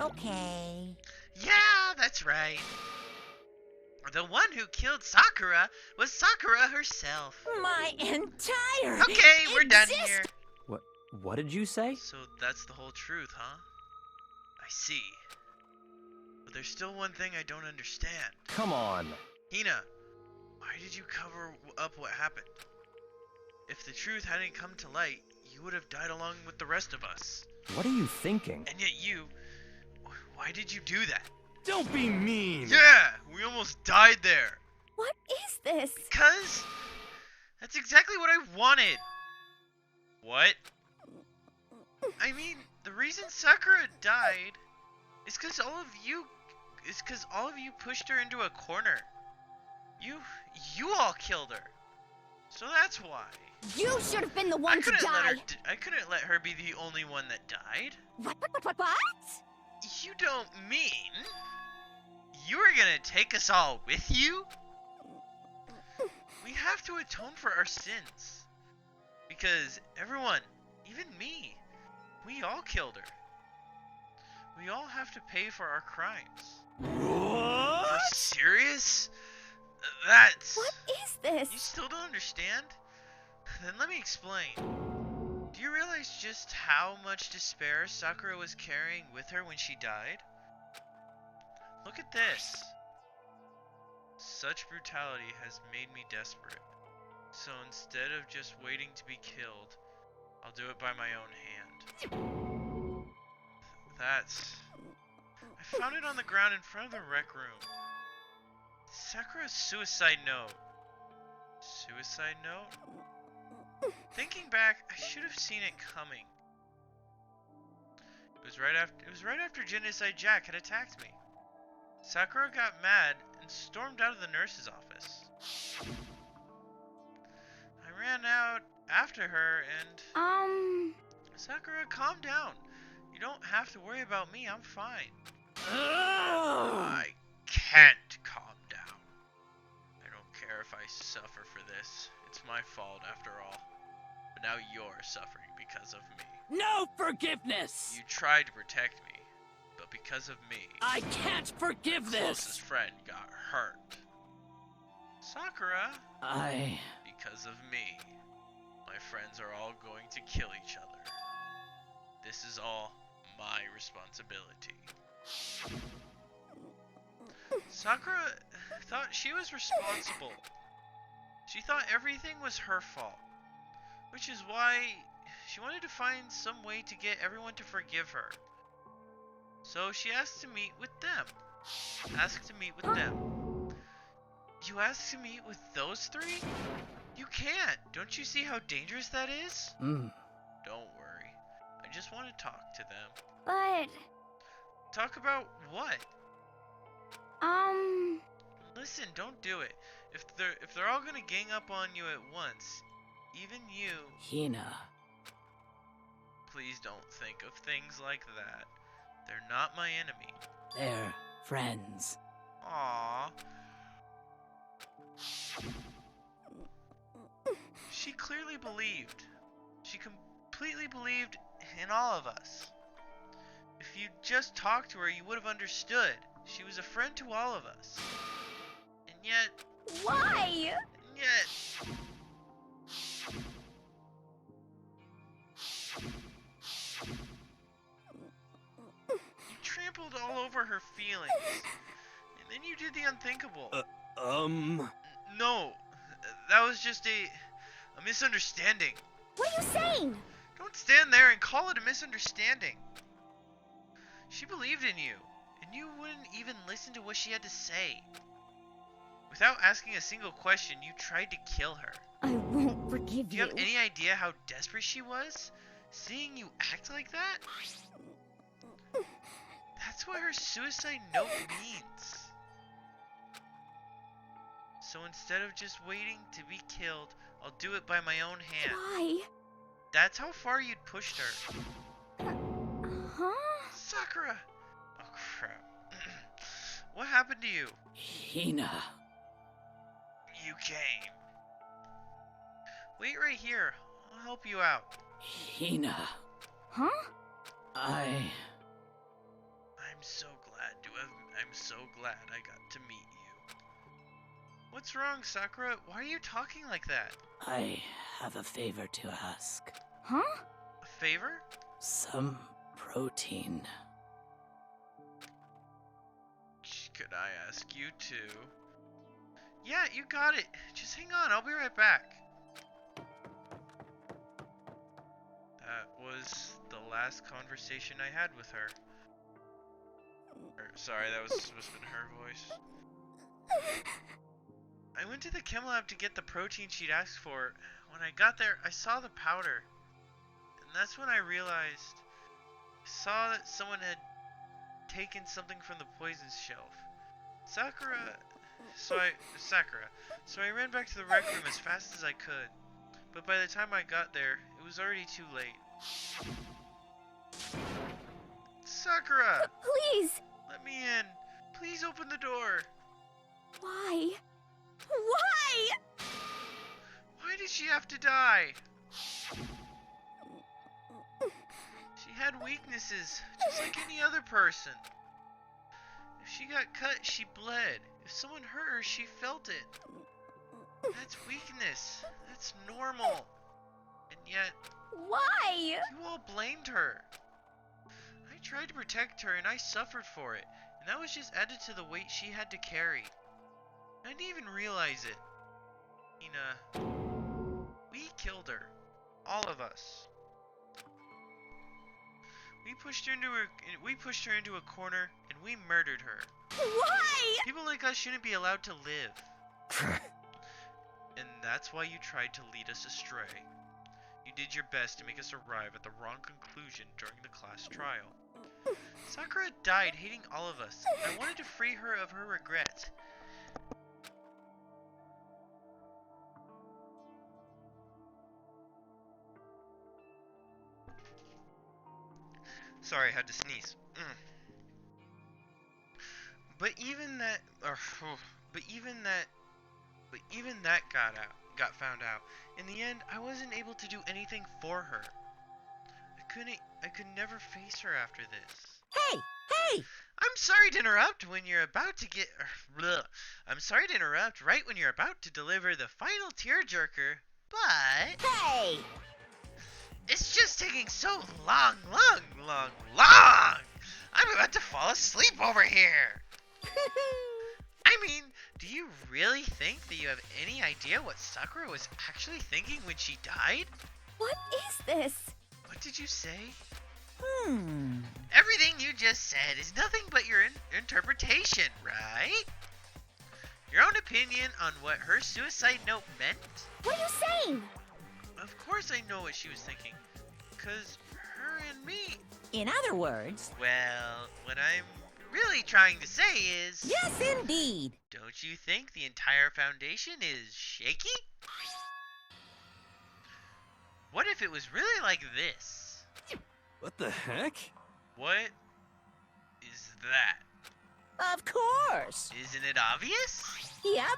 Okay. Yeah, that's right. The one who killed Sakura was Sakura herself. My entire Okay, we're done here. What did you say? So that's the whole truth, huh? I see. But there's still one thing I don't understand. Come on. Hina, why did you cover up what happened? If the truth hadn't come to light, you would have died along with the rest of us. What are you thinking? And yet you... Why did you do that? Don't be mean! Yeah, we almost died there. What is this? Because... That's exactly what I wanted. What? I mean, the reason Sakura died is because all of you pushed her into a corner. You all killed her. So that's why. You should have been the one to die. I couldn't let her be the only one that died. What? You don't mean you were gonna take us all with you? We have to atone for our sins. Because everyone, even me, we all killed her. We all have to pay for our crimes. What? Are you serious? That's... What is this? You still don't understand? Then let me explain. Do you realize just how much despair Sakura was carrying with her when she died? Look at this. Such brutality has made me desperate. So instead of just waiting to be killed, I'll do it by my own hand. That's... I found it on the ground in front of the rec room. Sakura's suicide note. Suicide note? Thinking back, I should have seen it coming. It was right after Genocide Jack had attacked me. Sakura got mad and stormed out of the nurse's office. I ran out after her and... Sakura, calm down. You don't have to worry about me, I'm fine. I can't calm down. I don't care if I suffer for this. It's my fault after all. But now you're suffering because of me. No forgiveness! You tried to protect me, but because of me, I can't forgive my this! closest friend got hurt. Sakura, because of me, my friends are all going to kill each other. This is all my responsibility. Sakura thought she was responsible. She thought everything was her fault. Which is why she wanted to find some way to get everyone to forgive her. So she asked to meet with them. You asked to meet with those three? You can't. Don't you see how dangerous that is? Don't worry. I just want to talk to them. But... Talk about what? Listen, don't do it. If they're all gonna gang up on you at once, even you... Hina. Please don't think of things like that. They're not my enemy. They're friends. Aww. She clearly believed. She completely believed in all of us. If you'd just talked to her, you would have understood. She was a friend to all of us. And yet... Why? And yet... You trampled all over her feelings. And then you did the unthinkable. No. That was just a misunderstanding. What are you saying? Don't stand there and call it a misunderstanding. She believed in you, and you wouldn't even listen to what she had to say. Without asking a single question, you tried to kill her. I won't forgive Do you have any idea how desperate she was? Seeing you act like that? That's what her suicide note means. So instead of just waiting to be killed, I'll do it by my own hand. Why? That's how far you'd pushed her. Huh? Sakura! Oh crap. What happened to you? Hina. You came. Wait right here. I'll help you out. Hina. Huh? I'm so glad I got to meet you. What's wrong, Sakura? Why are you talking like that? I have a favor to ask. Huh? A favor? Some protein. Could I ask you to? Yeah, you got it. Just hang on, I'll be right back. That was the last conversation I had with her. Sorry, that was supposed to have been her voice. I went to the chem lab to get the protein she'd asked for. When I got there, I saw the powder. And that's when I realized... I saw that someone had taken something from the poisons shelf. Sakura... So I ran back to the rec room as fast as I could. But by the time I got there, it was already too late. Sakura! Please! Let me in. Please open the door. Why? Why? Why did she have to die? She had weaknesses, just like any other person. If she got cut, she bled. If someone hurt her, she felt it. That's weakness. That's normal. And yet, Why? you all blamed her. I tried to protect her and I suffered for it. And that was just added to the weight she had to carry. I didn't even realize it. Hina, we killed her. All of us. We pushed her into a corner and we murdered her. Why? People like us shouldn't be allowed to live. And that's why you tried to lead us astray. You did your best to make us arrive at the wrong conclusion during the class trial. Sakura died hating all of us. I wanted to free her of her regrets. Sorry, I had to sneeze. But even that got found out. In the end, I wasn't able to do anything for her. I could never face her after this. Hey! I'm sorry to interrupt when you're about to get I'm sorry to interrupt right when you're about to deliver the final tearjerker, but Hey! it's just taking so long. I'm about to fall asleep over here. I mean, do you really think that you have any idea what Sakura was actually thinking when she died? What is this? What did you say? Hmm. Everything you just said is nothing but your interpretation, right? Your own opinion on what her suicide note meant? What are you saying? Of course I know what she was thinking. 'Cause her and me... In other words... Well, what I'm really trying to say is... Yes, indeed! Don't you think the entire foundation is shaky? What if it was really like this? What the heck? What is that? Of course! Isn't it obvious? Yep.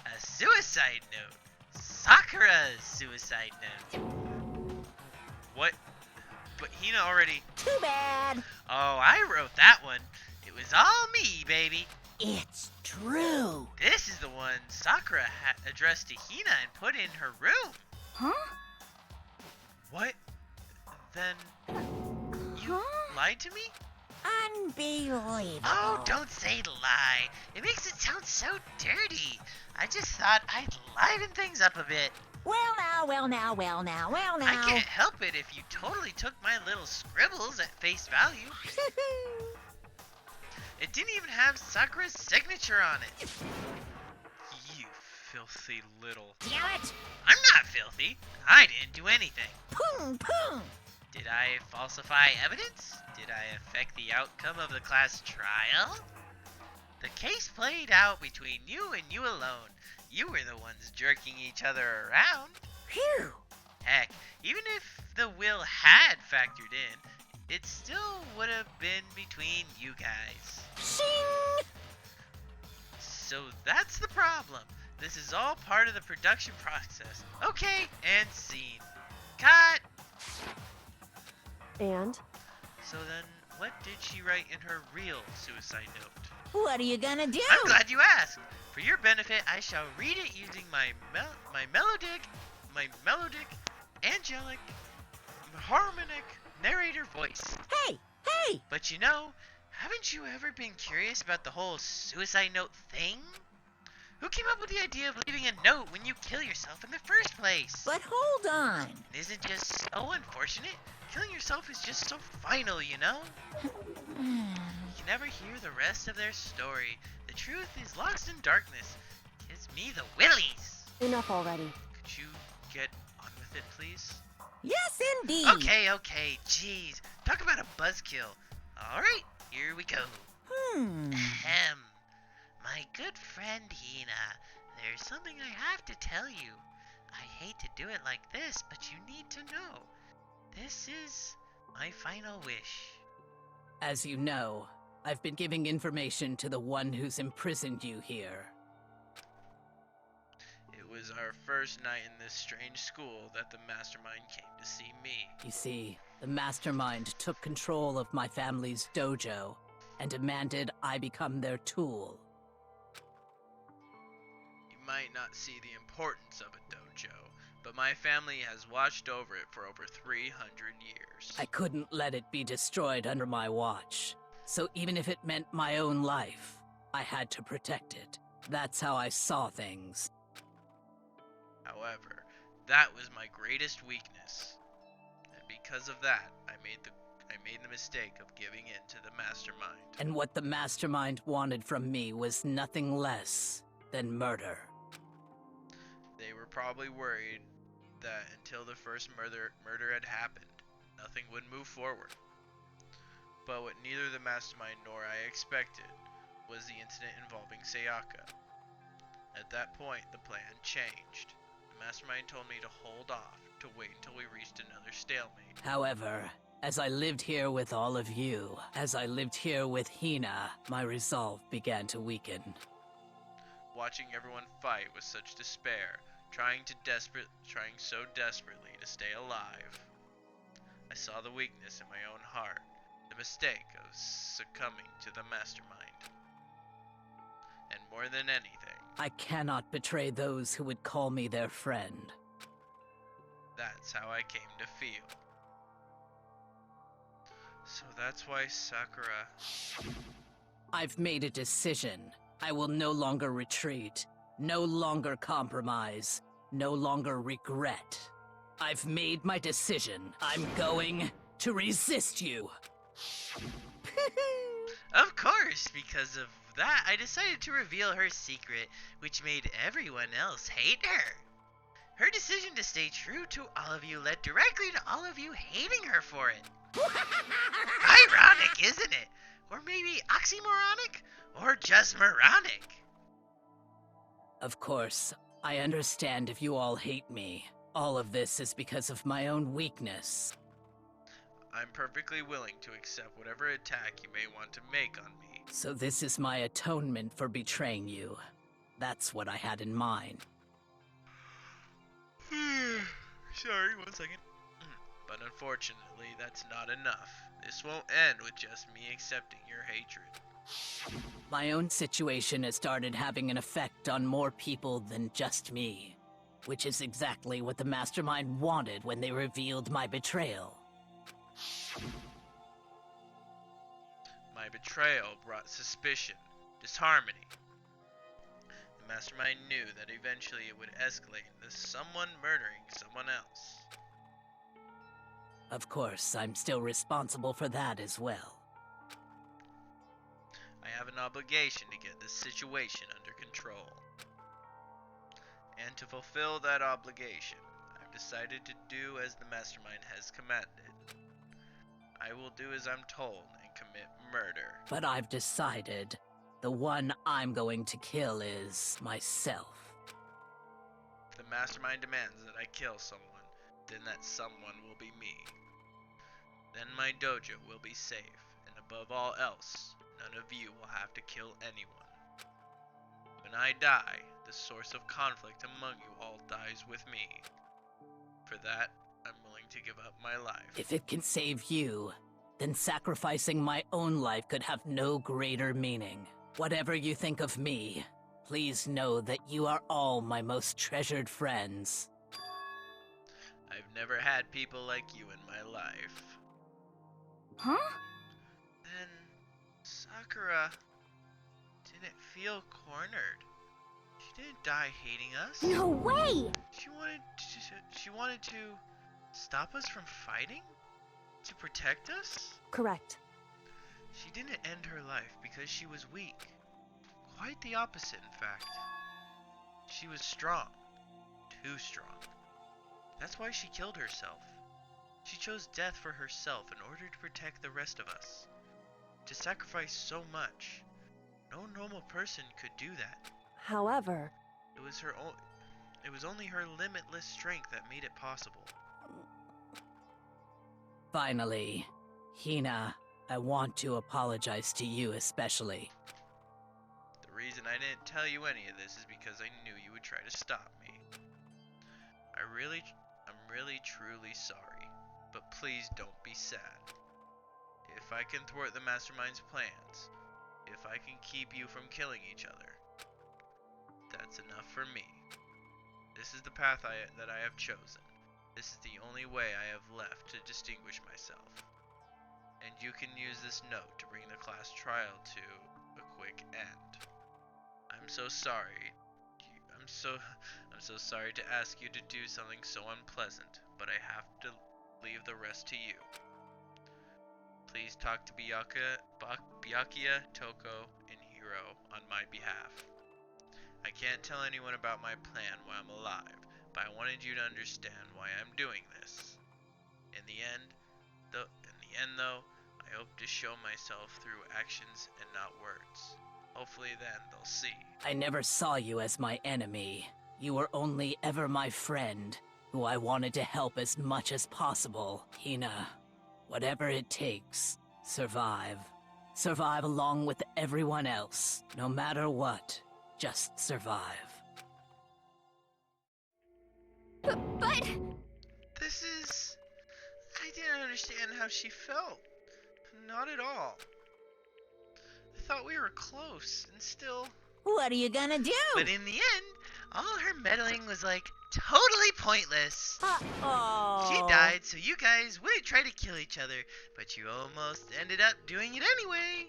A suicide note. Sakura's suicide note. What? But Hina already... Too bad! Oh, I wrote that one. It was all me, baby. It's true! This is the one Sakura addressed to Hina and put in her room. Huh? What? Then... You lied to me? Unbelievable. Oh, don't say lie. It makes it sound so dirty. I just thought I'd liven things up a bit. Well now. I can't help it if you totally took my little scribbles at face value. It didn't even have Sakura's signature on it. You filthy little... Damn it! I'm not filthy. I didn't do anything. Poom! Did I falsify evidence? Did I affect the outcome of the class trial? The case played out between you and you alone. You were the ones jerking each other around. Phew! Heck, even if the will had factored in, it still would have been between you guys. Shing! So that's the problem. This is all part of the production process. Okay, and scene. Cut! And? So then, what did she write in her real suicide note? What are you gonna do? I'm glad you asked. For your benefit, I shall read it using my melodic, angelic, harmonic narrator voice. Hey! Hey! But you know, haven't you ever been curious about the whole suicide note thing? Who came up with the idea of leaving a note when you kill yourself in the first place? But hold on. Isn't it just so unfortunate? Killing yourself is just so final, you know? You can never hear the rest of their story. The truth is lost in darkness. Gives me the willies. Enough already. Could you get on with it, please? Yes, indeed. Okay, jeez. Talk about a buzzkill. Alright, here we go. Ahem. My good friend Hina, there's something I have to tell you. I hate to do it like this, but you need to know. This is my final wish. As you know, I've been giving information to the one who's imprisoned you here. It was our first night in this strange school that the mastermind came to see me. You see, the mastermind took control of my family's dojo and demanded I become their tool. You might not see the importance of a dojo, but my family has watched over it for over 300 years. I couldn't let it be destroyed under my watch. So even if it meant my own life, I had to protect it. That's how I saw things. However, that was my greatest weakness. And because of that, I made the mistake of giving in to the mastermind. And what the mastermind wanted from me was nothing less than murder. They were probably worried that until the first murder had happened, nothing would move forward. But what neither the mastermind nor I expected was the incident involving Sayaka. At that point, the plan changed. The mastermind told me to hold off, to wait until we reached another stalemate. However, as I lived here with all of you, as I lived here with Hina, my resolve began to weaken. Watching everyone fight with such despair, trying so desperately to stay alive. I saw the weakness in my own heart, the mistake of succumbing to the mastermind. And more than anything, I cannot betray those who would call me their friend. that's how I came to feel. So that's why Sakura... I've made a decision. I will no longer retreat, no longer compromise, no longer regret. I've made my decision. I'm going to resist you. Of course, because of that, I decided to reveal her secret, which made everyone else hate her. Her decision to stay true to all of you led directly to all of you hating her for it. Ironic, isn't it? Or maybe oxymoronic? Or just moronic? Of course, I understand if you all hate me. All of this is because of my own weakness. I'm perfectly willing to accept whatever attack you may want to make on me. So this is my atonement for betraying you. That's what I had in mind. Sorry, 1 second. But unfortunately, that's not enough. This won't end with just me accepting your hatred. My own situation has started having an effect on more people than just me. Which is exactly what the mastermind wanted when they revealed my betrayal. My betrayal brought suspicion, disharmony. The mastermind knew that eventually it would escalate into someone murdering someone else. Of course, I'm still responsible for that as well. I have an obligation to get this situation under control. And to fulfill that obligation, I've decided to do as the mastermind has commanded. I will do as I'm told and commit murder. But I've decided the one I'm going to kill is myself. If the mastermind demands that I kill someone, then that someone will be me. Then my dojo will be safe, and above all else, none of you will have to kill anyone. When I die, the the source of conflict among you all dies with me. For that, I'm willing to give up my life. If it can save you, then sacrificing my own life could have no greater meaning. Whatever you think of me, please know that you are all my most treasured friends. I've never had people like you in my life. Huh? Then Sakura didn't feel cornered. She didn't die hating us. No way! She wanted to stop us from fighting? To protect us? Correct. She didn't end her life because she was weak. Quite the opposite, in fact. She was strong. Too strong. That's why she killed herself. She chose death for herself in order to protect the rest of us. To sacrifice so much. No normal person could do that. However, It was only her limitless strength that made it possible. Finally, Hina, I want to apologize to you especially. The reason I didn't tell you any of this is because I knew you would try to stop me. I'm really truly sorry, but please don't be sad. If I can thwart the Mastermind's plans, if I can keep you from killing each other, that's enough for me. This is the path that I have chosen. This is the only way I have left to distinguish myself. And you can use this note to bring the class trial to a quick end. I'm so sorry. I'm so sorry to ask you to do something so unpleasant, but I have to leave the rest to you. Please talk to Byakuya, Toko, and Hiro on my behalf. I can't tell anyone about my plan while I'm alive, but I wanted you to understand why I'm doing this. In the end, though, I hope to show myself through actions and not words. Hopefully then they'll see. I never saw you as my enemy. You were only ever my friend, who I wanted to help as much as possible. Hina, whatever it takes, survive. Survive along with everyone else, no matter what. Just survive. But... I didn't understand how she felt. Not at all. I thought we were close, and still... What are you gonna do? But in the end, all her meddling was like totally pointless. Uh-oh. She died so you guys wouldn't try to kill each other, but you almost ended up doing it anyway.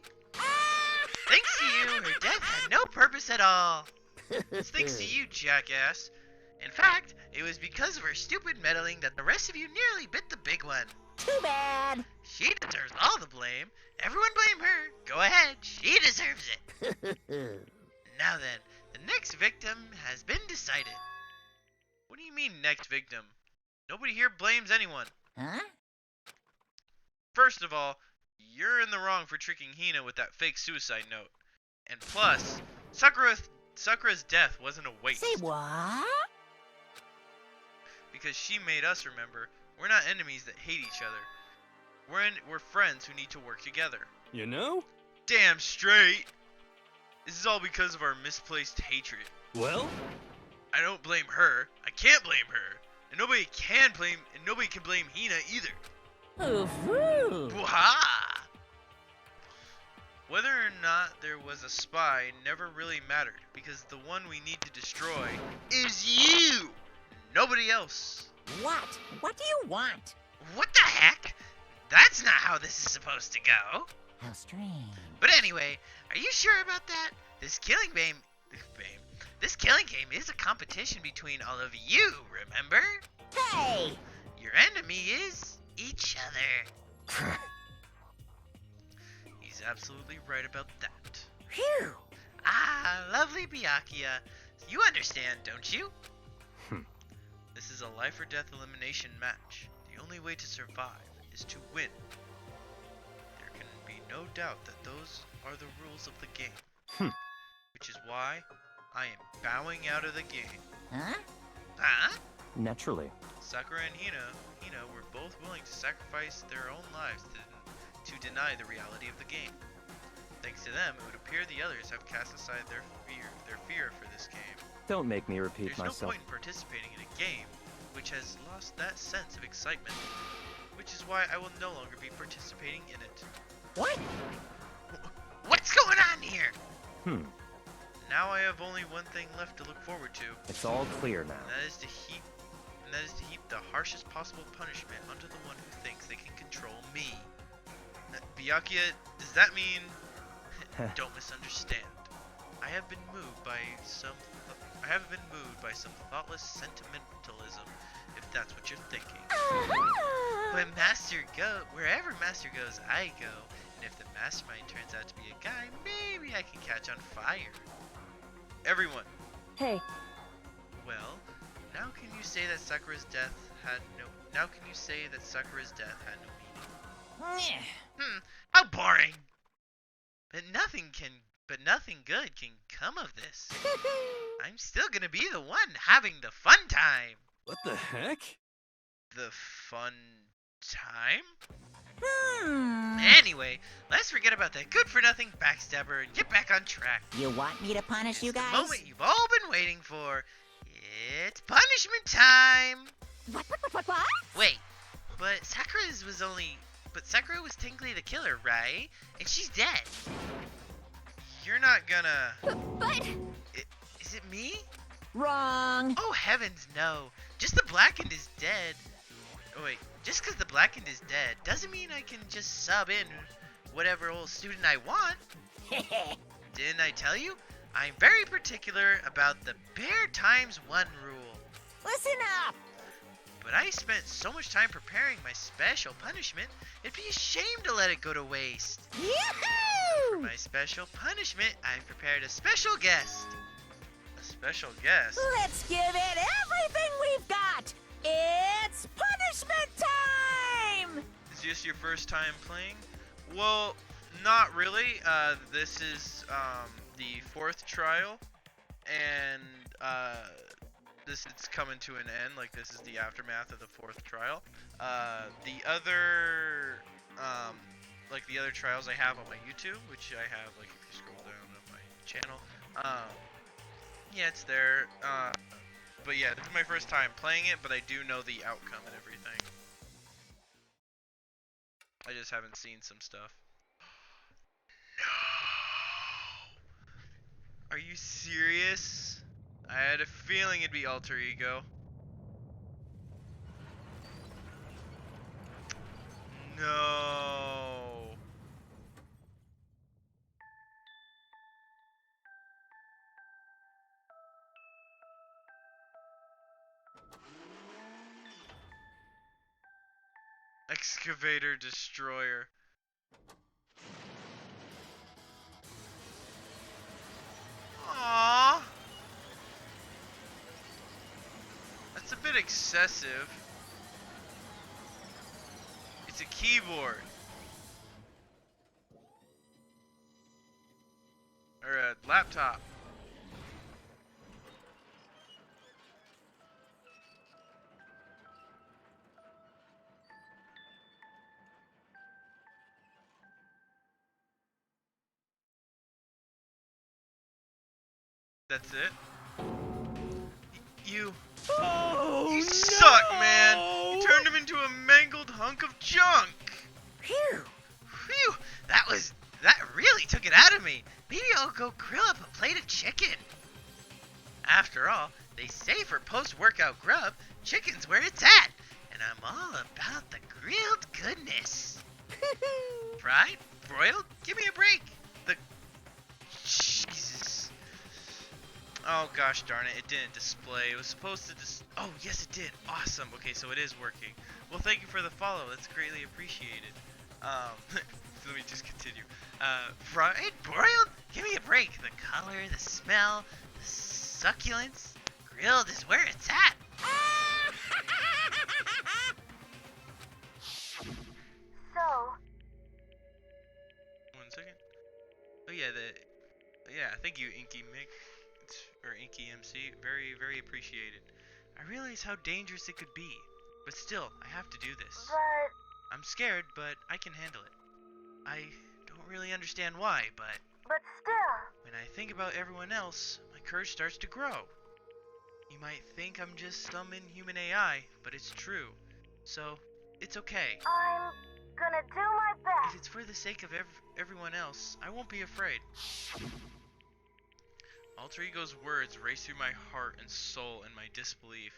Thanks to you, her death had no purpose at all. It's thanks to you, jackass. In fact, it was because of her stupid meddling that the rest of you nearly bit the big one. Too bad. She deserves all the blame. Everyone blame her. Go ahead, she deserves it. Now then, the next victim has been decided. What do you mean, next victim? Nobody here blames anyone. Huh? First of all, you're in the wrong for tricking Hina with that fake suicide note. And plus, Sakura's death wasn't a waste. Say what? Because she made us remember, we're not enemies that hate each other. We're friends who need to work together. You know? Damn straight. This is all because of our misplaced hatred. Well? I don't blame her. I can't blame her. And nobody can blame Hina either. Ooh-hoo. Boo-ha! Whether or not there was a spy never really mattered, because the one we need to destroy is you! Nobody else. What? What do you want? What the heck? That's not how this is supposed to go. How strange. But anyway, are you sure about that? This killing game is a competition between all of you, remember? Hey! Your enemy is each other. He's absolutely right about that. Phew! Ah, lovely Byakuya. You understand, don't you? This is a life or death elimination match. The only way to survive is to win. There can be no doubt that those are the rules of the game. Which is why I am bowing out of the game. Huh? Huh? Naturally. Sakura and Hina were both willing to sacrifice their own lives to deny the reality of the game. Thanks to them, it would appear the others have cast aside their fear for this game. Don't make me repeat There's no myself. point in participating in a game which has lost that sense of excitement, which is why I will no longer be participating in it. What? What's going on here? Now I have only one thing left to look forward to, it's all clear now. and that is to heap the harshest possible punishment onto the one who thinks they can control me. Byakuya, does that mean? Don't misunderstand. I have been moved by some thoughtless sentimentalism, if that's what you're thinking. Wherever Master goes, I go. And if the mastermind turns out to be a guy, maybe I can catch on fire. Everyone. Hey, Well, now can you say that Sakura's death had no meaning? How boring. But nothing good can come of this. I'm still gonna be the one having the fun time. What the heck? The fun time? Hmm. Anyway, let's forget about that good-for-nothing backstabber and get back on track. You want me to punish you It's the guys? moment you've all been waiting for. It's punishment time. What? Wait, but Sakura was technically the killer, right? And she's dead. You're not gonna... But... Is it me? Wrong. Oh heavens, no. Just the Blackened is dead. Oh wait, just because the Blackened is dead doesn't mean I can just sub in whatever old student I want. Didn't I tell you? I'm very particular about the bare times one rule. Listen up. But I spent so much time preparing my special punishment, it'd be a shame to let it go to waste. For Yoo-hoo! my special punishment, I've prepared a special guest. A special guest? Let's give it everything we've got. It's punishment time. Is this your first time playing? Well, not really. This is the fourth trial, and it's coming to an end. Like, this is the aftermath of the fourth trial. The other trials I have on my YouTube, which I have, like, if you scroll down on my channel, yeah, it's there. But yeah, this is my first time playing it, but I do know the outcome and everything. I just haven't seen some stuff. No! Are you serious? I had a feeling it'd be Alter Ego. No! Excavator Destroyer. Aww. That's a bit excessive. It's a keyboard. Or a laptop. That's it? You suck, man! You turned him into a mangled hunk of junk! Phew. Phew! That really took it out of me! Maybe I'll go grill up a plate of chicken! After all, they say for post-workout grub, chicken's where it's at! And I'm all about the grilled goodness! Fried? Broiled? Give me a break! Jesus. Oh gosh darn it, it didn't display. It was supposed to oh yes it did. Awesome. Okay, so it is working. Well, thank you for the follow. That's greatly appreciated. Let me just continue. Fried, broiled? Give me a break. The color, the smell, the succulence. Grilled is where it's at. So, 1 second. Oh yeah, thank you, Inky Mick. Or Inky MC, very, very appreciated. I realize how dangerous it could be, but still, I have to do this. but... I'm scared, but I can handle it. I don't really understand why, but But still... when I think about everyone else, my courage starts to grow. You might think I'm just some inhuman AI, but it's true. So, it's okay. I'm gonna do my If it's for the sake of everyone else, I won't be afraid. Alter Ego's words raced through my heart and soul, and my disbelief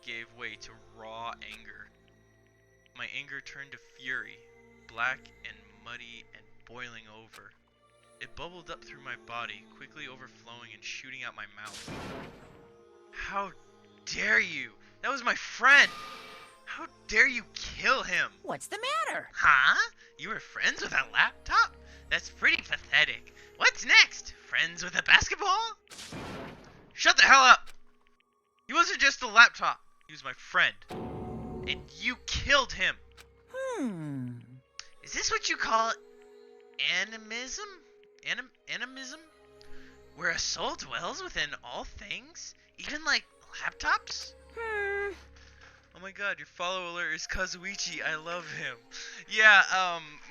gave way to raw anger. My anger turned to fury, black and muddy and boiling over. It bubbled up through my body, quickly overflowing and shooting out my mouth. How dare you? That was my friend! How dare you kill him? What's the matter? Huh? You were friends with a laptop? That's pretty pathetic. What's next? Friends with a basketball? Shut the hell up! He wasn't just a laptop. He was my friend. And you killed him. Is this what you call animism? Animism? Where a soul dwells within all things? Even like laptops? Oh my god, your follow alert is Kazuichi. I love him. Yeah,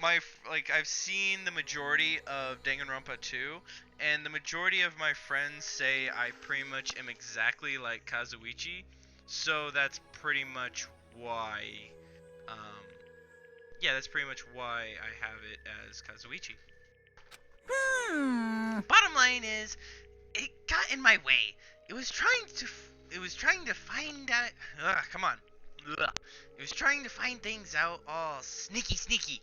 I've seen the majority of Danganronpa 2, and the majority of my friends say I pretty much am exactly like Kazuichi. So that's pretty much why, that's pretty much why I have it as Kazuichi. Bottom line is, it got in my way. It was trying to find out. Come on. It was trying to find things out all sneaky.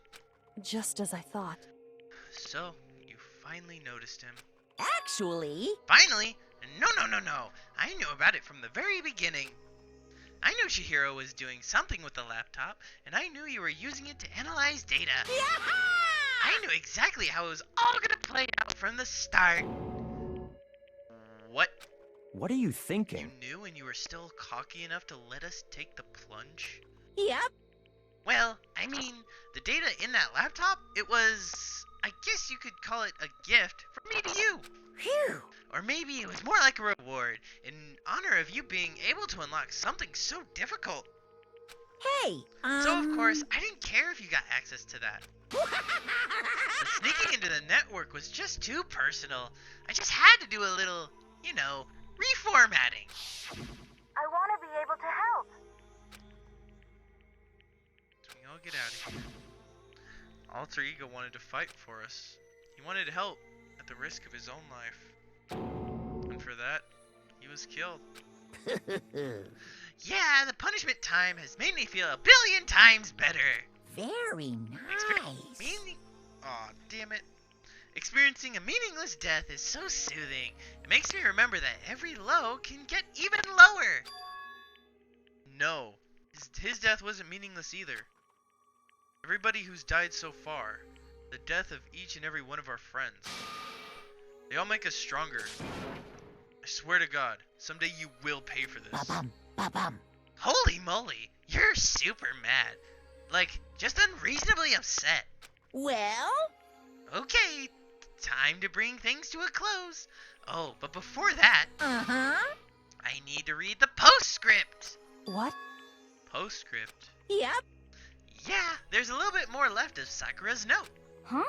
Just as I thought. So, you finally noticed him. Actually... Finally? No. I knew about it from the very beginning. I knew Chihiro was doing something with the laptop, and I knew you were using it to analyze data. I knew exactly how it was all gonna play out from the start. What? What are you thinking? You knew and you were still cocky enough to let us take the plunge? Yep. Well, I mean, the data in that laptop, it was, I guess you could call it a gift from me to you. Phew. Or maybe it was more like a reward in honor of you being able to unlock something so difficult. Hey, So of course, I didn't care if you got access to that. But sneaking into the network was just too personal. I just had to do a little, reformatting. I want to be able to help. So we all get out of here. Alter Ego wanted to fight for us. He wanted to help at the risk of his own life. And for that, he was killed. Yeah, the punishment time has made me feel 1,000,000,000 times better. Very nice. Aw, damn it. Experiencing a meaningless death is so soothing. It makes me remember that every low can get even lower. No, his death wasn't meaningless either. Everybody who's died so far, the death of each and every one of our friends, they all make us stronger. I swear to God, someday you will pay for this. Ba-bum, ba-bum. Holy moly, you're super mad. Like, just unreasonably upset. Well? Okay, time to bring things to a close. Oh, but before that, Uh-huh. I need to read the postscript. What? Postscript? Yep. Yeah, there's a little bit more left of Sakura's note. Huh?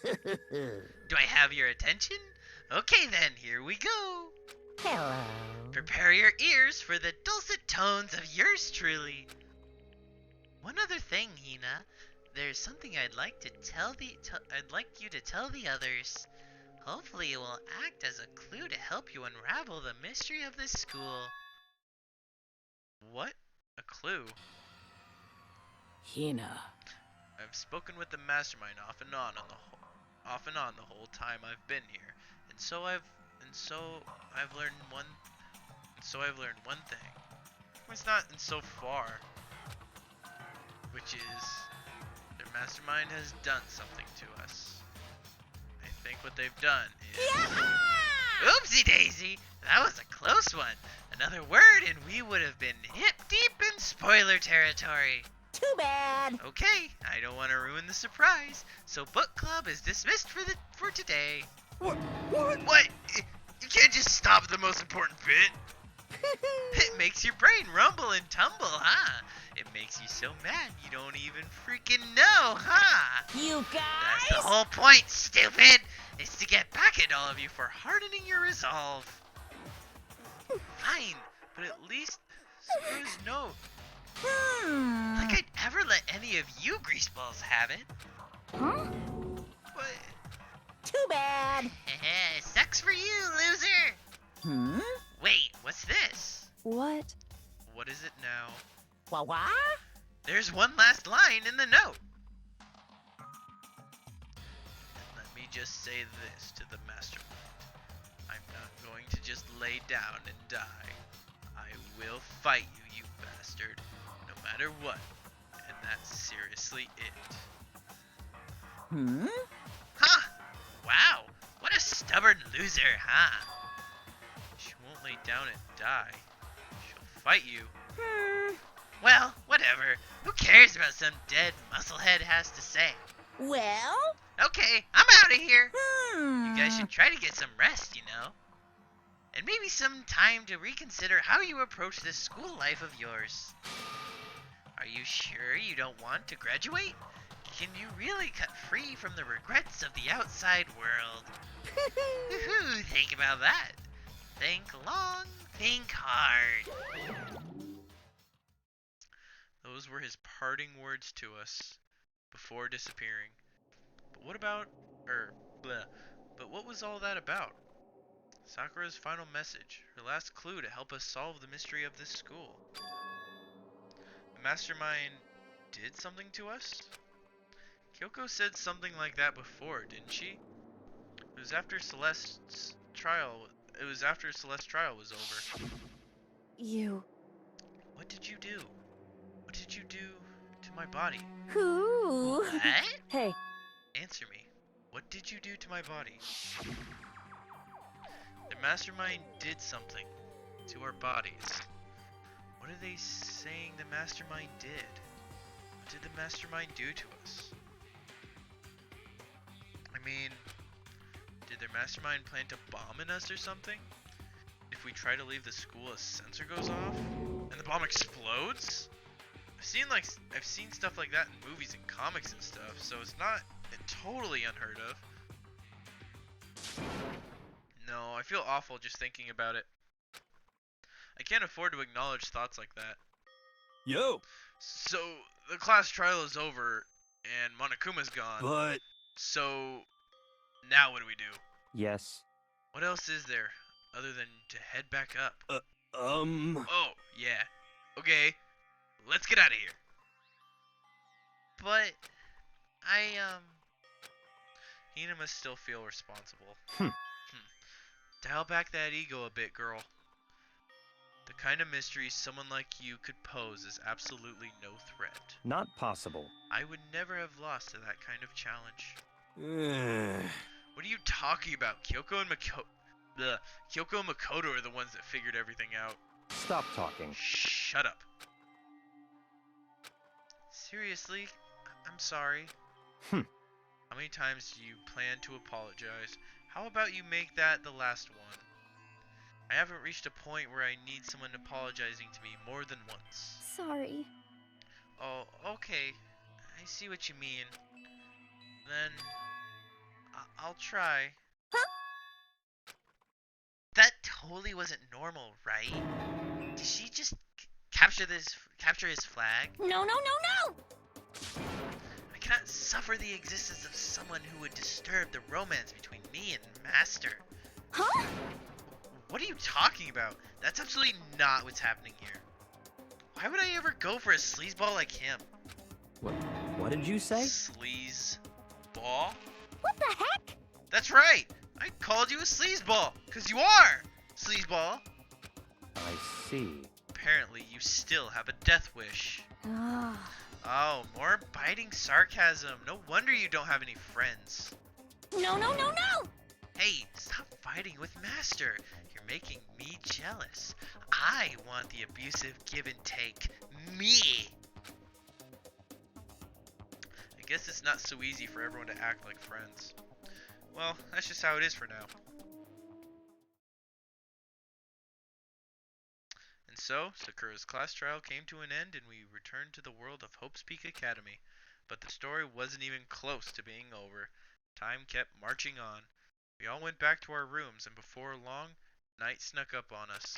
Do I have your attention? Okay then, here we go. Hello. Prepare your ears for the dulcet tones of yours truly. One other thing, Hina. There's something I'd like you to tell the others. Hopefully it will act as a clue to help you unravel the mystery of this school. What? A clue? Hina. I've spoken with the mastermind off and on the whole time I've been here, and so I've learned one thing. It's not and so far, which is their mastermind has done something to us. I think what they've done is Oopsie daisy, that was a close one. Another word and we would have been hip deep in spoiler territory. Too bad. Okay, I don't want to ruin the surprise, so book club is dismissed for today. What? What? You can't just stop at the most important bit. It makes your brain rumble and tumble, huh? It makes you so mad you don't even freaking know, huh? You guys? That's the whole point, stupid! Is to get back at all of you for hardening your resolve. fine, but at least Sakura's note. Hmm. Like I'd ever let any of you greaseballs have it. Huh? But Too bad. sucks for you, loser. Hmm? Wait, what's this? What? What is it now? Wah? There's one last line in the note. And let me just say this to the mastermind. I'm not going to just lay down and die. I will fight you, you bastard, no matter what. And that's seriously it. Hmm? Huh? Wow, what a stubborn loser, huh? She won't lay down and die. She'll fight you. Well, whatever. Who cares about some dead musclehead has to say? Well? Okay, I'm out of here. Hmm. You guys should try to get some rest, you know. And maybe some time to reconsider how you approach this school life of yours. Are you sure you don't want to graduate? Can you really cut free from the regrets of the outside world? Think about that. Think long, think hard. Those were his parting words to us before disappearing. But what about, but what was all that about? Sakura's final message, her last clue to help us solve the mystery of this school. The mastermind did something to us? Kyoko said something like that before, didn't she? It was after Celeste's trial. It was after Celeste's trial was over. You. What did you do? What did you do to my body? Who? What? Hey, Answer me. What did you do to my body? The mastermind did something to our bodies. What are they saying the mastermind did? What did the mastermind do to us? I mean, did their mastermind plant a bomb in us or something? If we try to leave the school, a sensor goes off and the bomb explodes? I've seen stuff like that in movies and comics and stuff, so it's not totally unheard of. No, I feel awful just thinking about it. I can't afford to acknowledge thoughts like that. Yo, So, the class trial is over, and Monokuma's gone. but So, now what do we do? Yes. What else is there, other than to head back up? Oh, Yeah. Okay, let's get out of here. But, Hina must still feel responsible. Dial back that ego a bit, girl. The kind of mystery someone like you could pose is absolutely no threat. Not possible. I would never have lost to that kind of challenge. eh. What are you talking about? Kyoko and Makoto are the ones that figured everything out. Stop talking. Shut up. Seriously, I'm sorry. How many times do you plan to apologize? How about you make that the last one? I haven't reached a point where I need someone apologizing to me more than once. Sorry. Oh, okay. I see what you mean. Then, I'll try. Huh? That totally wasn't normal, right? Did she just capture his flag? No. I cannot suffer the existence of someone who would disturb the romance between me and Master. Huh? What are you talking about? That's absolutely not what's happening here. Why would I ever go for a sleazeball like him? What did you say? Sleazeball? What the heck? That's right! I called you a sleazeball, 'cause you are! Sleazeball! I see. Apparently, you still have a death wish. Ah. Oh, more biting sarcasm. No wonder you don't have any friends. No. Hey, stop fighting with Master. You're making me jealous. I want the abusive give and take. Me! I guess it's not so easy for everyone to act like friends. Well, that's just how it is for now. And so, Sakura's class trial came to an end and we returned to the world of Hope's Peak Academy. But the story wasn't even close to being over. Time kept marching on. We all went back to our rooms and before long, night snuck up on us.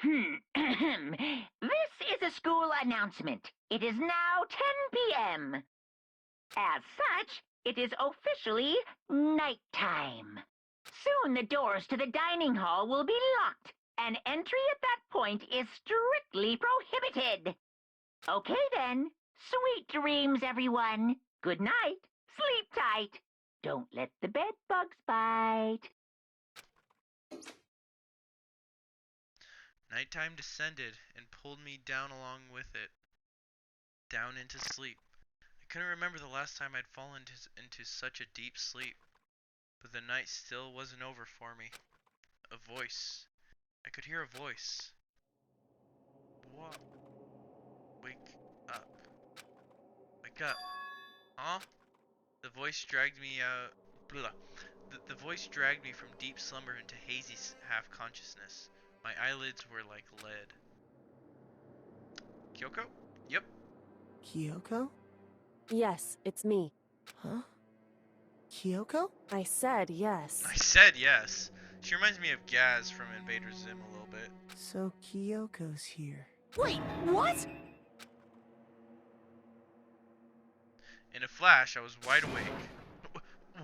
This is a school announcement. It is now 10 p.m. As such, it is officially nighttime. Soon the doors to the dining hall will be locked, and entry at that point is strictly prohibited. Okay then. Sweet dreams, everyone. Good night. Sleep tight. Don't let the bed bugs bite. Nighttime descended and pulled me down along with it, down into sleep. I couldn't remember the last time I'd fallen into such a deep sleep, but the night still wasn't over for me. A voice. I could hear a voice. What? Wake up. Wake up. Huh? The voice dragged me out. The voice dragged me from deep slumber into hazy half-consciousness. My eyelids were like lead. Kyoko? Yep. Kyoko? Yes, it's me. Huh? Kyoko? I said yes. I said yes. She reminds me of Gaz from Invader Zim a little bit. So Kyoko's here. Wait, what? In a flash, I was wide awake.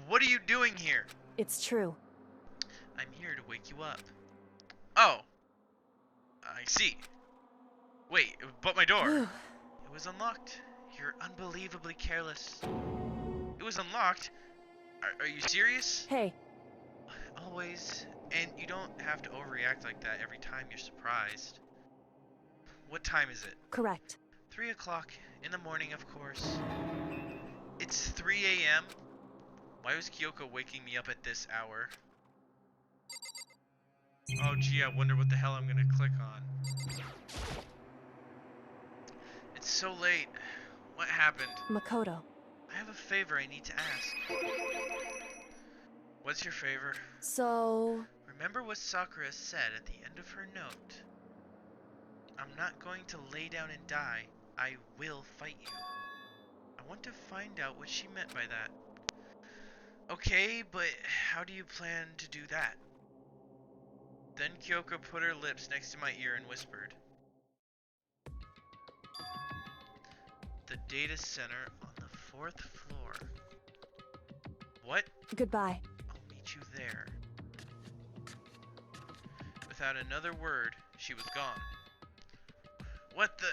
What are you doing here? It's true. I'm here to wake you up. Oh. I see. Wait, but my door. It was unlocked. You're unbelievably careless. It was unlocked? Are you serious? Hey, Always. And you don't have to overreact like that every time you're surprised. What time is it? correct. 3 o'clock in the morning, of course. It's 3 a.m. Why was Kyoko waking me up at this hour? Oh gee, I wonder what the hell I'm gonna click on. It's so late. What happened? Makoto. I have a favor I need to ask. What's your favor? So, Remember what Sakura said at the end of her note. I'm not going to lay down and die. I will fight you. I want to find out what she meant by that. Okay, but how do you plan to do that? Then Kyoko put her lips next to my ear and whispered. The data center on the 4th floor. What? goodbye. I'll meet you there. Without another word, she was gone. What the...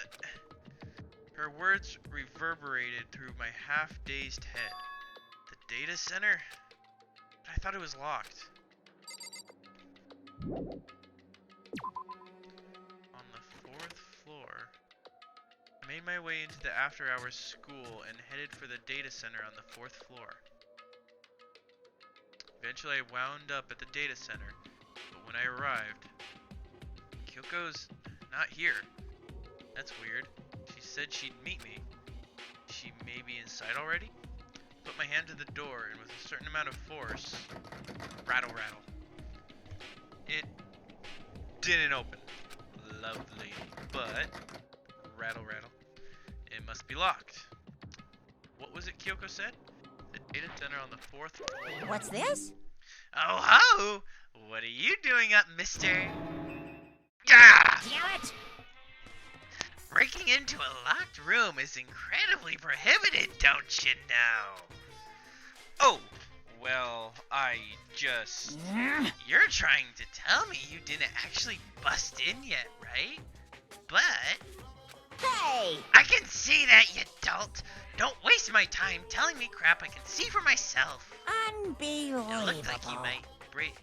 Her words reverberated through my half-dazed head. The data center? But I thought it was locked. On the 4th floor, I made my way into the after-hours school and headed for the data center on the 4th floor. Eventually I wound up at the data center, but when I arrived, Kyoko's not here. That's weird. She said she'd meet me. She may be inside already? Put my hand to the door and with a certain amount of force, rattle rattle. It didn't open. Lovely. But, rattle rattle. It must be locked. What was it Kyoko said? The data center on the 4th floor. What's this? Oh ho! What are you doing up, mister? Ah! Damn it! Breaking into a locked room is incredibly prohibited, don't you know? Oh, well, I just... You're trying to tell me you didn't actually bust in yet, right? But... Hey! I can see that, you dolt! Don't waste my time telling me crap I can see for myself! Unbelievable. It looked like you might break...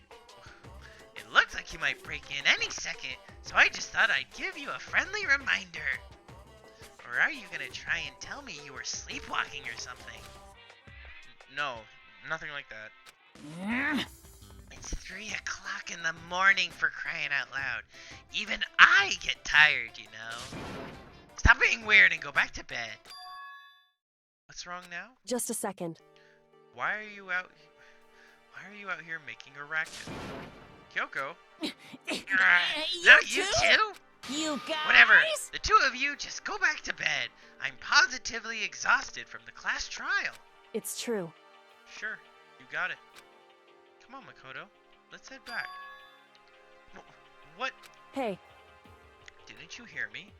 It looked like you might break in any second, so I just thought I'd give you a friendly reminder. Or are you gonna try and tell me you were sleepwalking or something? No, nothing like that. It's 3 o'clock in the morning, for crying out loud. Even I get tired, you know. Stop being weird and go back to bed. What's wrong now? Just a second. Why are you out here making a racket? Kyoko? No, you too? You guys? Whatever. The two of you just go back to bed. I'm positively exhausted from the class trial. It's true. Sure, you got it. Come on, Makoto. Let's head back. What? Hey, Didn't you hear me?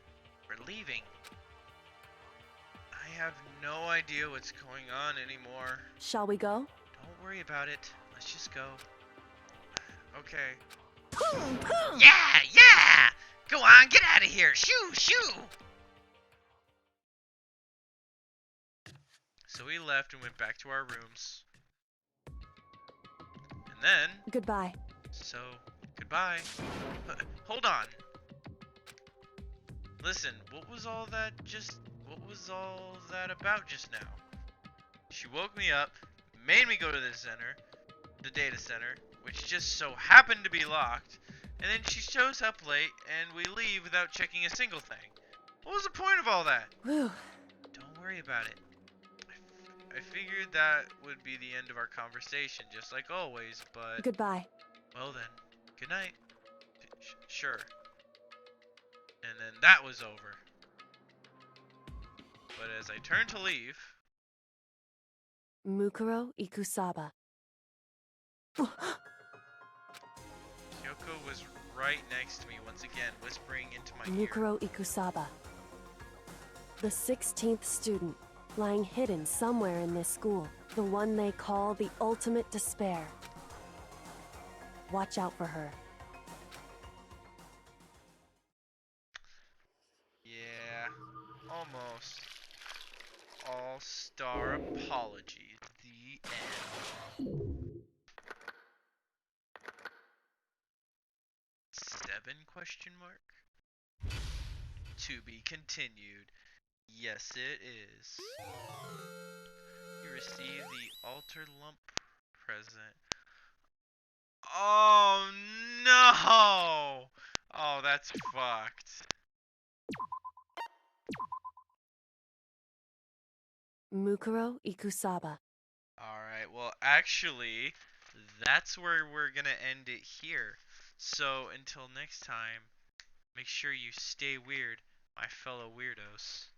We're leaving. I have no idea what's going on anymore. Shall we go? Don't worry about it. Let's just go. Okay. Boom, boom. Yeah, yeah! Go on, get out of here! Shoo, shoo! So we left and went back to our rooms. And then... Goodbye. So, goodbye. Hold on. Listen, what was all that about just now? She woke me up, made me go to the data center, which just so happened to be locked, and then she shows up late and we leave without checking a single thing. What was the point of all that? Whew. Don't worry about it. I figured that would be the end of our conversation, just like always, but... Goodbye. Well then, good night. Sure. And then that was over. But as I turned to leave... Mukuro Ikusaba. Kyoko was right next to me once again, whispering into my ear. Mukuro Ikusaba. The 16th student, lying hidden somewhere in this school. The one they call the ultimate despair. Watch out for her. Yeah, almost. All-star apology. The end. 7 question mark? To be continued. Yes, it is. You receive the altar lump present. Oh no! Oh, that's fucked. Mukuro Ikusaba. Alright, well, actually, that's where we're gonna end it here. So, until next time, make sure you stay weird, my fellow weirdos.